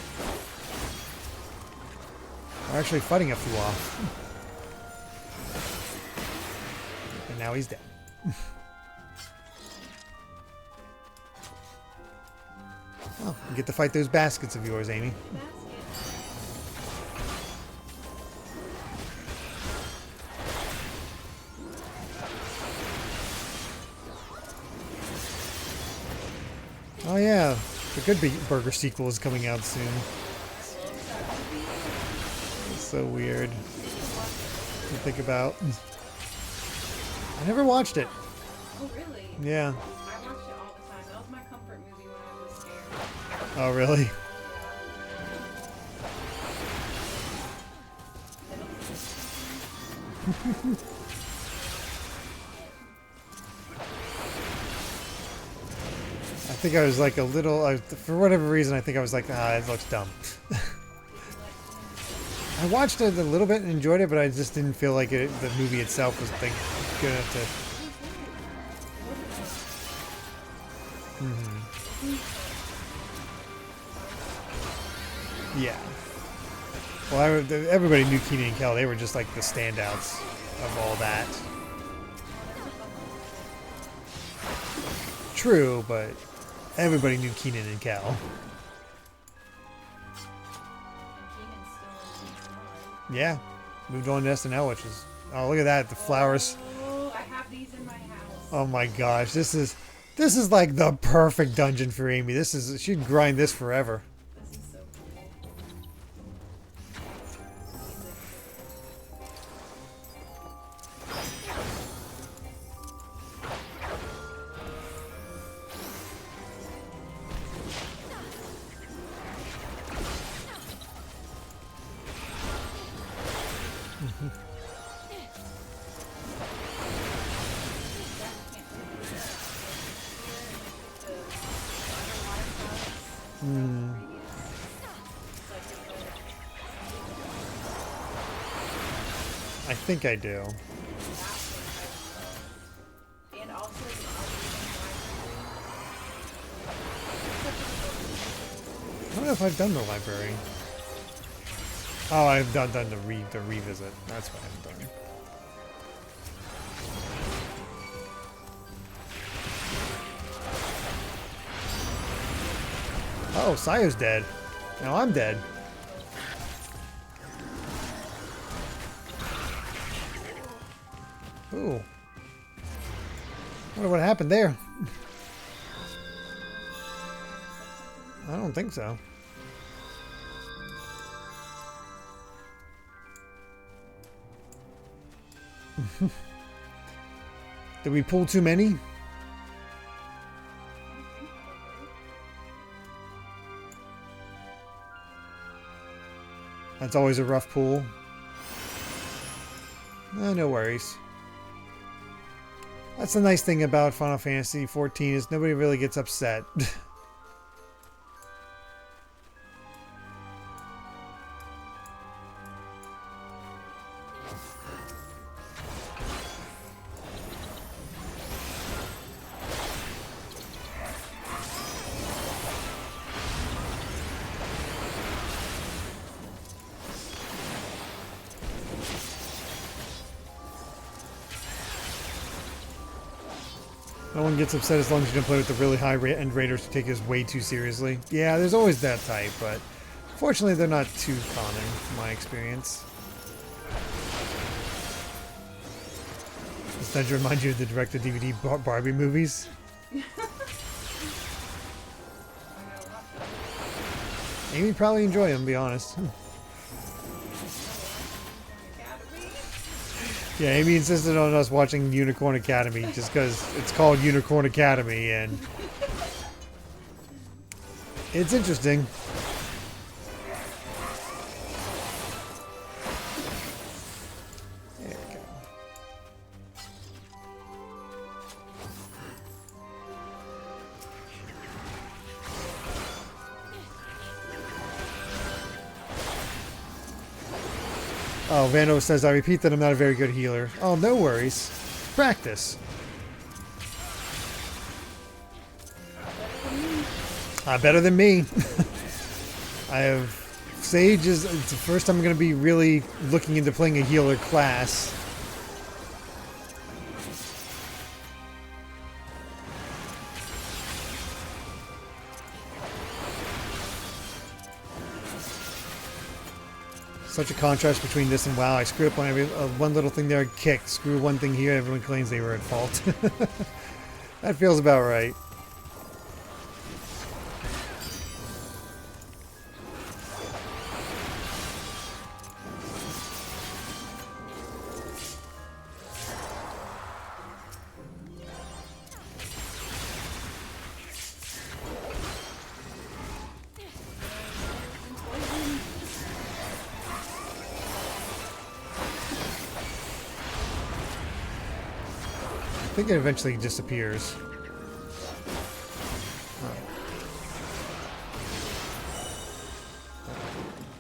We're actually fighting a flew off. And now he's dead. Oh, you get to fight those baskets of yours, Amy. Oh yeah, the Good Burger sequel is coming out soon. It's so weird to think about. I never watched it. Oh, really? Yeah. I watched it all the time. That was my comfort movie when I was scared. Oh, really? I think I was like a little, for whatever reason, I think I was like, it looks dumb. I watched it a little bit and enjoyed it, but I just didn't feel like the movie itself was like good enough to... Yeah. Well, everybody knew Kenan and Kel. They were just like the standouts of all that. True, but everybody knew Kenan and Kel. Yeah. Moved on to SNL, which is... Oh, look at that. The flowers. Oh, I have these in my house. Oh my gosh. This is like the perfect dungeon for Amy. She'd grind this forever. This is so cool. I think I do. And also, I don't know if I've done the library. Oh, I've done the revisit. That's what I've done. Oh, Sayo's dead. Now I'm dead. Ooh. Wonder what happened there. I don't think so. Did we pull too many? That's always a rough pull. No worries. That's the nice thing about Final Fantasy XIV is nobody really gets upset. No one gets upset as long as you don't play with the really high-end raiders who take us way too seriously. Yeah, there's always that type, but fortunately they're not too common, in my experience. Does that remind you of the direct-to-DVD Barbie movies? Amy'd probably enjoy them, to be honest. Yeah, Amy insisted on us watching Unicorn Academy just because it's called Unicorn Academy and it's interesting. There we go. Oh, Vando says, I repeat that I'm not a very good healer. Oh, no worries. Practice. Better than me. I have... Sage is it's the first time I'm going to be really looking into playing a healer class. Such a contrast between this and WoW. I screw up on every one little thing there I kicked. Screw one thing here, everyone claims they were at fault. That feels about right. I think it eventually disappears.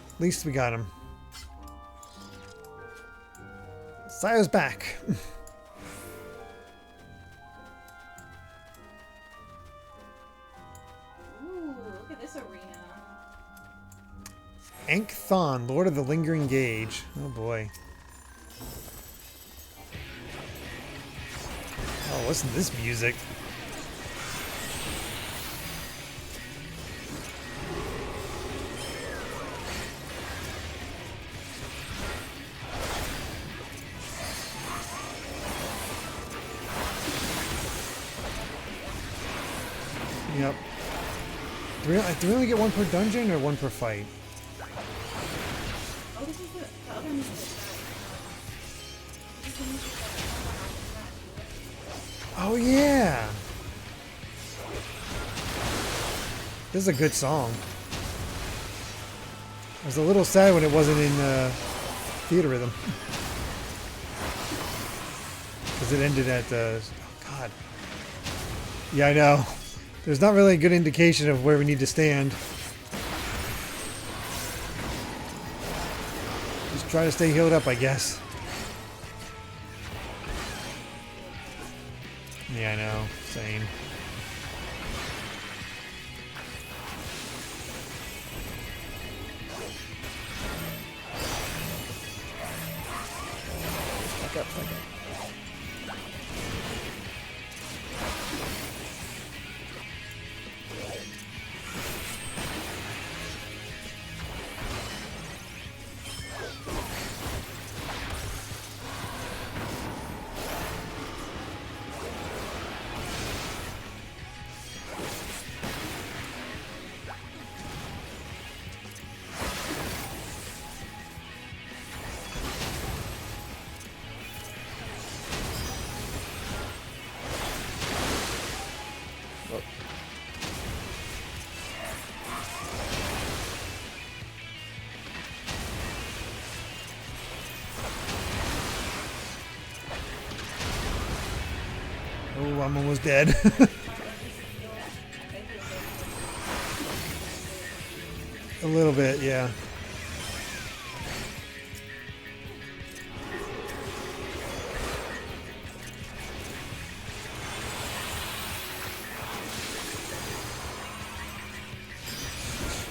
At least we got him. Sayo's back. Ooh, look at this arena. Ankthon, Lord of the Lingering Gauge. Oh boy. Oh, listen to this music. Yep. Do we only get one per dungeon or one per fight? Oh, this is the other music. Oh yeah! This is a good song. I was a little sad when it wasn't in theater rhythm. Because it ended at oh god. Yeah, I know. There's not really a good indication of where we need to stand. Just try to stay healed up, I guess. Yeah, I know. Same. Back up, back up. Oh, I'm almost dead. A little bit, yeah.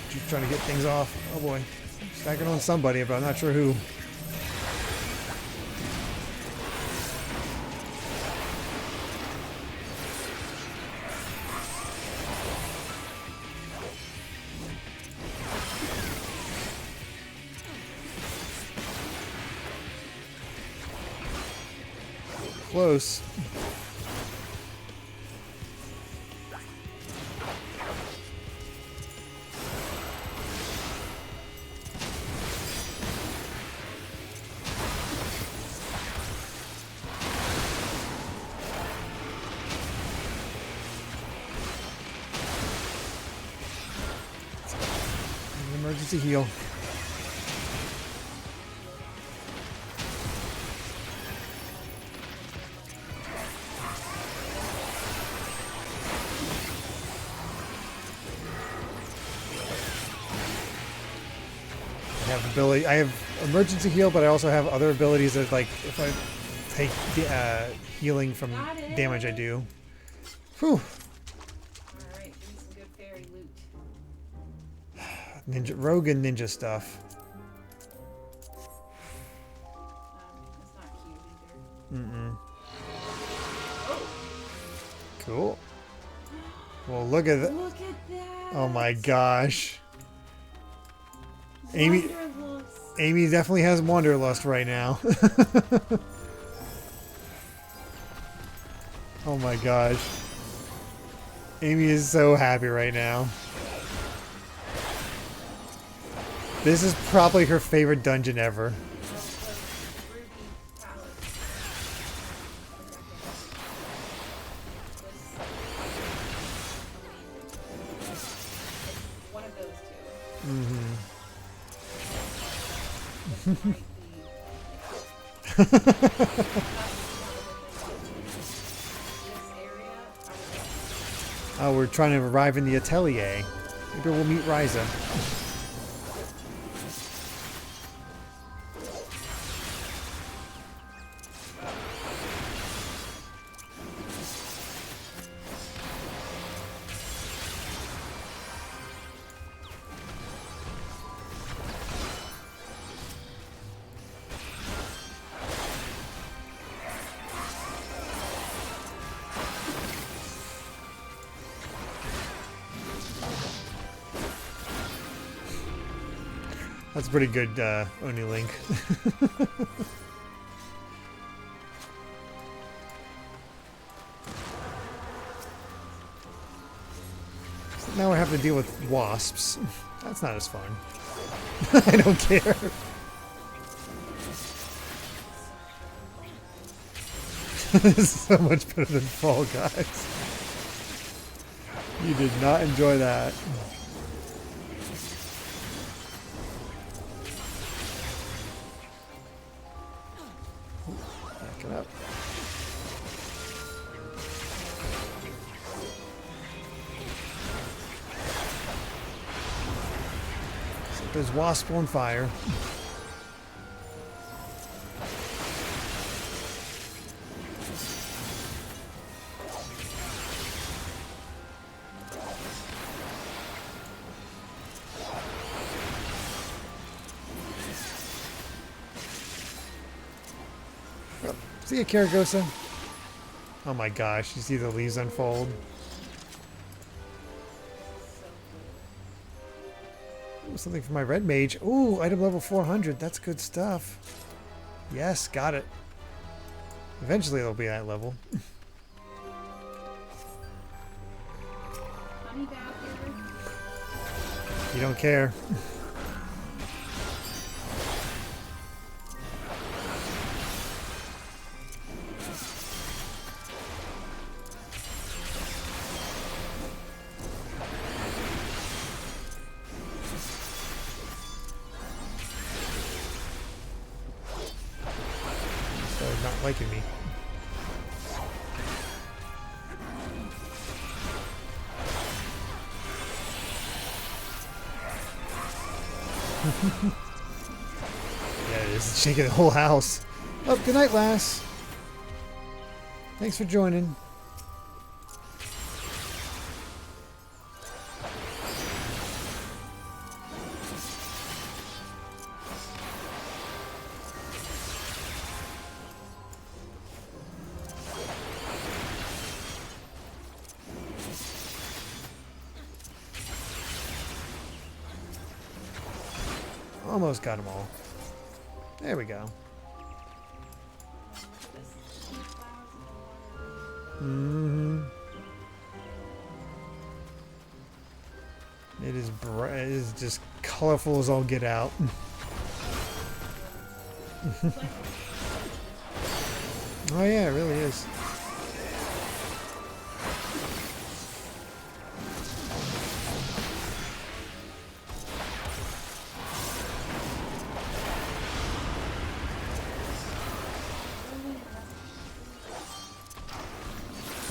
Just trying to get things off. Oh boy. Stacking on somebody, but I'm not sure who. Close. Emergency heal. I have emergency heal, but I also have other abilities that, like, if I take healing from damage I do. Whew. Alright, give me some good fairy loot. Ninja rogue and ninja stuff. That's not cute either. Mm-mm. Oh. Cool. Well, look at that. Look at that. Oh my gosh. Amy definitely has wanderlust right now. Oh my gosh. Amy is so happy right now. This is probably her favorite dungeon ever. One of those two. Mm-hmm. Oh, we're trying to arrive in the atelier. Maybe we'll meet Ryza. That's pretty good, Oni Link. So now I have to deal with wasps. That's not as fun. I don't care. This is so much better than Fall Guys. You did not enjoy that. Back it up. So there's wasp on fire. See ya, Karagosa. Oh my gosh, you see the leaves unfold. Ooh, something for my red mage. Ooh, item level 400. That's good stuff. Yes, got it. Eventually it'll be that level. Honey badger. You don't care. Started not liking me. Yeah, it is shaking the whole house. Oh, good night, lass. Thanks for joining. Almost got them all. There we go. It is bright. It is just colorful as all get out. Oh yeah, it really is.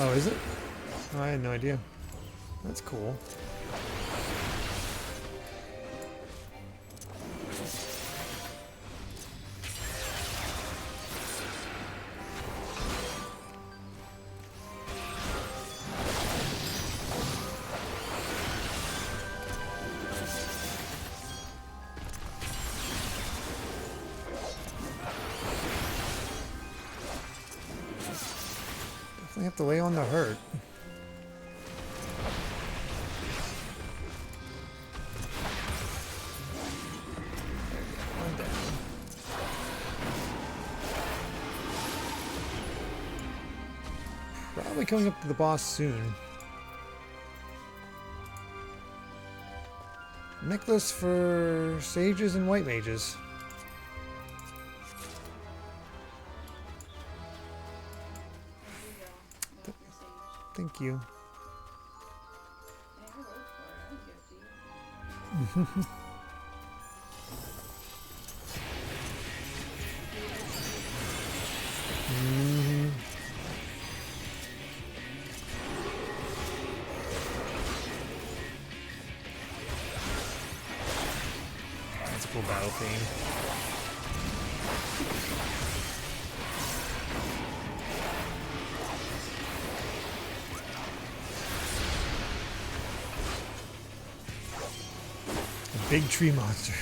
Oh, is it? Oh, I had no idea. That's cool. Definitely have to lay on the hurt. One down. Probably coming up to the boss soon. Necklace for sages and white mages. Thank you. That's a cool battle theme. Big tree monster.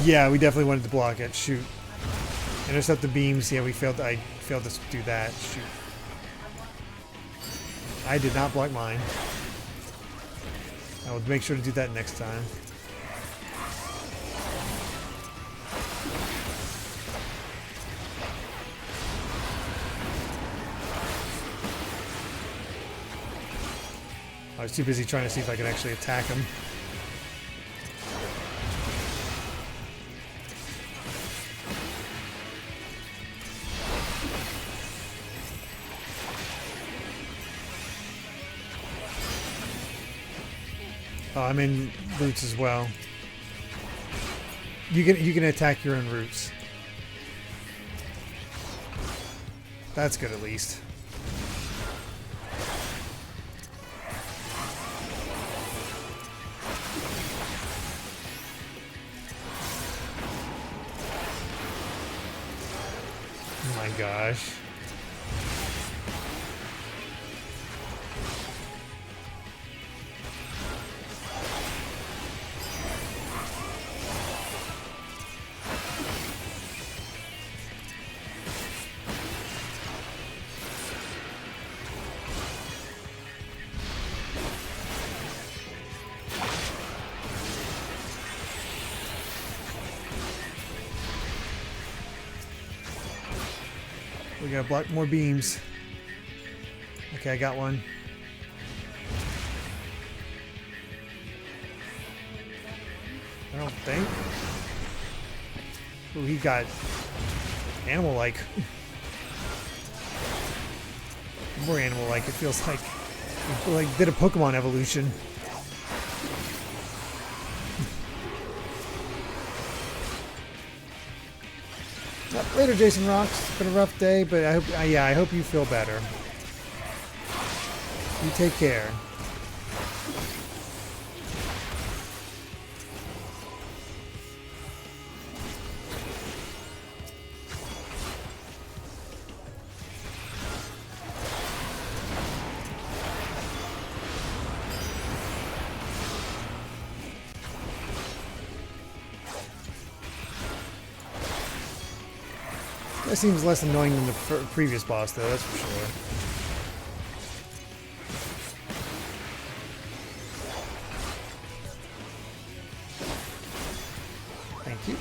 Yeah, we definitely wanted to block it. Shoot. Intercept the beams. Yeah, we failed. I failed to do that. Shoot. I did not block mine. I will make sure to do that next time. I was too busy trying to see if I could actually attack him. Oh, I'm in roots as well. You can attack your own roots. That's good at least. Oh my gosh. We gotta block more beams. Okay, I got one. I don't think. Ooh, he got animal-like. More animal-like, it feels like. Like, did a Pokemon evolution. Later, Jason Rocks. It's been a rough day, but I hope you feel better. You take care. That seems less annoying than the previous boss, though, that's for sure. Thank you.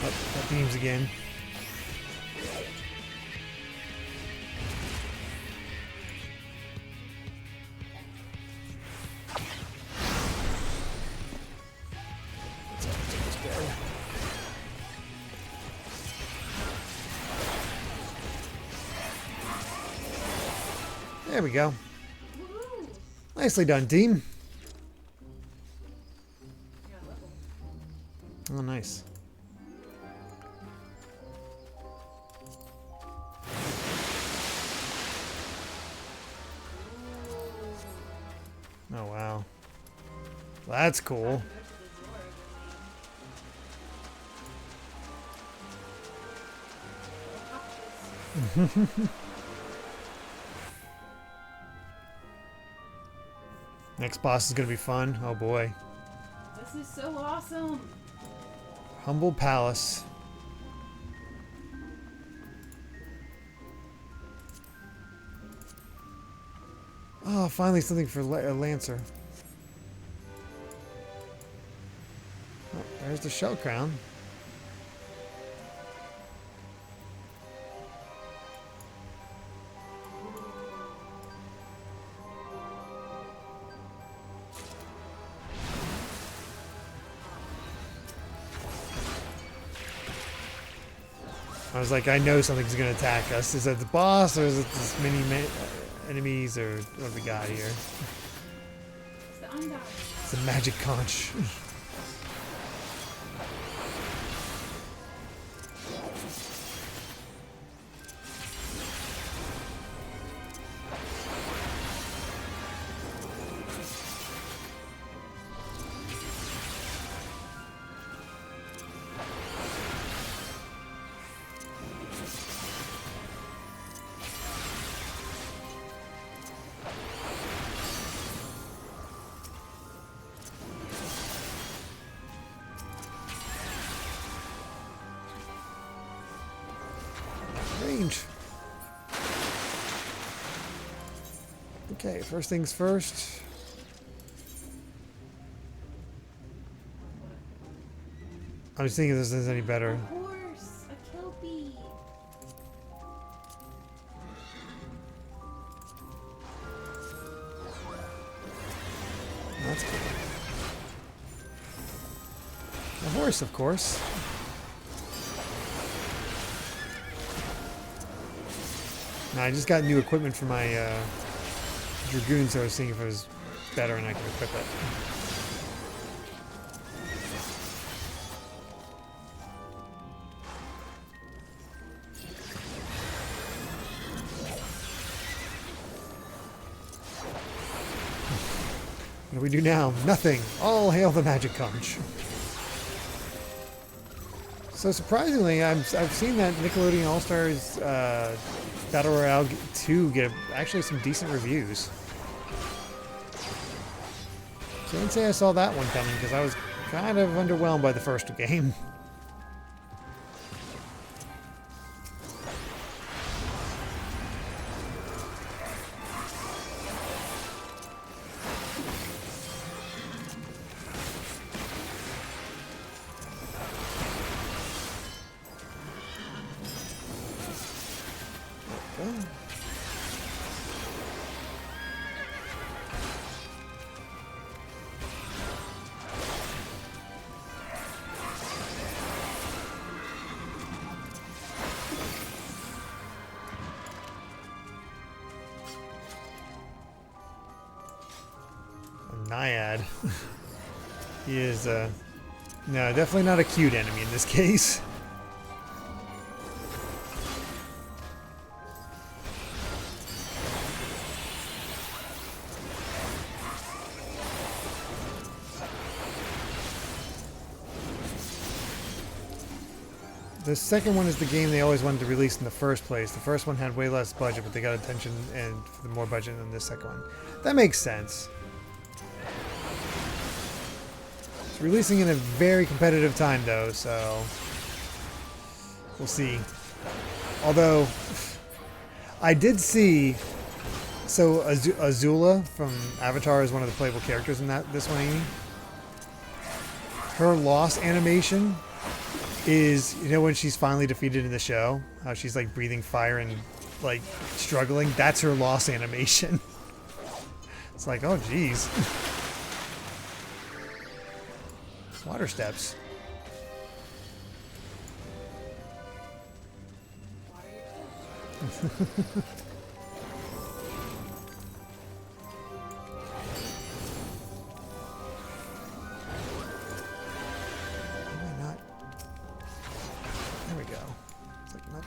That beams again. There we go. Nicely done, team. Oh, nice. Oh, wow. Well, that's cool. Next boss is going to be fun. Oh, boy. This is so awesome. Humble Palace. Oh, finally something for Lancer. Oh, there's the shell crown. I was like, I know something's going to attack us. Is that the boss, or is it this many enemies, or what we got here? It's the Undying. It's a magic conch. Range. Okay, first things first. I was thinking if this is any better. A horse, a kelpie. That's cool. A horse, of course. Now, I just got new equipment for my Dragoon, so I was seeing if it was better and I could equip it. What do we do now? Nothing. All hail the magic conch. So surprisingly, I've seen that Nickelodeon All-Stars Battle Royale 2 get actually some decent reviews. So I didn't say I saw that one coming because I was kind of underwhelmed by the first game. go. Naiad. He is, no, definitely not a cute enemy in this case. The second one is the game they always wanted to release in the first place. The first one had way less budget, but they got attention and for the more budget than the second one. That makes sense. It's releasing in a very competitive time, though, so we'll see. Although, I did see... So, Azula from Avatar is one of the playable characters in this one, Amy. Her loss animation is, you know, when she's finally defeated in the show, how she's like breathing fire and like struggling. That's her loss animation. It's like, oh geez. Water steps.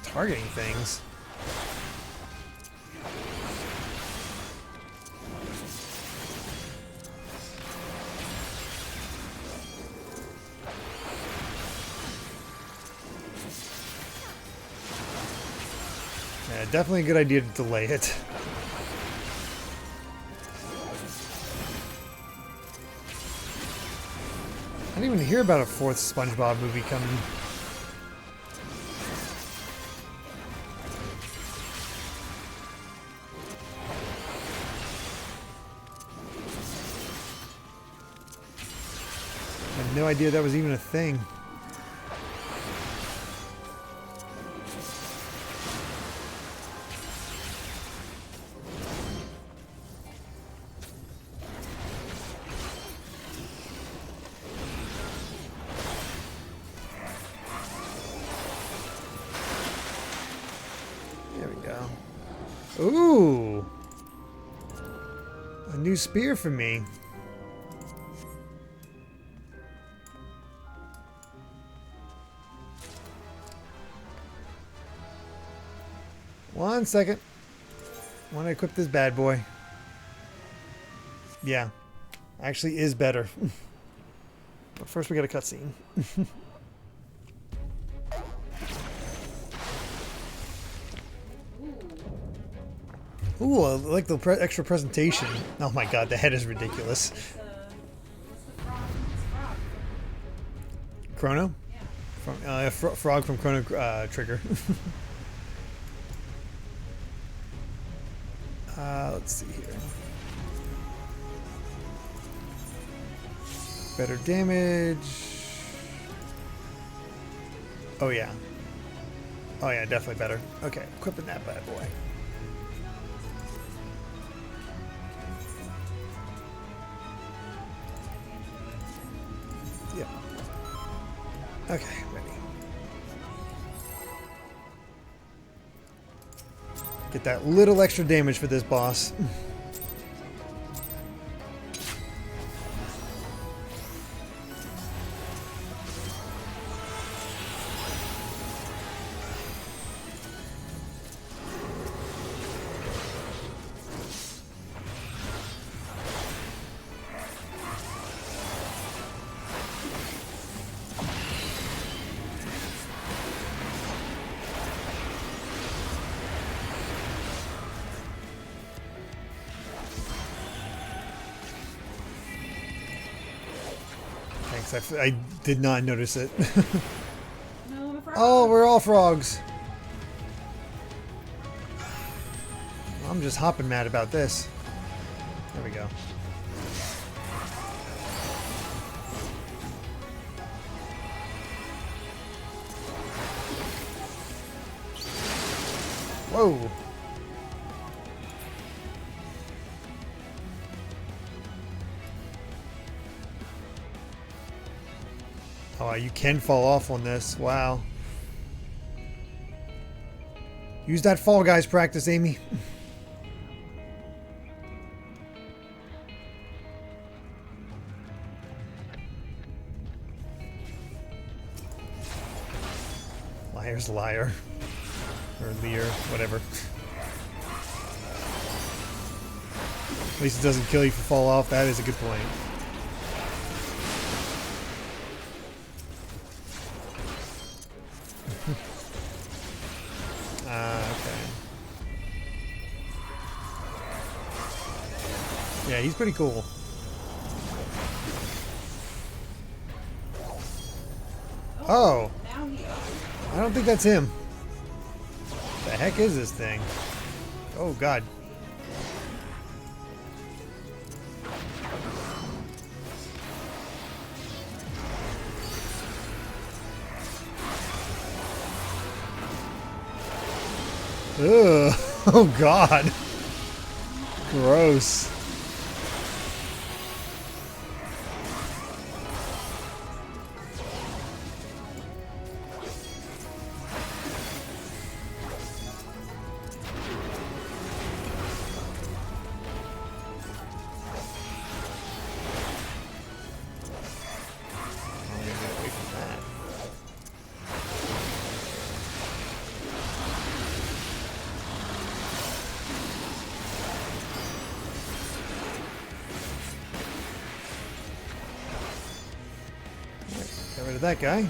Targeting things. Yeah, definitely a good idea to delay it. I didn't even hear about a fourth SpongeBob movie coming. No idea that was even a thing. There we go. Ooh! A new spear for me. One second. I want to equip this bad boy. Yeah. Actually is better. But first we got a cutscene. Ooh, I like the extra presentation. Oh my god, the head is ridiculous. Chrono? Yeah. Frog from Chrono Trigger. Let's see here. Better damage. Oh yeah. Oh yeah, definitely better. Okay, equipping that bad boy. Yep. Okay, ready. Get that little extra damage for this boss. I did not notice it. No, I'm a frog. Oh, we're all frogs. I'm just hopping mad about this. There we go. Whoa. Oh, you can fall off on this. Wow. Use that Fall Guys practice, Amy. Liar's liar. Or leer, whatever. At least it doesn't kill you if you fall off. That is a good point. Okay. Yeah, he's pretty cool. Oh! I don't think that's him. The heck is this thing? Oh god. Ugh. Oh god. Gross. Get rid of that guy.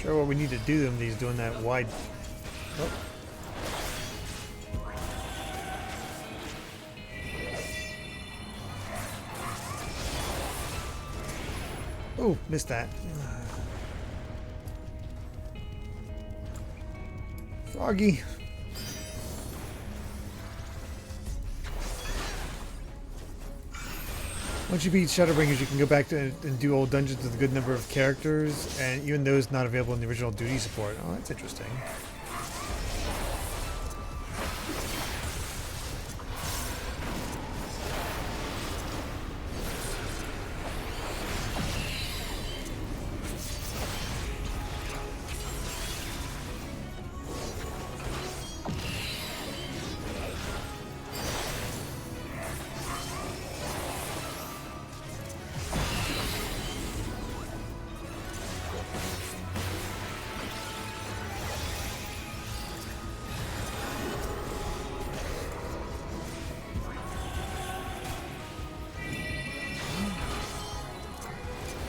Sure what we need to do to him. He's doing that wide. Oh, missed that. Froggy. Once you beat Shadowbringers, you can go back to and do old dungeons with a good number of characters, and even those not available in the original duty support. Oh, that's interesting.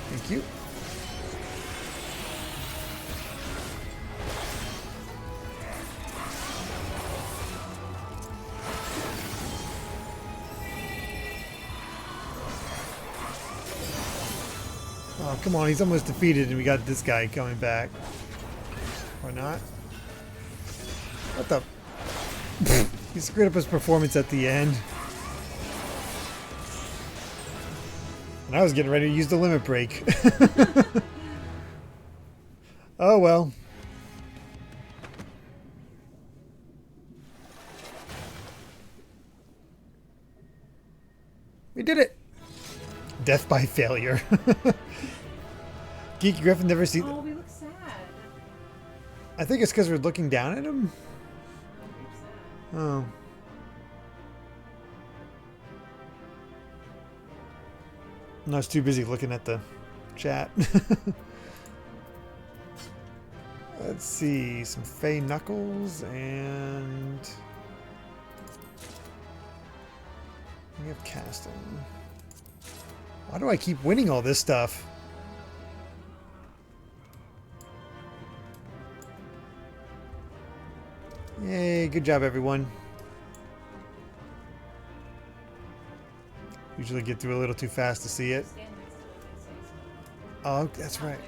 Thank you. Oh, come on. He's almost defeated and we got this guy coming back. Or not. What the? He screwed up his performance at the end. And I was getting ready to use the limit break. Oh well. We did it! Death by failure. Geeky Griffin never seen. Oh, we look sad. I think it's because we're looking down at him. Oh. I was too busy looking at the chat. Let's see, some Fae Knuckles and we have casting. Why do I keep winning all this stuff? Yay, good job, everyone. Usually get through a little too fast to see it. Oh, that's right.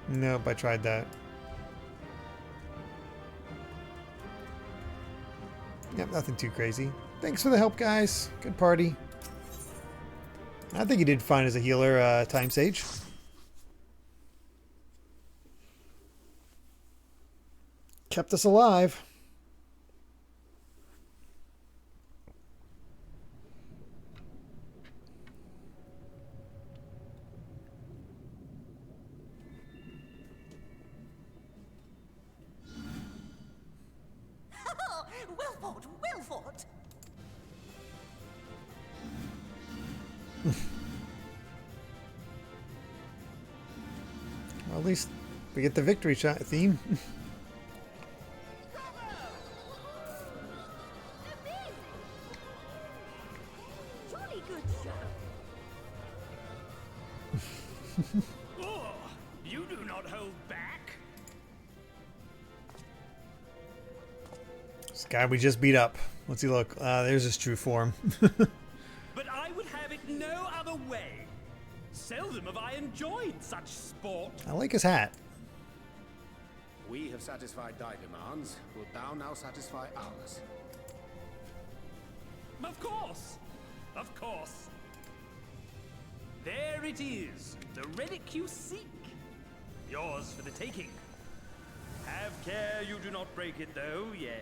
Nope, I tried that. Yep, nothing too crazy. Thanks for the help, guys. Good party. I think he did fine as a healer, Time Sage. Kept us alive. Wilford! Wilford! Well, at least we get the victory shot theme. Jolly good show. Oh, you do not hold back. This guy we just beat up. What's he look? There's his true form. But I would have it no other way. Seldom have I enjoyed such sport. I like his hat. We have satisfied thy demands. Wilt thou now satisfy ours? Of course. Of course. There it is. The relic you seek. Yours for the taking. Have care you do not break it, though, yes.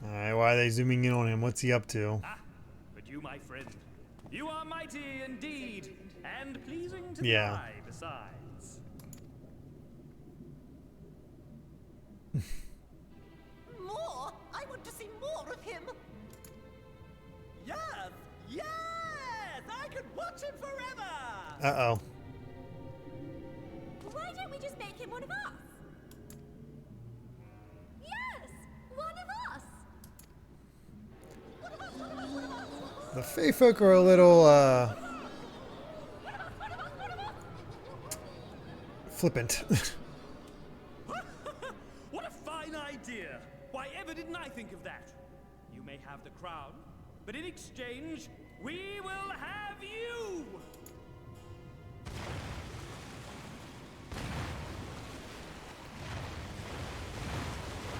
Alright, why are they zooming in on him? What's he up to? Ah, but you, my friend, you are mighty indeed, and pleasing to Yeah. the eye besides. More? I want to see more of him. Yes! Yes! I could watch him forever! Uh-oh. Why don't we just make him one of us? Yes! One of us! The Fae Folk are a little, flippant. What a fine idea! Why ever didn't I think of that? You may have the crown, but in exchange, we will have you!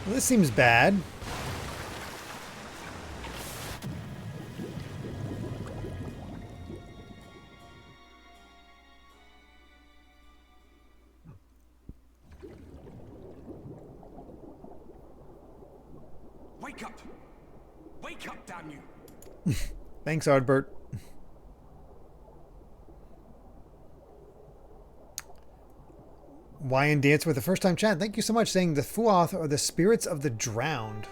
Well, this seems bad. Wake up! Wake up, damn you! Thanks, Ardbert. Wyan Dance with the first time chat. Thank you so much. Saying the Fuoth are the spirits of the drowned.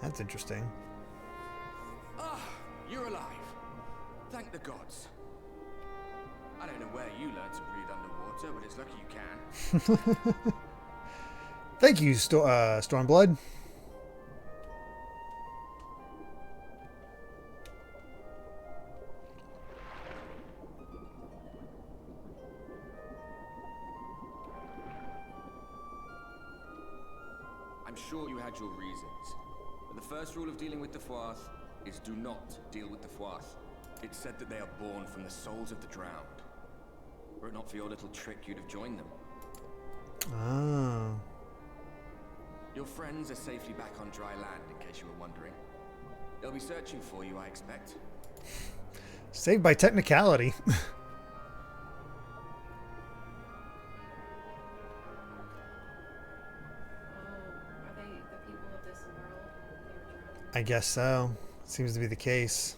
That's interesting. Ah, you're alive. Thank the gods. I don't know where you learned to breathe underwater, but it's lucky you can. Thank you, Stormblood. I'm sure you had your reasons. But the first rule of dealing with the Fuoth is do not deal with the Fuoth. It's said that they are born from the souls of the drowned. Were it not for your little trick, you'd have joined them. Oh. Your friends are safely back on dry land, in case you were wondering. They'll be searching for you, I expect. Saved by technicality. I guess so. Seems to be the case.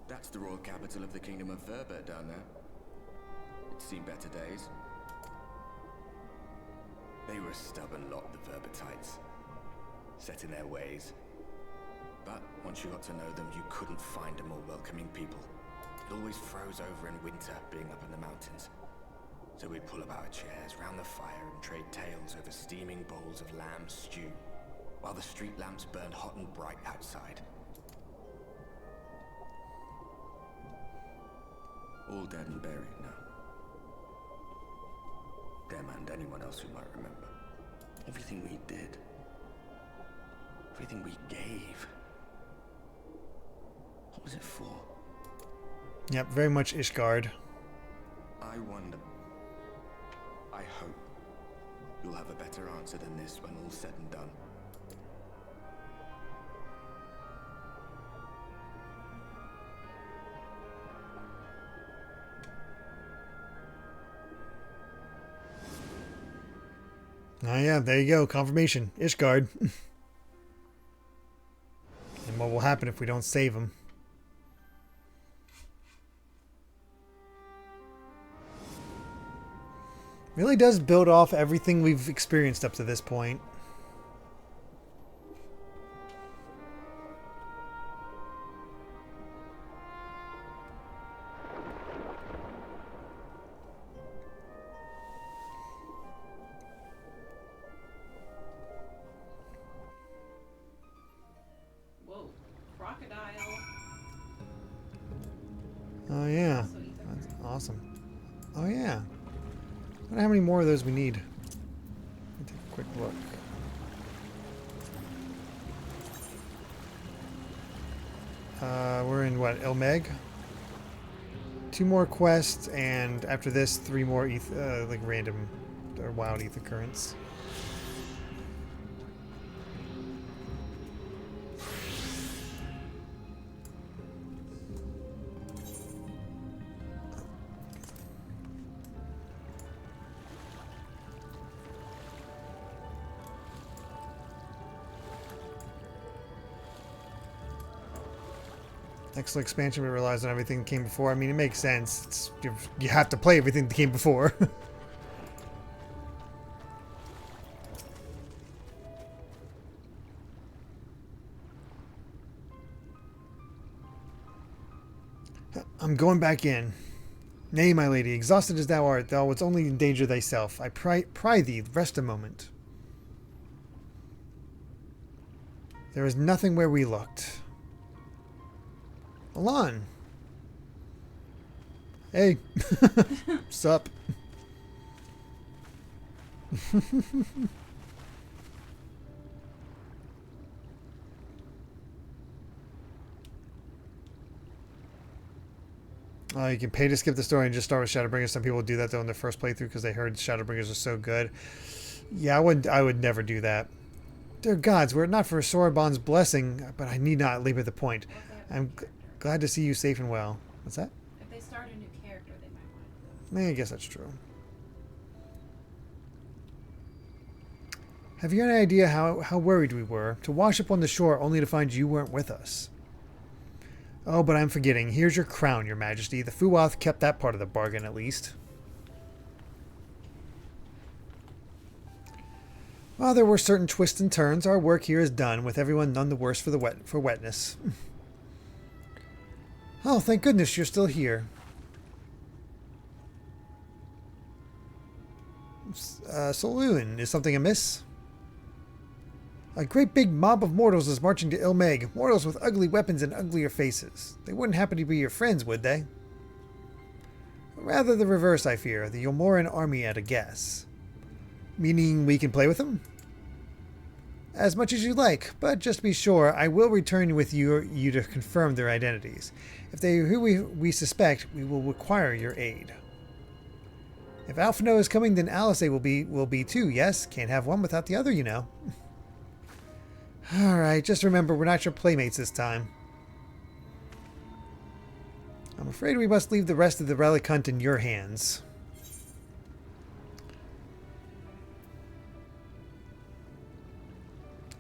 That's the royal capital of the Kingdom of Verbert down there. It's seen better days. They were a stubborn lot, the Verbertites. Set in their ways. But once you got to know them, you couldn't find a more welcoming people. It always froze over in winter, being up in the mountains. So we'd pull up our chairs round the fire and trade tales over steaming bowls of lamb stew, while the street lamps burned hot and bright outside. All dead and buried now. Them and anyone else who might remember. Everything we did. Everything we gave. What was it for? Yep, very much Ishgard. I wonder. I hope you'll have a better answer than this when all's said and done. Oh yeah, there you go. Confirmation. Ishgard. And what will happen if we don't save him? Really does build off everything we've experienced up to this point. Whoa, crocodile. Oh yeah, that's awesome. Oh yeah. I wonder how many more of those we need. Let me take a quick look. We're in what, Elmeg? 2 more quests, and after this, 3 more like random or wild ether currents. Excellent expansion, but relies on everything that came before. I mean, it makes sense. You have to play everything that came before. I'm going back in. Nay, my lady, exhausted as thou art, thou wouldst only endanger thyself. I pry thee, rest a moment. There is nothing where we looked. Alon. Hey. Sup. You can pay to skip the story and just start with Shadowbringers. Some people do that though in their first playthrough because they heard Shadowbringers are so good. Yeah, I would never do that. Dear gods, were it not for Sorabon's blessing, but I need not labor the point. I'm glad to see you safe and well. What's that? If they start a new character, they might want I guess that's true. Have you any idea how worried we were to wash up on the shore only to find you weren't with us? Oh, but I'm forgetting. Here's your crown, your majesty. The Fuwath kept that part of the bargain, at least. While there were certain twists and turns, our work here is done, with everyone none the worse for wetness. Oh, thank goodness you're still here. Saloon, is something amiss? A great big mob of mortals is marching to Ilmeg. Mortals with ugly weapons and uglier faces. They wouldn't happen to be your friends, would they? Rather the reverse, I fear. The Yomoran army at a guess. Meaning we can play with them? As much as you like, but just to be sure, I will return with you to confirm their identities. If they are who we suspect, we will require your aid. If Alphino is coming, then Alice will be too, yes? Can't have one without the other, you know. Alright, just remember, we're not your playmates this time. I'm afraid we must leave the rest of the relic hunt in your hands.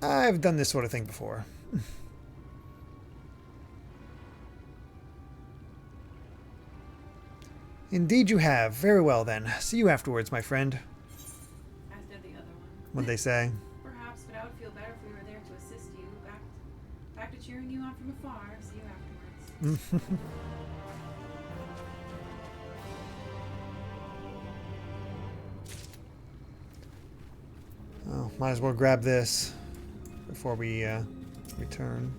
I've done this sort of thing before. Indeed you have. Very well then. See you afterwards, my friend. As did the other one. What'd they say? Perhaps, but I would feel better if we were there to assist you. Back to cheering you on from afar. See you afterwards. Oh, might as well grab this before we return.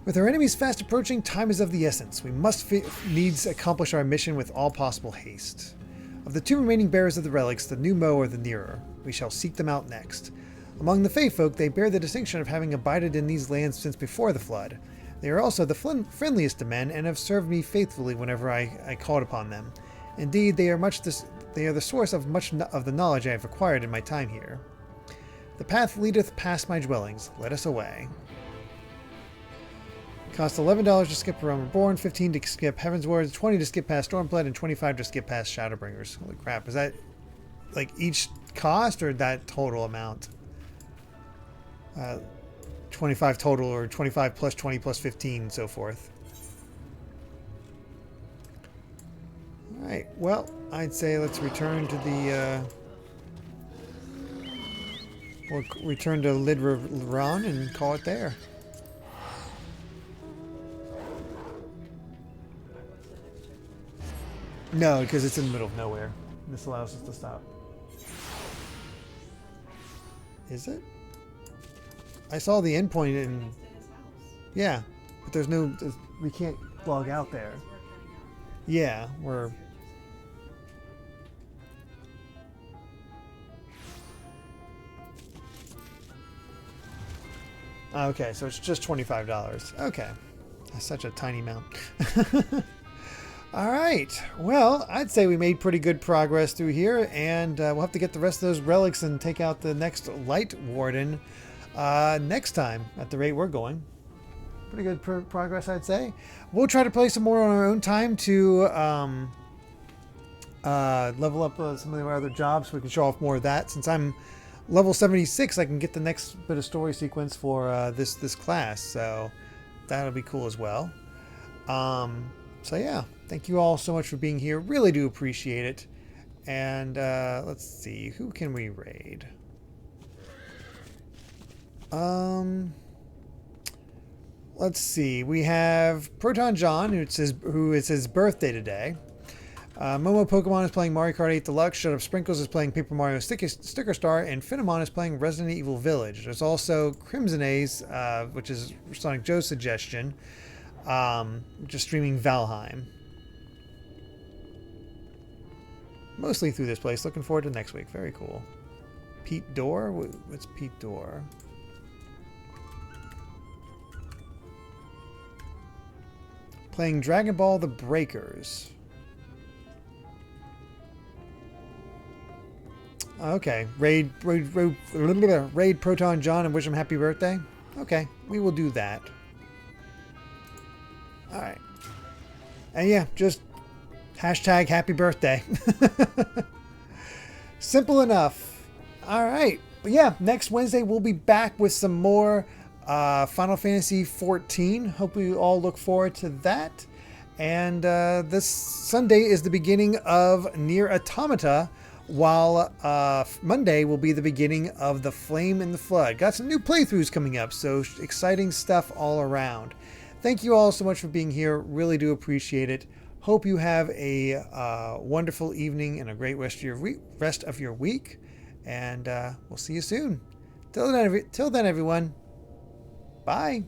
With our enemies fast approaching, time is of the essence. We must needs accomplish our mission with all possible haste. Of the two remaining bearers of the relics, the new Mo are the nearer. We shall seek them out next. Among the Fae Folk, they bear the distinction of having abided in these lands since before the Flood. They are also the friendliest of men and have served me faithfully whenever I called upon them. Indeed, they are the source of much of the knowledge I have acquired in my time here. The path leadeth past my dwellings. Let us away. Cost $11 to skip Realm Reborn, $15 to skip Heaven's Ward, $20 to skip past Stormblood, and $25 to skip past Shadowbringers. Holy crap. Is that like each cost or that total amount? 25 total, or 25 plus 20 plus 15 and so forth. Alright, well, I'd say let's return to the we'll return to Lidran and call it there. No, because it's in the middle of nowhere. This allows us to stop. Is it? I saw the endpoint in... Yeah, but there's no... We can't log out there. Yeah, we're... Okay, so it's just $25. Okay. That's such a tiny amount. Alright, well, I'd say we made pretty good progress through here, and we'll have to get the rest of those relics and take out the next Light Warden next time at the rate we're going. Pretty good progress, I'd say. We'll try to play some more on our own time to level up some of our other jobs so we can show off more of that. Since I'm level 76, I can get the next bit of story sequence for this class, so that'll be cool as well. So yeah, thank you all so much for being here. Really do appreciate it. And let's see, who can we raid? Let's see. We have Proton John, who is his birthday today. Momo Pokemon is playing Mario Kart 8 Deluxe. Shut Up Sprinkles is playing Paper Mario Sticker Star, and Phenomon is playing Resident Evil Village. There's also Crimson A's, which is Sonic Joe's suggestion. Just streaming Valheim. Mostly through this place. Looking forward to next week. Very cool. Pete Dorr? What's Pete Dorr? Playing Dragon Ball The Breakers. Okay. Raid Proton John and wish him happy birthday? Okay. We will do that. Alright. And yeah, just hashtag happy birthday. Simple enough. Alright. But yeah, next Wednesday we'll be back with some more Final Fantasy XIV. Hope you all look forward to that. And this Sunday is the beginning of Nier Automata, while Monday will be the beginning of The Flame and the Flood. Got some new playthroughs coming up, so exciting stuff all around. Thank you all so much for being here. Really do appreciate it. Hope you have a wonderful evening and a great rest of your week. And we'll see you soon. Till then, everyone. Bye.